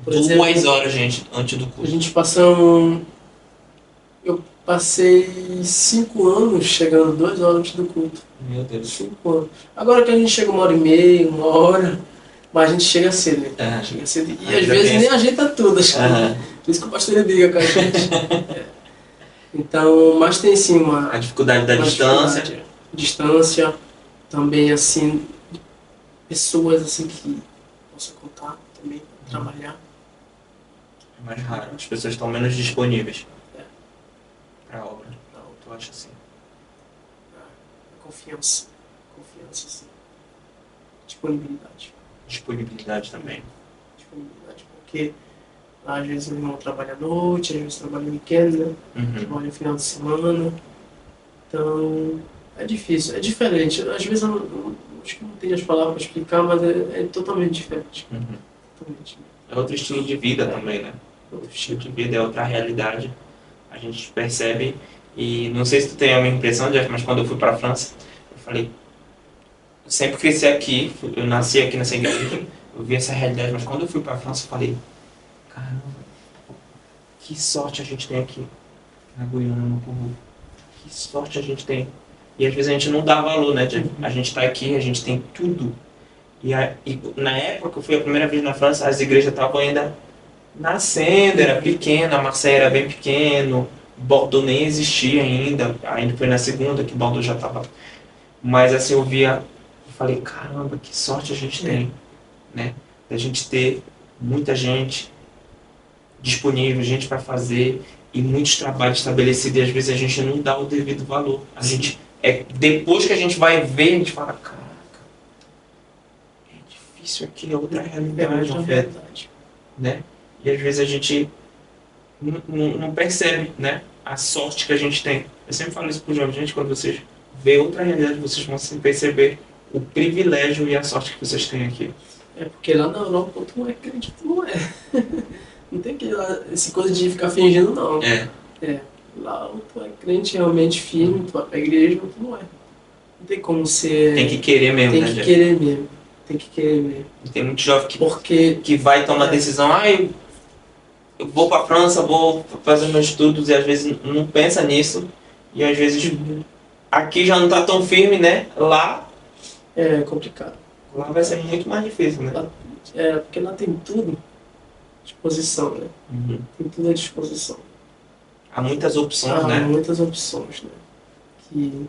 Por exemplo, 2 horas, gente, antes do A culto. gente passou... Eu passei 5 anos chegando 2 horas antes do culto. Meu Deus. 5 anos. Agora que a gente chega 1h30, 1 hora, mas a gente chega cedo, né? Chega cedo. E às vezes nem ajeita tudo, acho que. Por isso que o pastor briga com a gente. Então, mas tem sim A dificuldade da distância. Distância, também assim, pessoas assim que possa contar também para trabalhar. É mais raro. As pessoas estão menos disponíveis para a obra. Tu acha assim? Confiança, sim. Disponibilidade. Disponibilidade também. Disponibilidade, porque Às vezes o irmão trabalha à noite, às vezes trabalha no weekend, né? Uhum. Trabalha no final de semana. Então, é difícil, é diferente. Às vezes acho que não tenho as palavras para explicar, mas é totalmente diferente. Uhum. Totalmente. É outro estilo de vida também, né? Outro estilo de vida, é outra realidade. A gente percebe. E não sei se tu tem a mesma impressão, Jeff, mas quando eu fui para a França, eu falei, eu sempre cresci aqui, eu nasci aqui nessa igreja, eu vi essa realidade, mas quando eu fui para a França, eu falei, caramba, que sorte a gente tem aqui na Guiana, no Congo. Que sorte a gente tem. E às vezes a gente não dá valor, né, Jeff? A gente está aqui, a gente tem tudo. E na época que eu fui a primeira vez na França, as igrejas estavam ainda nascendo, era pequena, Marseille era bem pequeno, Bordeaux nem existia ainda foi na segunda que Bordeaux já estava. Mas assim, eu falei, caramba, que sorte a gente tem, né? Da gente ter muita gente disponível, gente para fazer e muitos trabalhos estabelecidos e às vezes a gente não dá o devido valor. Depois que a gente vai ver, a gente fala, caraca, é difícil aqui, é outra realidade, verdade. né? E às vezes a gente não percebe, né? A sorte que a gente tem. Eu sempre falo isso para os jovens, gente, quando vocês veem outra realidade, vocês vão se perceber o privilégio e a sorte que vocês têm aqui. É porque lá na Europa tu não é crente, tu não é. Não tem essa coisa de ficar fingindo, não. É. Lá tu é crente realmente firme, tu vai pra igreja, mas tu não é. Não tem como ser... Tem que querer mesmo, Tem né, que Jeff? querer mesmo. Tem que querer mesmo. Tem muito jovem Porque... que vai tomar decisão, eu vou para a França, vou fazer meus estudos e às vezes não pensa nisso e às vezes aqui já não está tão firme, né? Lá É complicado. vai ser muito mais difícil, né? Porque lá tem tudo à disposição, né? Uhum. Tem tudo à disposição. Há muitas opções, Há né? muitas opções, né? Que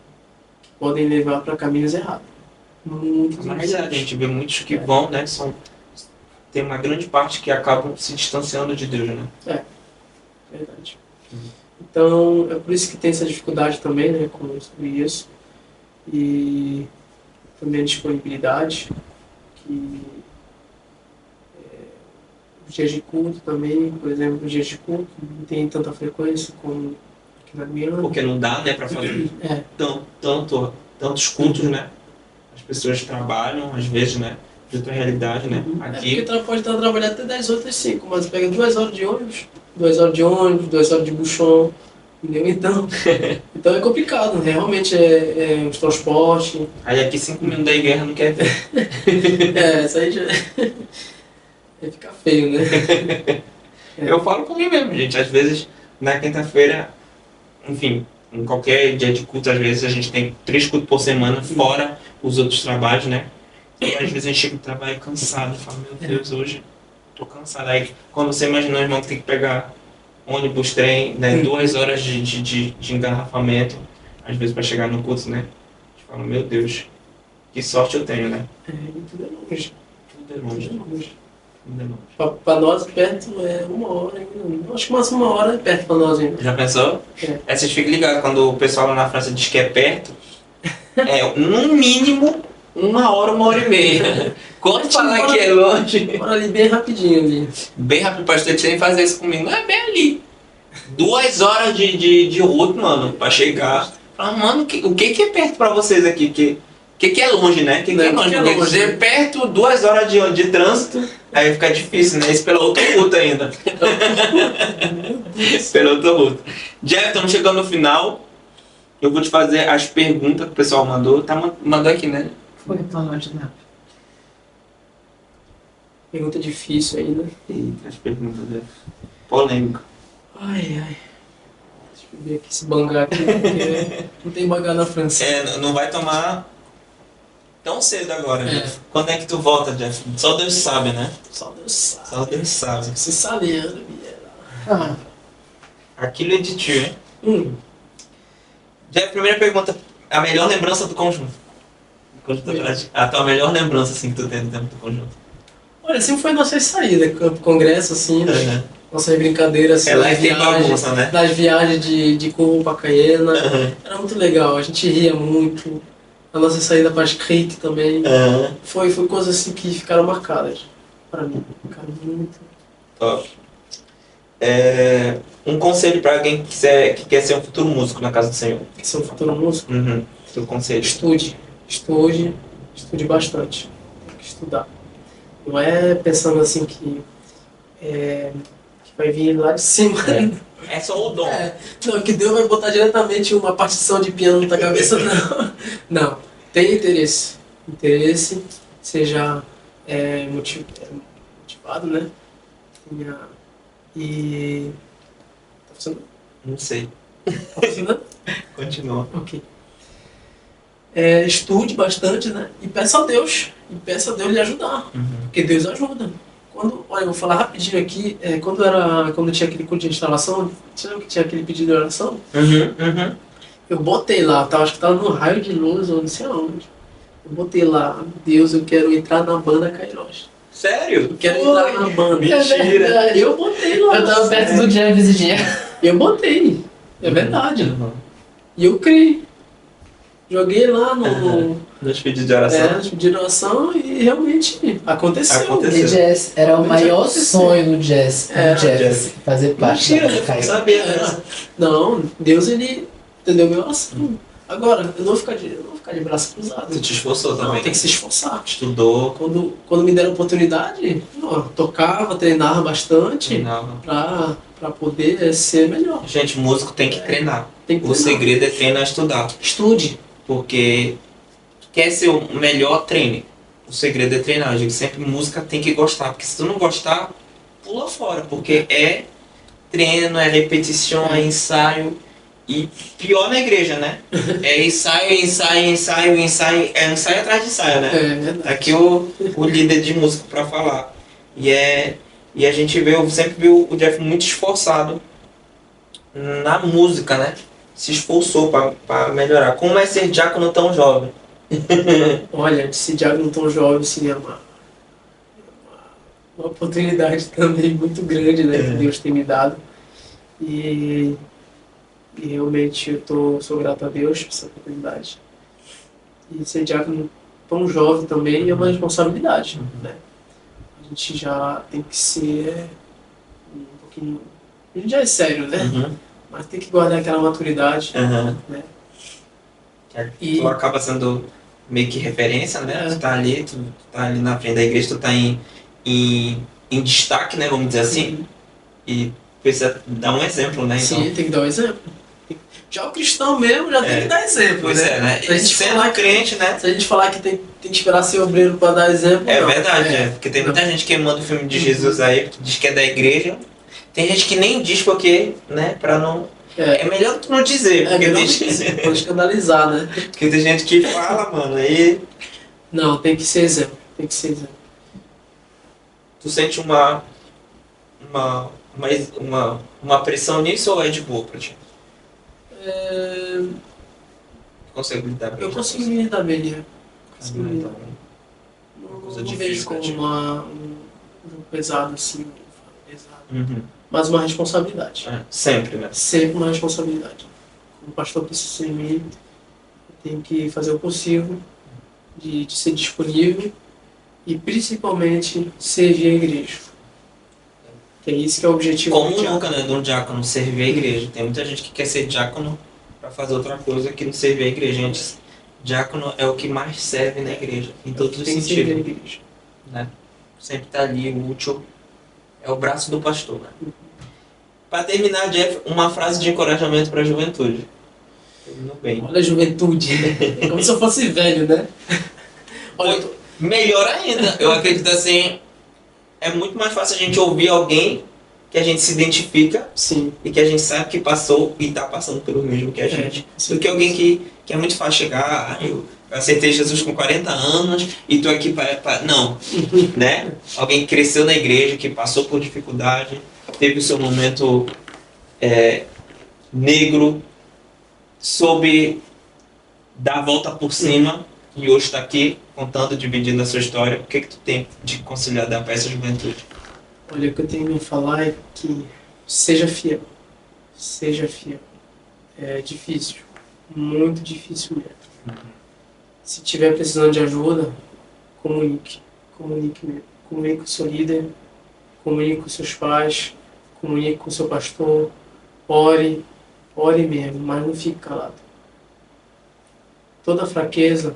podem levar para caminhos errados. Muitas Na opções. verdade, a gente vê muitos que vão, né? Tem uma grande parte que acabam se distanciando de Deus, né? Verdade. Então, é por isso que tem essa dificuldade também, né, sobre isso. E também a disponibilidade, que os dias de culto também, por exemplo, os dias de culto não tem tanta frequência como aqui na Guiana. Porque não dá, né, para fazer É. tantos cultos, né? As pessoas trabalham, às vezes, né? De outra realidade, né? Porque pode estar trabalhando até 10 horas, 5, mas pega 2 horas de ônibus, 2 horas de ônibus, 2 horas de buchon, entendeu? Então é complicado, né? Realmente é os transportes. Aí aqui 5 minutos da guerra não quer ver. Isso aí já fica feio, né? Eu falo comigo mesmo, gente. Às vezes, na quinta-feira, enfim, em qualquer dia de culto, às vezes a gente tem 3 cultos por semana, fora os outros trabalhos, né? E às vezes a gente chega do trabalho cansado e fala, meu Deus, hoje tô cansado. Aí quando você imagina o irmão que tem que pegar ônibus, trem, né? 2 horas de engarrafamento, às vezes para chegar no culto, né? A gente fala, meu Deus, que sorte eu tenho, né? Tudo é longe. Tudo é longe. Tudo é longe. Tudo é longe. Pra nós, perto é 1 hora ainda. Acho que mais 1 hora é perto pra nós ainda. Já pensou? Vocês ficam ligados, quando o pessoal lá na França diz que é perto, no mínimo 1 hora, 1h30. Quando falar que é longe... Bora ali bem rapidinho ali. Bem rápido, pastor, tinha nem fazer isso comigo. Não, é bem ali. 2 horas de route, mano, pra chegar. Ah, mano, o que é perto pra vocês aqui? O que é longe, né? O que é longe? Porque dizer perto, 2 horas de trânsito, aí fica difícil, né? Isso pela outra ruta ainda. Pela outra ruta. Jeff, estamos chegando no final. Eu vou te fazer as perguntas que o pessoal mandou. Mandou aqui, né? Foi pra longe, né? Pergunta difícil ainda. Eita, as perguntas, Jeff. Polêmico. Ai. Deixa eu ver aqui esse bangar aqui, porque não tem bangar na França. Não vai tomar tão cedo agora, Jeff. Quando é que tu volta, Jeff? Só Deus sabe, né? Só Deus sabe. Só Deus sabe. Você salendo, Biela. Aquilo é de ti, hein? Jeff, primeira pergunta. A melhor lembrança do conjunto? A tua melhor lembrança, assim, que tu tem do tempo do conjunto? Olha, sempre foi nossas saídas, congresso, assim, né? Uhum. Nossas brincadeiras, assim, Lá tem bagunça, né? das viagens de Cuba pra Cayena. Uhum. Era muito legal, a gente ria muito. A nossa saída para Crete também. Uhum. Foi coisas assim que ficaram marcadas pra mim. Ficaram muito. Top. Um conselho para alguém que quer ser um futuro músico na casa do Senhor. Ser um futuro músico. Uhum. Seu conselho. Estude bastante. Tem que estudar. Não é pensando assim que vai vir lá de cima. É só o dom. Não, que Deus vai botar diretamente uma partição de piano na tua cabeça, não. Não. Tem interesse. Interesse, seja motivado, né? E. Tá funcionando? Não sei. Tá funcionando? Continua. Ok. Estude bastante, né? E peça a Deus. E peça a Deus lhe ajudar. Uhum. Porque Deus ajuda. Olha, eu vou falar rapidinho aqui. Quando tinha aquele culto de instalação, você lembra que tinha aquele pedido de oração? Uhum. Eu botei lá, acho que tava no raio de luz, ou não sei aonde. Eu botei lá, Deus, eu quero entrar na banda Kairos. Sério? Eu quero entrar na banda. Mentira. Eu botei lá. Eu tava perto do Jeff esse dia. Eu botei. É verdade. Uhum. E eu criei. Joguei lá Nos pedidos de oração. de oração e realmente aconteceu. Aconteceu. E Jazz era o maior sonho do Jazz. Jazz. Jazz. Fazer parte Mentira, da eu não Caio. sabia dessa. Não, Deus, ele entendeu minha oração. Agora, eu não vou ficar de braço cruzado. Tu te esforçou Não, também. tem que se esforçar. Estudou. Quando me deram oportunidade, tocava, treinava bastante Treinava. pra poder ser melhor. Gente, músico tem que treinar. Tem que O treinar. segredo é treinar e estudar. Estude. Porque quer ser o melhor, treine. O segredo é treinar. Eu digo sempre, música tem que gostar. Porque se tu não gostar, pula fora. Porque é treino, é repetição, é ensaio. E pior na igreja, né? É ensaio. É ensaio atrás de ensaio, né? É verdade. Aqui o líder de música para falar. E a gente sempre viu o Jeff muito esforçado na música, né? Se esforçou para melhorar. Como é ser diácono tão jovem? Olha, esse diácono tão jovem seria uma oportunidade também muito grande, né? Que Deus tem me dado. E realmente sou grato a Deus por essa oportunidade. E ser diácono tão jovem também é uma responsabilidade, né? A gente já tem que ser um pouquinho... A gente já é sério, né? Mas tem que guardar aquela maturidade, né? E- Tu acaba sendo meio que referência, né? Tu tá ali na frente da igreja, tu tá em destaque, né? Vamos dizer assim. E precisa dar um exemplo, né? Então, Sim, tem que dar um exemplo. Já o cristão mesmo já tem que dar exemplo, pois né? é, né? Se a E gente sendo falar que- crente, né? Se a gente falar que tem que esperar ser obreiro para dar exemplo, É não. verdade, porque tem muita gente queimando o filme de Jesus aí, que diz que é da igreja. Tem gente que nem diz porque, né, pra não... É melhor tu não dizer, porque melhor tem, não dizer, pode escandalizar, né? porque tem gente que fala, mano, aí Não, tem que ser exemplo. Tem que ser exemplo. tu sente uma pressão nisso ou é de boa pra ti? Consegue lidar bem? Eu consigo me lidar bem, né? Consigo me lidar. Uma coisa Não difícil, vejo como né, tipo? um jogo pesado assim, pesado. Uhum. Mas uma responsabilidade. Sempre, né? Sempre uma responsabilidade. Como pastor precisa em mim, eu tenho que fazer o possível de ser disponível e principalmente servir a igreja. Que é isso que é o objetivo Como do diácono. nunca, né, de um diácono servir a igreja. Tem muita gente que quer ser diácono pra fazer outra coisa que não servir a igreja. Gente, diácono é o que mais serve na igreja, em todos os Tem que servir a sentidos. igreja. Né? Sempre tá ali, útil. É o braço do pastor, né? Pra terminar, Jeff, uma frase de encorajamento pra juventude. Terminou bem. Olha a juventude. É como se eu fosse velho, né? Olha, Melhor ainda, eu acredito assim, é muito mais fácil a gente ouvir alguém que a gente se identifica sim. e que a gente sabe que passou e tá passando pelo mesmo que a gente. Do que alguém que é muito fácil chegar, eu aceitei Jesus com 40 anos e tô aqui para não, né? Alguém que cresceu na igreja, que passou por dificuldade, teve o seu momento negro, soube dar a volta por cima e hoje está aqui contando, dividindo a sua história. O que tu tem de conciliar para essa juventude? Olha, o que eu tenho a falar é que seja fiel. Seja fiel. É difícil. Muito difícil mesmo. Se tiver precisando de ajuda, comunique. Comunique mesmo. Comunique com o seu líder, comunique com seus pais, comunique com o seu pastor, ore mesmo, mas não fique calado. Toda fraqueza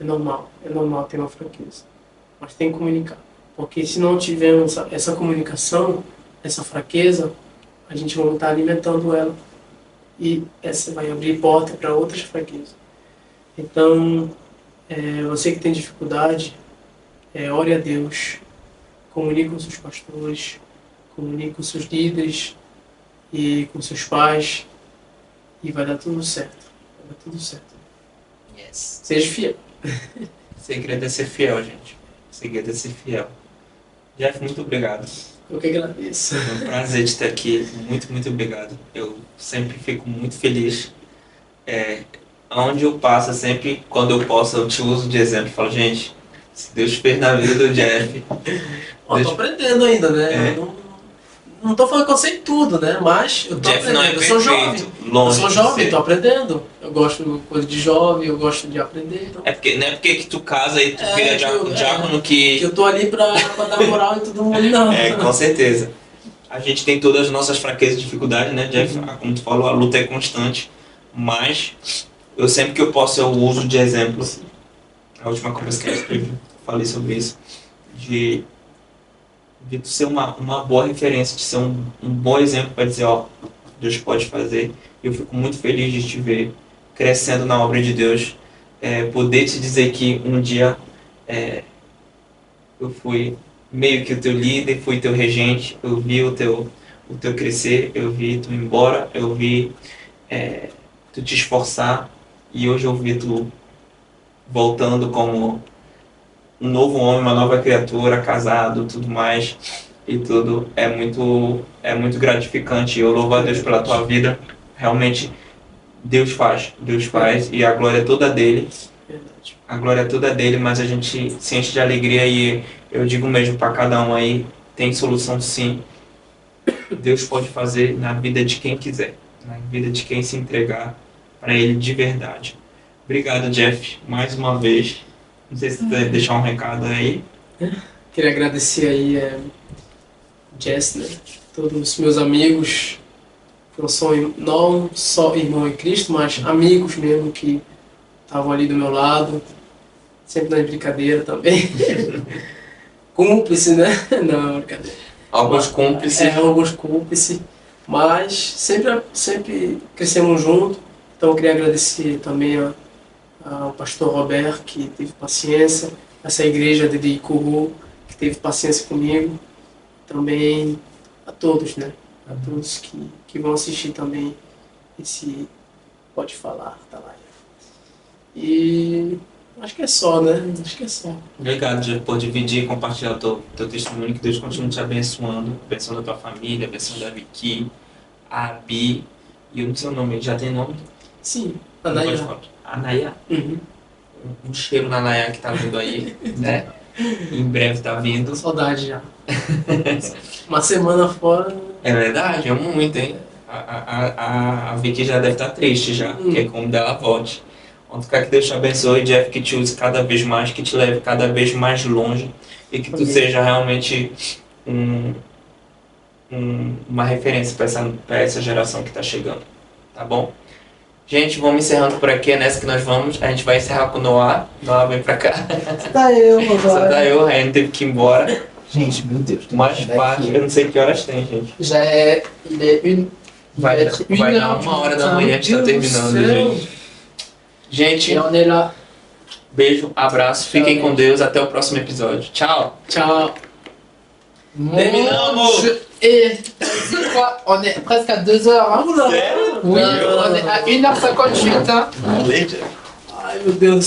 é normal ter uma fraqueza, mas tem que comunicar, porque se não tivermos essa comunicação, essa fraqueza, a gente vai estar alimentando ela e essa vai abrir porta para outras fraquezas. Então, você que tem dificuldade, ore a Deus, comunique com seus pastores, comunique com seus líderes e com seus pais e vai dar tudo certo. Vai dar tudo certo. Yes. Seja fiel. O segredo é ser fiel, gente. O segredo é ser fiel. Jeff, muito obrigado. Eu que agradeço. Foi um prazer de estar aqui. Muito, muito obrigado. Eu sempre fico muito feliz. Onde eu passo, sempre quando eu posso, eu te uso de exemplo. Falo, gente, se Deus fez na vida do Jeff. Ó, tô aprendendo ainda, né? Eu não tô falando que eu sei tudo, né? Mas eu tô Jeff não é aprendendo. Eu sou perfeito. jovem. Eu Longe sou de jovem, ser. tô aprendendo. Eu gosto de coisa de jovem, eu gosto de aprender. Então, Não é porque que tu casa e tu vira tipo, diácono que que... eu tô ali pra dar moral em todo mundo, não. Com certeza. A gente tem todas as nossas fraquezas e dificuldades, né, Jeff? Como tu falou, a luta é constante. Mas eu sempre que eu posso, eu uso de exemplo. A última conversa que eu escrevi, falei sobre isso. De tu ser uma boa referência, de ser um bom exemplo para dizer, ó, Deus pode fazer. Eu fico muito feliz de te ver crescendo na obra de Deus. Poder te dizer que um dia eu fui meio que o teu líder, fui teu regente, eu vi o teu crescer, eu vi tu ir embora, eu vi tu te esforçar e hoje eu vi tu voltando como um novo homem, uma nova criatura, casado, tudo mais e tudo é muito gratificante. Eu louvo a Deus pela tua vida. Realmente Deus faz e a glória é toda dele. Verdade. A glória é toda dele, mas a gente se enche de alegria e eu digo mesmo para cada um aí, tem solução sim. Deus pode fazer na vida de quem quiser, na vida de quem se entregar para ele de verdade. Obrigado, Jeff, mais uma vez. Não sei se tu quer deixar um recado aí. Queria agradecer aí Jess, né? Todos os meus amigos, que não só irmão em Cristo, mas amigos mesmo que estavam ali do meu lado, sempre na brincadeira também. Cúmplice, né? Não, brincadeira. Alguns cúmplices. Alguns cúmplices, mas sempre crescemos juntos. Então eu queria agradecer também ao pastor Roberto, que teve paciência, essa igreja de Icuru, que teve paciência comigo. Também a todos, né? A todos que vão assistir também esse Pode Falar, tá lá. E acho que é só, né? Acho que é só. Obrigado, Jeff, por dividir e compartilhar o teu testemunho. Que Deus continue te abençoando, abençoando a tua família, abençoando a Vicky, a Abi, e o seu nome, já tem nome? Sim, Não pode Anaia. falar. Anaya. Uhum. Um cheiro na Naya que tá vindo aí, né? Em breve tá vindo. Saudade já. Uma semana fora. É verdade, amo muito, hein? A Vicky já deve estar triste já, que é como dela volte. Vamos ficar que Deus te abençoe, Jeff, que te use cada vez mais, que te leve cada vez mais longe e que tu seja realmente uma referência para essa geração que está chegando, tá bom? Gente, vamos encerrando por aqui, é nessa que nós vamos. A gente vai encerrar com o Noah. Noah, vem pra cá. Tá eu Só agora. tá eu, a Ryan teve que ir embora. Gente, meu Deus. Mais parte, eu não sei que horas tem, gente. Já é. Vai dar 1h da manhã que tá terminando, gente. Gente, E on est là. beijo, abraço, fiquem com Deus, até o próximo episódio. Tchau! Tchau. Terminamos. Et c'est quoi? On est presque à 2 heures. Hein? Oui, on est à 1h58. Hein? Ai, meu Deus.